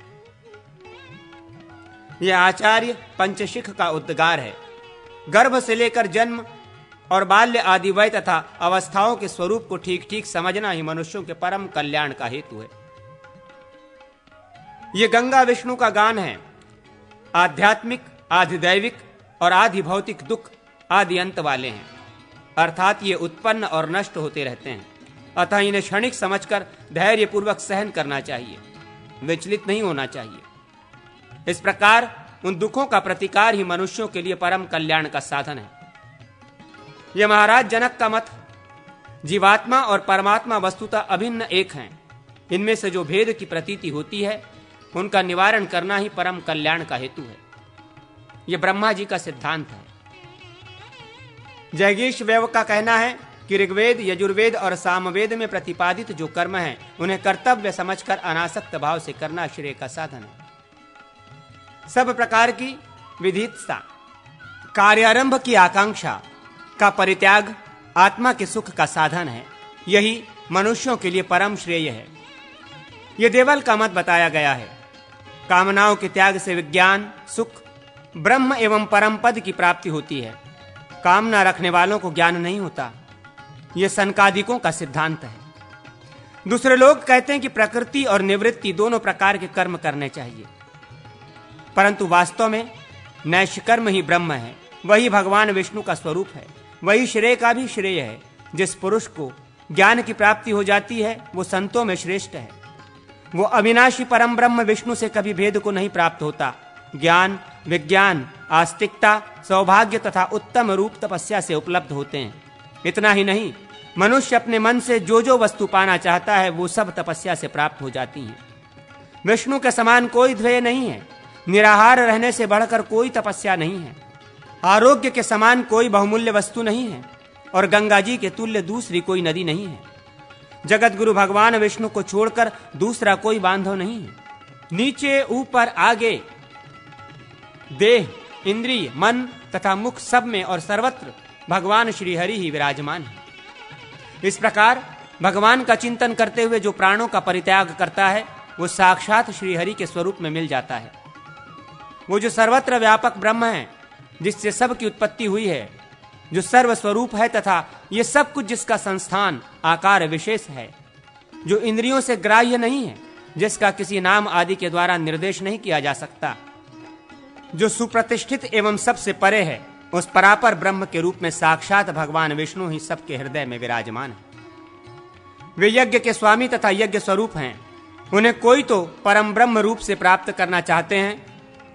S1: यह आचार्य पंचशिख का उद्गार है। गर्भ से लेकर जन्म और बाल्य आदि वय तथा अवस्थाओं के स्वरूप को ठीक ठीक समझना ही मनुष्यों के परम कल्याण का हेतु है। यह गंगा विष्णु का गान है। आध्यात्मिक, आधिदैविक और आधि भौतिक दुख आदि अंत वाले हैं, अर्थात ये उत्पन्न और नष्ट होते रहते हैं। अतः इन्हें क्षणिक समझकर धैर्यपूर्वक सहन करना चाहिए, विचलित नहीं होना चाहिए। इस प्रकार उन दुखों का प्रतिकार ही मनुष्यों के लिए परम कल्याण का साधन है। यह महाराज जनक का मत, जीवात्मा और परमात्मा वस्तुतः अभिन्न एक हैं। इनमें से जो भेद की प्रतीति होती है उनका निवारण करना ही परम कल्याण का हेतु है। यह ब्रह्मा जी का सिद्धांत है। जैगीश वेव का कहना है कि ऋग्वेद, यजुर्वेद और सामवेद में प्रतिपादित जो कर्म हैं उन्हें कर्तव्य समझकर अनासक्त भाव से करना श्रेय का साधन है। सब प्रकार की विधित्सा, कार्यारंभ की आकांक्षा का परित्याग आत्मा के सुख का साधन है। यही मनुष्यों के लिए परम श्रेय है। यह देवल का मत बताया गया है। कामनाओं के त्याग से विज्ञान, सुख, ब्रह्म एवं परम पद की प्राप्ति होती है। कामना रखने वालों को ज्ञान नहीं होता। यह सनकादिकों का सिद्धांत है। दूसरे लोग कहते हैं कि प्रकृति और निवृत्ति दोनों प्रकार के कर्म करने चाहिए, परंतु वास्तव में नैष्कर्म ही ब्रह्म है। वही भगवान विष्णु का स्वरूप है। वही श्रेय का भी श्रेय है। जिस पुरुष को ज्ञान की प्राप्ति हो जाती है वो संतों में श्रेष्ठ है। वो अविनाशी परम ब्रह्म विष्णु से कभी भेद को नहीं प्राप्त होता। ज्ञान, विज्ञान, आस्तिकता, सौभाग्य तथा उत्तम रूप तपस्या से उपलब्ध होते हैं। इतना ही नहीं, मनुष्य अपने मन से जो जो वस्तु पाना चाहता है वो सब तपस्या से प्राप्त हो जाती है। विष्णु के समान कोई ध्येय नहीं है। निराहार रहने से बढ़कर कोई तपस्या नहीं है। आरोग्य के समान कोई बहुमूल्य वस्तु नहीं है और गंगा जी के तुल्य दूसरी कोई नदी नहीं है। जगत गुरु भगवान विष्णु को छोड़कर दूसरा कोई बांधव नहीं है। नीचे, ऊपर, आगे, देह, इंद्रिय, मन तथा मुख सब में और सर्वत्र भगवान श्री हरि ही विराजमान है। इस प्रकार भगवान का चिंतन करते हुए जो प्राणों का परित्याग करता है वो साक्षात श्री हरि के स्वरूप में मिल जाता है। वो जो सर्वत्र व्यापक ब्रह्म है, जिससे सब की उत्पत्ति हुई है, जो सर्व स्वरूप है तथा ये सब कुछ जिसका संस्थान, आकार विशेष है, जो इंद्रियों से ग्राह्य नहीं है, जिसका किसी नाम आदि के द्वारा निर्देश नहीं किया जा सकता, जो सुप्रतिष्ठित एवं सबसे परे है, उस परापर ब्रह्म के रूप में साक्षात भगवान विष्णु ही सबके हृदय में विराजमान है। वे यज्ञ के स्वामी तथा यज्ञ स्वरूप हैं। उन्हें कोई तो परम ब्रह्म रूप से प्राप्त करना चाहते हैं,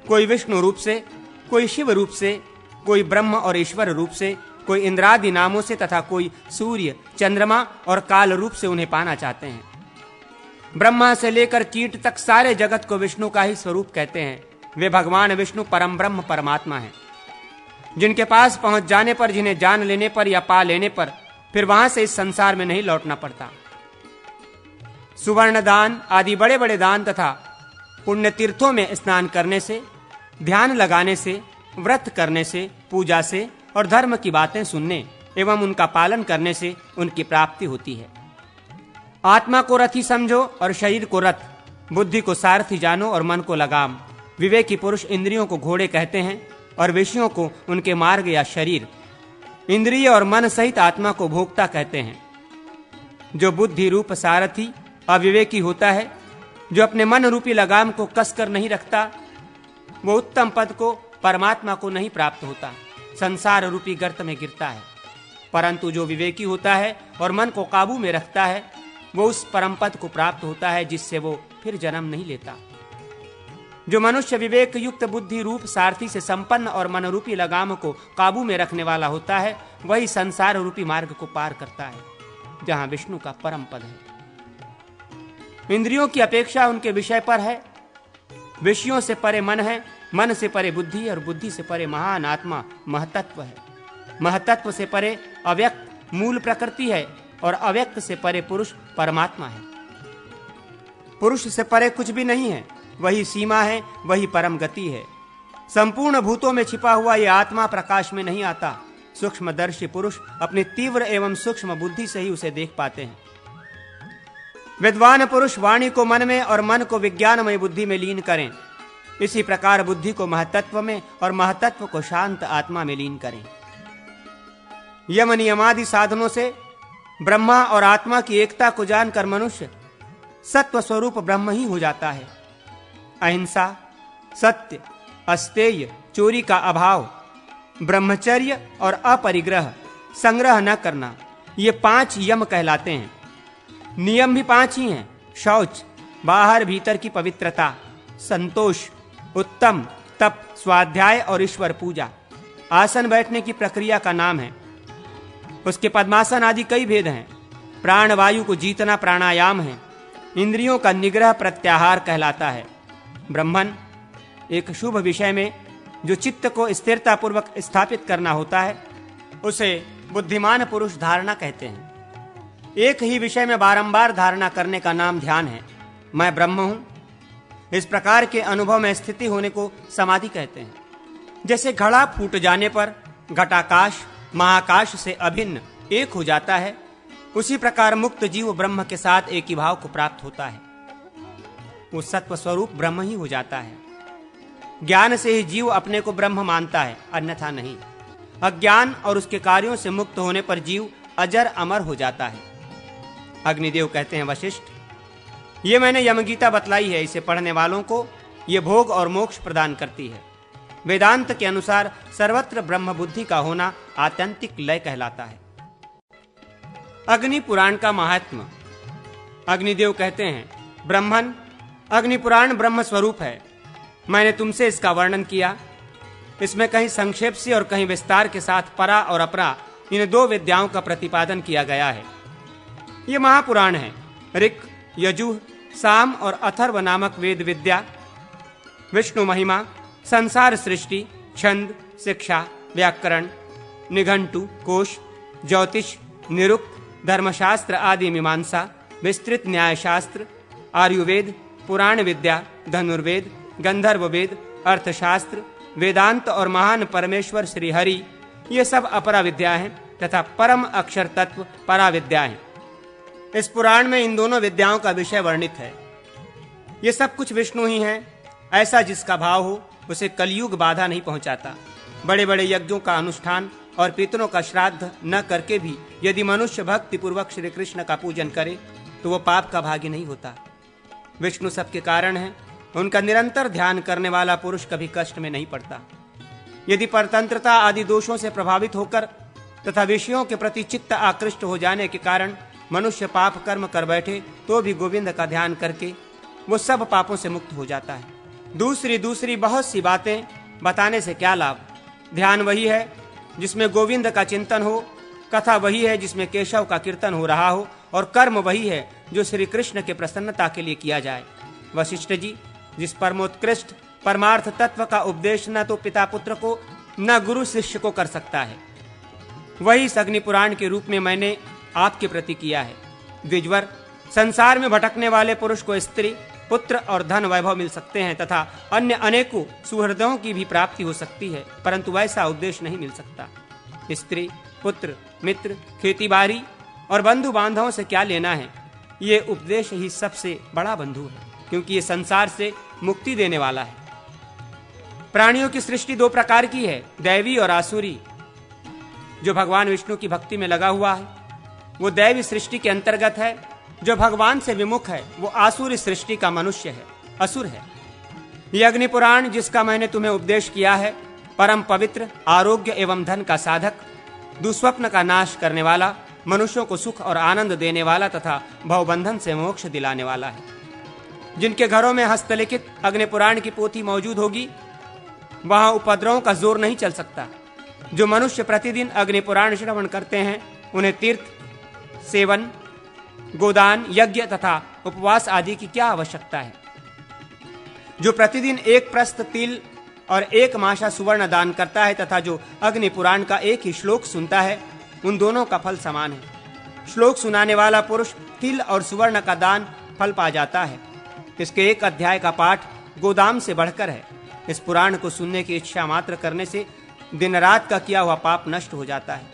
S1: कोई विष्णु रूप से, कोई शिव रूप से, कोई ब्रह्म और ईश्वर रूप से, कोई इंद्रादि नामों से तथा कोई सूर्य, चंद्रमा और काल रूप से उन्हें पाना चाहते हैं। ब्रह्मा से लेकर कीट तक सारे जगत को विष्णु का ही स्वरूप कहते हैं। वे भगवान विष्णु परम ब्रह्म परमात्मा हैं, जिनके पास पहुंच जाने पर, जिन्हें जान लेने पर या पा लेने पर फिर वहां से इस संसार में नहीं लौटना पड़ता। सुवर्ण दान आदि बड़े बड़े दान तथा पुण्य तीर्थों में स्नान करने से, ध्यान लगाने से, व्रत करने से, पूजा से और धर्म की बातें सुनने एवं उनका पालन करने से उनकी प्राप्ति होती है। आत्मा को रथी समझो और शरीर को रथ, बुद्धि को सारथी जानो और मन को लगाम। विवेकी पुरुष इंद्रियों को घोड़े कहते हैं और विषयों को उनके मार्ग या शरीर, इंद्रिय और मन सहित आत्मा को भोक्ता कहते हैं। जो बुद्धि रूप सारथी अविवेकी होता है, जो अपने मन रूपी लगाम को कसकर नहीं रखता, वो उत्तम पद को, परमात्मा को नहीं प्राप्त होता, संसार रूपी गर्त में गिरता है। परंतु जो विवेकी होता है और मन को काबू में रखता है, वो उस परम पद को प्राप्त होता है जिससे वो फिर जन्म नहीं लेता। जो मनुष्य विवेक युक्त बुद्धि रूप सारथी से संपन्न और मन रूपी लगाम को काबू में रखने वाला होता है, वही संसार रूपी मार्ग को पार करता है, जहां विष्णु का परम पद है। इंद्रियों की अपेक्षा उनके विषय पर है। विषयों से परे मन है, मन से परे बुद्धि और बुद्धि से परे महान आत्मा महतत्व है। महतत्व से परे अव्यक्त मूल प्रकृति है और अव्यक्त से परे पुरुष परमात्मा है। पुरुष से परे कुछ भी नहीं है, वही सीमा है, वही परम गति है। संपूर्ण भूतों में छिपा हुआ यह आत्मा प्रकाश में नहीं आता, सूक्ष्मदर्शी पुरुष अपनी तीव्र एवं सूक्ष्म बुद्धि से ही उसे देख पाते हैं। विद्वान पुरुष वाणी को मन में और मन को विज्ञानमय बुद्धि में लीन करें। इसी प्रकार बुद्धि को महतत्व में और महतत्व को शांत आत्मा में लीन करें। यम नियमादि साधनों से ब्रह्मा और आत्मा की एकता को जानकर मनुष्य सत्व स्वरूप ब्रह्म ही हो जाता है। अहिंसा, सत्य, अस्तेय, चोरी का अभाव, ब्रह्मचर्य और अपरिग्रह, संग्रह न करना, ये 5 यम कहलाते हैं। नियम भी 5 ही हैं। शौच, बाहर भीतर की पवित्रता, संतोष, उत्तम तप, स्वाध्याय और ईश्वर पूजा। आसन बैठने की प्रक्रिया का नाम है। उसके पद्मासन आदि कई भेद हैं। प्राण वायु को जीतना प्राणायाम है। इंद्रियों का निग्रह प्रत्याहार कहलाता है। ब्रह्मन, एक शुभ विषय में जो चित्त को स्थिरता पूर्वक स्थापित करना होता है, उसे बुद्धिमान पुरुष धारणा कहते हैं। एक ही विषय में बारंबार धारणा करने का नाम ध्यान है। मैं ब्रह्म हूं, इस प्रकार के अनुभव में स्थिति होने को समाधि कहते हैं। जैसे घड़ा फूट जाने पर घटाकाश महाकाश से अभिन्न एक हो जाता है, उसी प्रकार मुक्त जीव ब्रह्म के साथ एक ही भाव को प्राप्त होता है। वो सत्व स्वरूप ब्रह्म ही हो जाता है। ज्ञान से ही जीव अपने को ब्रह्म मानता है, अन्यथा नहीं। अज्ञान और उसके कार्यों से मुक्त होने पर जीव अजर अमर हो जाता है। अग्निदेव कहते हैं, वशिष्ठ, ये मैंने यमगीता बतलाई है। इसे पढ़ने वालों को ये भोग और मोक्ष प्रदान करती है। वेदांत के अनुसार सर्वत्र ब्रह्म बुद्धि का होना आत्यंतिक लय कहलाता है। अग्नि पुराण का महात्म्य। अग्निदेव कहते हैं, ब्रह्मन, अग्नि पुराण ब्रह्म स्वरूप है। मैंने तुमसे इसका वर्णन किया। इसमें कहीं संक्षेप से और कहीं विस्तार के साथ परा और अपरा, इन 2 विद्याओं का प्रतिपादन किया गया है। ये महापुराण है। ऋक्, यजुः, साम और अथर्व नामक वेद विद्या, विष्णु महिमा, संसार सृष्टि, छंद, शिक्षा, व्याकरण, निघंटु, कोश, ज्योतिष, निरुक्त, धर्मशास्त्र आदि मीमांसा, विस्तृत न्यायशास्त्र, आयुर्वेद, पुराण विद्या, धनुर्वेद, गंधर्व वेद, अर्थशास्त्र, वेदांत और महान परमेश्वर श्री हरि, ये सब अपरा विद्या हैं तथा परम अक्षर तत्व परा विद्या हैं। इस पुराण में इन दोनों विद्याओं का विषय वर्णित है। ये सब कुछ विष्णु ही हैं। ऐसा जिसका भाव हो उसे कलयुग बाधा नहीं पहुंचाता। बड़े बड़े यज्ञों का अनुष्ठान और पितरों का श्राद्ध न करके भी यदि मनुष्य भक्ति पूर्वक श्री कृष्ण का पूजन करे तो वो पाप का भागी नहीं होता। विष्णु सबके कारण है। उनका निरंतर ध्यान करने वाला पुरुष कभी कष्ट में नहीं पड़ता। यदि परतंत्रता आदि दोषों से प्रभावित होकर तथा विषयों के प्रति चित्त आकृष्ट हो जाने के कारण मनुष्य पाप कर्म कर बैठे तो भी गोविंद का ध्यान करके वो सब पापों से मुक्त हो जाता है। दूसरी बहुत सी बातें बताने से क्या लाभ। ध्यान वही है जिसमें गोविंद का चिंतन हो, कथा वही है जिसमें केशव का कीर्तन हो रहा हो, और कर्म वही है जो श्री कृष्ण के प्रसन्नता के लिए किया जाए। वशिष्ठ जी, जिस परमोत्कृष्ट परमार्थ तत्व का उपदेश न तो पिता पुत्र को न गुरु शिष्य को कर सकता है, वही इस अग्नि पुराण के रूप में मैंने आपके प्रति किया है। द्विजवर, संसार में भटकने वाले पुरुष को स्त्री, पुत्र और धन वैभव मिल सकते हैं तथा अन्य अनेकों सुहृदों की भी प्राप्ति हो सकती है, परंतु वैसा उद्देश्य नहीं मिल सकता। स्त्री, पुत्र, मित्र, खेती बाड़ी और बंधु बांधवों से क्या लेना है। ये उपदेश ही सबसे बड़ा बंधु है, क्योंकि ये संसार से मुक्ति देने वाला है। प्राणियों की सृष्टि 2 प्रकार की है, दैवी और आसुरी। जो भगवान विष्णु की भक्ति में लगा हुआ है वो दैवी सृष्टि के अंतर्गत है। जो भगवान से विमुख है वो आसुरी सृष्टि का मनुष्य है, असुर है। यह अग्नि पुराण जिसका मैंने तुम्हें उपदेश किया है, परम पवित्र, आरोग्य एवं धन का साधक, दुस्वप्न का नाश करने वाला, मनुष्यों को सुख और आनंद देने वाला तथा भवबंधन से मोक्ष दिलाने वाला है। जिनके घरों में हस्तलिखित अग्नि पुराण की पोथी मौजूद होगी वहां उपद्रवों का जोर नहीं चल सकता। जो मनुष्य प्रतिदिन अग्नि पुराण श्रवण करते हैं उन्हें तीर्थ, सेवन, गोदान, यज्ञ तथा उपवास आदि की क्या आवश्यकता है। जो प्रतिदिन 1 प्रस्थ तिल और 1 माशा सुवर्ण दान करता है तथा जो अग्नि पुराण का एक ही श्लोक सुनता है, उन दोनों का फल समान है। श्लोक सुनाने वाला पुरुष तिल और सुवर्ण का दान फल पा जाता है। इसके 1 अध्याय का पाठ गोदाम से बढ़कर है। इस पुराण को सुनने की इच्छा मात्र करने से दिन रात का किया हुआ पाप नष्ट हो जाता है।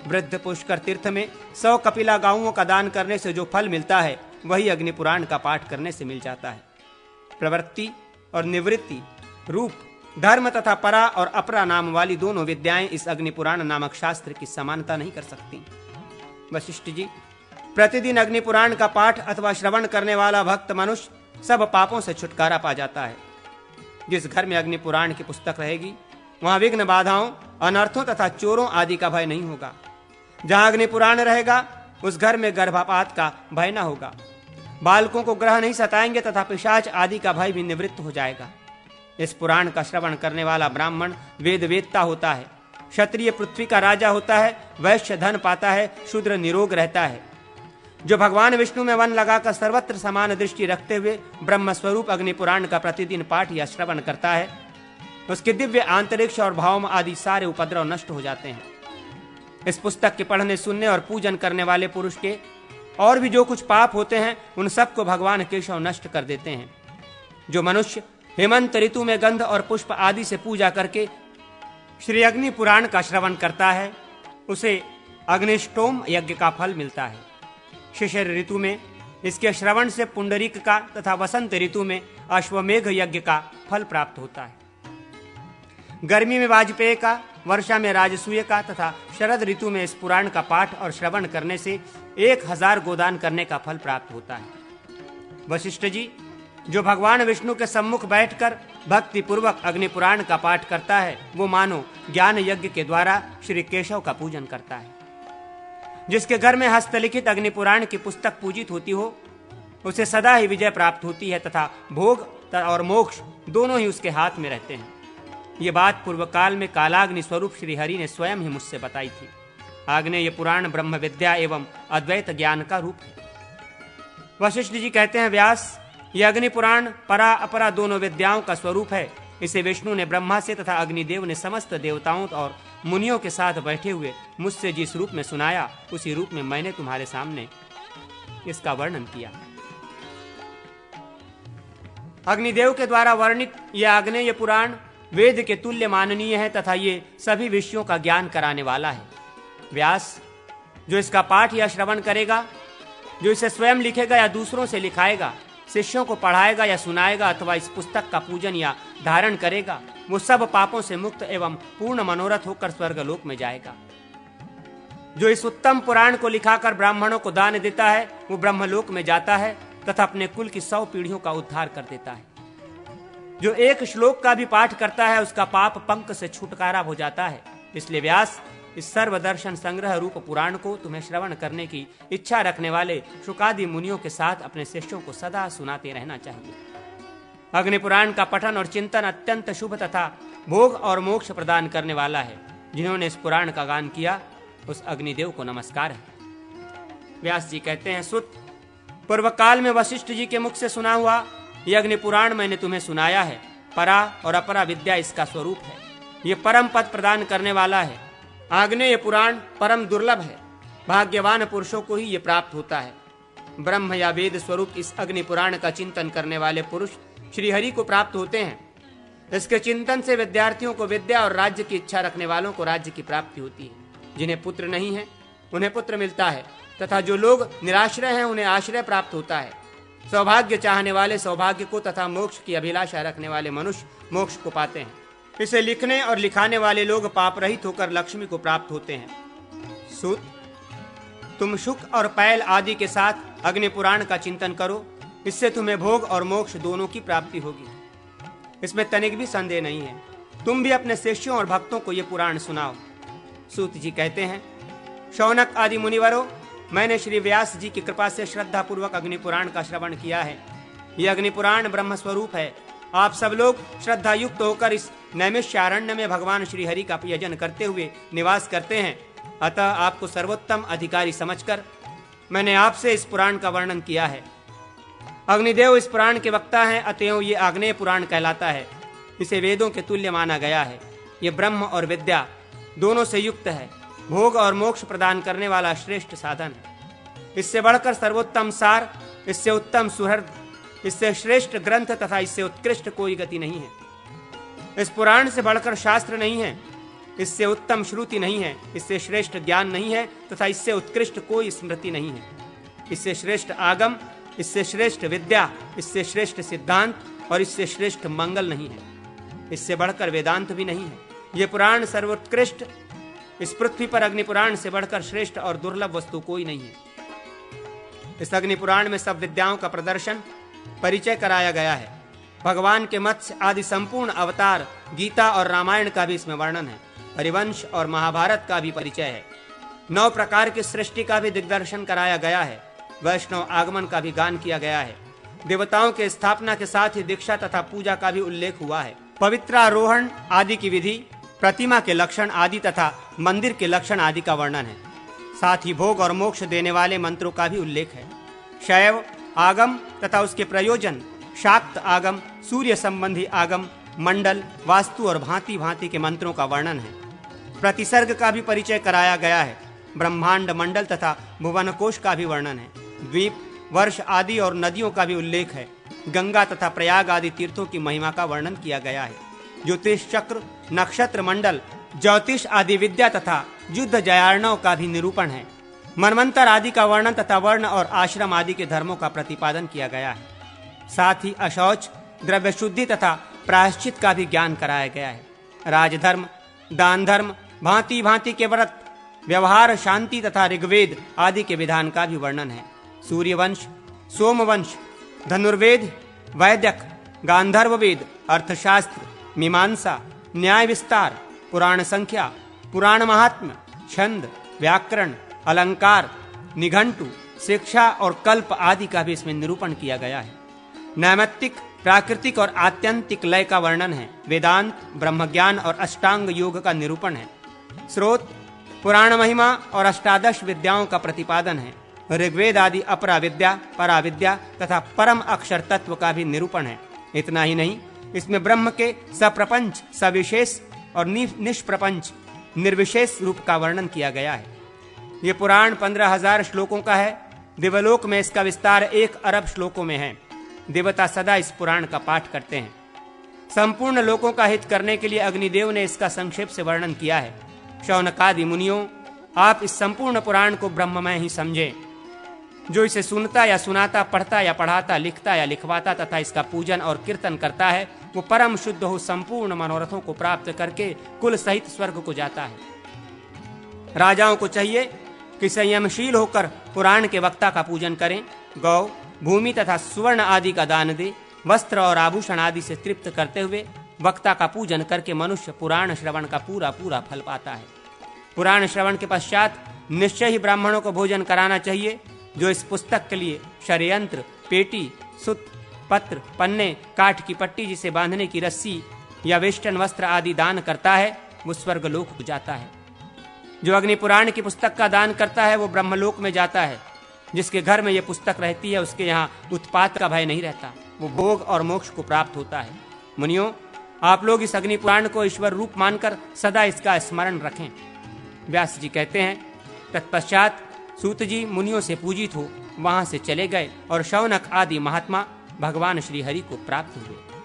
S1: वृद्ध पुष्कर तीर्थ में 100 कपिला गांवों का दान करने से जो फल मिलता है वही अग्नि पुराण का पाठ करने से मिल जाता है। प्रवृत्ति और निवृत्ति रूप धर्म तथा परा और अपरा नाम वाली दोनों विद्याएं इस अग्नि पुराण नामक शास्त्र की समानता नहीं कर सकती। वशिष्ठ जी, प्रतिदिन अग्नि पुराण का पाठ अथवा श्रवण करने वाला भक्त मनुष्य सब पापों से छुटकारा पा जाता है। जिस घर में अग्नि पुराण की पुस्तक रहेगी वहां विघ्न बाधाओं, अनर्थों तथा चोरों आदि का भय नहीं होगा। जहां अग्नि पुराण रहेगा उस घर में गर्भपात का भय न होगा। बालकों को ग्रह नहीं सताएंगे तथा पिशाच आदि का भय भी निवृत्त हो जाएगा। इस पुराण का श्रवण करने वाला ब्राह्मण वेद वेदता होता है, क्षत्रिय पृथ्वी का राजा होता है, वैश्य धन पाता है, शूद्र निरोग रहता है। जो भगवान विष्णु में वन लगाकर सर्वत्र समान दृष्टि रखते हुए ब्रह्म स्वरूप अग्नि पुराण का प्रतिदिन पाठ या श्रवण करता है उसके दिव्य अंतरिक्ष और भाव आदि सारे उपद्रव नष्ट हो जाते हैं। इस पुस्तक के पढ़ने, सुनने और पूजन करने वाले पुरुष के और भी जो कुछ पाप होते हैं उन सबको भगवान केशव नष्ट कर देते हैं। जो मनुष्य हेमंत ऋतु में गंध और पुष्प आदि से पूजा करके श्री अग्नि पुराण का श्रवण करता है उसे अग्निष्टोम यज्ञ का फल मिलता है। शिशिर ऋतु में इसके श्रवण से पुंडरीक का तथा वसंत ऋतु में अश्वमेघ यज्ञ का फल प्राप्त होता है। गर्मी में वाजपेय का, वर्षा में राजसूय का तथा शरद ऋतु में इस पुराण का पाठ और श्रवण करने से 1000 गोदान करने का फल प्राप्त होता है। वशिष्ठ जी, जो भगवान विष्णु के सम्मुख बैठकर भक्ति पूर्वक अग्नि पुराण का पाठ करता है वो मानो ज्ञान यज्ञ के द्वारा श्री केशव का पूजन करता है। जिसके घर में हस्तलिखित अग्नि पुराण की पुस्तक पूजित होती हो उसे सदा ही विजय प्राप्त होती है तथा भोग और मोक्ष दोनों ही उसके हाथ में रहते हैं। ये बात पूर्व काल में कालाग्नि स्वरूप श्री हरि ने स्वयं ही मुझसे बताई थी। आग्नेय पुराण ब्रह्म विद्या एवं अद्वैत ज्ञान का रूप है। वशिष्ठ जी कहते हैं, व्यास, ये अग्नि पुराण परा अपरा दोनों विद्याओं का स्वरूप है। इसे विष्णु ने ब्रह्मा से तथा अग्निदेव ने समस्त देवताओं और मुनियों के साथ बैठे हुए मुझसे जिस रूप में सुनाया उसी रूप में मैंने तुम्हारे सामने इसका वर्णन किया। अग्निदेव के द्वारा वर्णित यह आग्नेय पुराण वेद के तुल्य माननीय है तथा ये सभी विषयों का ज्ञान कराने वाला है। व्यास, जो इसका पाठ या श्रवण करेगा, जो इसे स्वयं लिखेगा या दूसरों से लिखाएगा, शिष्यों को पढ़ाएगा या सुनाएगा अथवा इस पुस्तक का पूजन या धारण करेगा, वो सब पापों से मुक्त एवं पूर्ण मनोरथ होकर स्वर्गलोक में जाएगा। जो इस उत्तम पुराण को लिखाकर ब्राह्मणों को दान देता है वो ब्रह्मलोक में जाता है तथा अपने कुल की 100 पीढ़ियों का उद्धार कर देता है। जो एक श्लोक का भी पाठ करता है उसका पाप पंक से छुटकारा हो जाता है। इसलिए व्यास, इस सर्वदर्शन संग्रह रूप पुराण को तुम्हें श्रवण करने की इच्छा रखने वाले शुकादि मुनियों के साथ अपने शिष्यों को सदा सुनाते रहना चाहिए। अग्नि पुराण का पठन और चिंतन अत्यंत शुभ तथा भोग और मोक्ष प्रदान करने वाला है। जिन्होंने इस पुराण का गान किया उस अग्निदेव को नमस्कार है। व्यास जी कहते हैं, सुत, पूर्व काल में वशिष्ठ जी के मुख से सुना हुआ यह अग्नि पुराण मैंने तुम्हें सुनाया है। परा और अपरा विद्या इसका स्वरूप है। ये परम पद प्रदान करने वाला है। आग्नेय पुराण परम दुर्लभ है। भाग्यवान पुरुषों को ही ये प्राप्त होता है। ब्रह्म या वेद स्वरूप इस अग्नि पुराण का चिंतन करने वाले पुरुष श्री हरि को प्राप्त होते हैं। इसके चिंतन से विद्यार्थियों को विद्या और राज्य की इच्छा रखने वालों को राज्य की प्राप्ति होती है। जिन्हें पुत्र नहीं है उन्हें पुत्र मिलता है तथा जो लोग निराश्रय हैं उन्हें आश्रय प्राप्त होता है। सौभाग्य चाहने वाले सौभाग्य को तथा मोक्ष की अभिलाषा रखने वाले मनुष्य मोक्ष को पाते हैं। इसे लिखने और लिखाने वाले लोग पाप रहित होकर लक्ष्मी को प्राप्त होते हैं। सूत, तुम शुक और पैल आदि के साथ अग्नि पुराण का चिंतन करो। इससे तुम्हें भोग और मोक्ष दोनों की प्राप्ति होगी। इसमें तनिक भी संदेह नहीं है। तुम भी अपने शिष्यों और भक्तों को ये पुराण सुनाओ। सूत जी कहते हैं, शौनक आदि मुनिवरों, मैंने श्री व्यास जी की कृपा से श्रद्धा पूर्वक अग्नि पुराण का श्रवण किया है। यह अग्नि पुराण ब्रह्म स्वरूप है। आप सब लोग श्रद्धा युक्त होकर इस नैमिषारण्य में भगवान श्री हरि का यजन करते हुए निवास करते हैं। अतः आपको सर्वोत्तम अधिकारी समझकर मैंने आपसे इस पुराण का वर्णन किया है। अग्निदेव इस पुराण के वक्ता हैं, अतएव ये आग्नेय पुराण कहलाता है। इसे वेदों के तुल्य माना गया है। ये ब्रह्म और विद्या दोनों से युक्त है। भोग और मोक्ष प्रदान करने वाला श्रेष्ठ साधन है। इससे बढ़कर सर्वोत्तम सार, इससे उत्तम सुहृद, इससे श्रेष्ठ ग्रंथ तथा इससे उत्कृष्ट कोई गति नहीं है। इस पुराण से बढ़कर शास्त्र नहीं है। इससे उत्तम श्रुति नहीं है, इससे श्रेष्ठ ज्ञान नहीं है, तथा इससे उत्कृष्ट कोई स्मृति नहीं है। इससे श्रेष्ठ आगम, इससे श्रेष्ठ विद्या, इससे श्रेष्ठ सिद्धांत और इससे श्रेष्ठ मंगल नहीं है। इससे बढ़कर वेदांत भी नहीं है। ये पुराण सर्वोत्कृष्ट, इस पृथ्वी पर अग्नि पुराण से बढ़कर श्रेष्ठ और दुर्लभ वस्तु कोई नहीं है। इस अग्नि पुराण में सब विद्याओं का प्रदर्शन, परिचय कराया गया है। भगवान के मत्स्य आदि संपूर्ण अवतार, गीता और रामायण का भी इसमें वर्णन है। हरिवंश और महाभारत का भी परिचय है। 9 प्रकार की सृष्टि का भी दिग्दर्शन कराया गया है। वैष्णव आगमन का भी गान किया गया है। देवताओं के स्थापना के साथ ही दीक्षा तथा पूजा का भी उल्लेख हुआ है। पवित्रारोहण आदि की विधि, प्रतिमा के लक्षण आदि तथा मंदिर के लक्षण आदि का वर्णन है। साथ ही भोग और मोक्ष देने वाले मंत्रों का भी उल्लेख है। शैव आगम तथा उसके प्रयोजन, शाक्त आगम, सूर्य संबंधी आगम, मंडल, वास्तु और भांति भांति के मंत्रों का वर्णन है। प्रतिसर्ग का भी परिचय कराया गया है। ब्रह्मांड मंडल तथा भुवन कोश का भी वर्णन है। द्वीप, वर्ष आदि और नदियों का भी उल्लेख है। गंगा तथा प्रयाग आदि तीर्थों की महिमा का वर्णन किया गया है। ज्योतिष चक्र, नक्षत्र मंडल, ज्योतिष आदि विद्या तथा युद्ध जयार्णव का भी निरूपण है। मनवंतर आदि का वर्णन तथा वर्ण और आश्रम आदि के धर्मों का प्रतिपादन किया गया है। साथ ही अशौच, द्रव्य शुद्धि तथा प्रायश्चित का भी ज्ञान कराया गया है। राजधर्म, दान धर्म, भांति भांति के व्रत, व्यवहार, शांति तथा ऋग्वेद आदि के विधान का भी वर्णन है। सूर्यवंश, सोमवंश, धनुर्वेद, वैद्यक, गांधर्व वेद, अर्थशास्त्र, मीमांसा, न्याय विस्तार, पुराण संख्या, पुराण महात्म्य, छंद, व्याकरण, अलंकार, निघंटु, शिक्षा और कल्प आदि का भी इसमें निरूपण किया गया है। नैमित्तिक, प्राकृतिक और आत्यंतिक लय का वर्णन है। वेदांत, ब्रह्मज्ञान और अष्टांग योग का निरूपण है। स्रोत, पुराण महिमा और अष्टादश विद्याओं का प्रतिपादन है। ऋग्वेद आदि अपरा विद्या, परा विद्या तथा परम अक्षर तत्व का भी निरूपण है। इतना ही नहीं, इसमें ब्रह्म के सप्रपंच, सविशेष और निष्प्रपंच, निर्विशेष रूप का वर्णन किया गया है। ये पुराण 15,000 श्लोकों का है। दिवलोक में इसका विस्तार 1 अरब श्लोकों में है। देवता सदा इस पुराण का पाठ करते हैं। संपूर्ण लोकों का हित करने के लिए अग्निदेव ने इसका संक्षेप से वर्णन किया है। शौनकादि मुनियों, आप इस संपूर्ण पुराण को ब्रह्ममय ही समझें। जो इसे सुनता या सुनाता, पढ़ता या पढ़ाता, लिखता या लिखवाता तथा इसका पूजन और कीर्तन करता है, वो परम शुद्ध हो संपूर्ण मनोरथों को प्राप्त करके कुल सहित स्वर्ग को जाता है। राजाओं को चाहिए कि संयमशील होकर पुराण के वक्ता का पूजन करें। गौ, भूमि तथा सुवर्ण आदि का दान दे। वस्त्र और आभूषण आदि से तृप्त करते हुए वक्ता का पूजन करके मनुष्य पुराण श्रवण का पूरा पूरा फल पाता है। पुराण श्रवण के पश्चात निश्चय ही ब्राह्मणों को भोजन कराना चाहिए। जो इस पुस्तक के लिए षड्यंत्र, पेटी, सुत, पत्र, पन्ने, काठ की पट्टी जिसे बांधने की रस्सी या वेष्टन वस्त्र आदि दान करता है, वो स्वर्गलोक को जाता है। जो अग्नि पुराण की पुस्तक का दान करता है, वो ब्रह्मलोक में जाता है। जिसके घर में ये पुस्तक रहती है, उसके यहाँ उत्पात का भय नहीं रहता। वो भोग और मोक्ष को प्राप्त होता है। मुनियों, आप लोग इस अग्नि पुराण को ईश्वर रूप मानकर सदा इसका स्मरण रखें। व्यास जी कहते हैं, तत्पश्चात सूत जी मुनियों से पूजित हो वहां से चले गए और शौनक आदि महात्मा भगवान श्री हरि को प्राप्त हुए।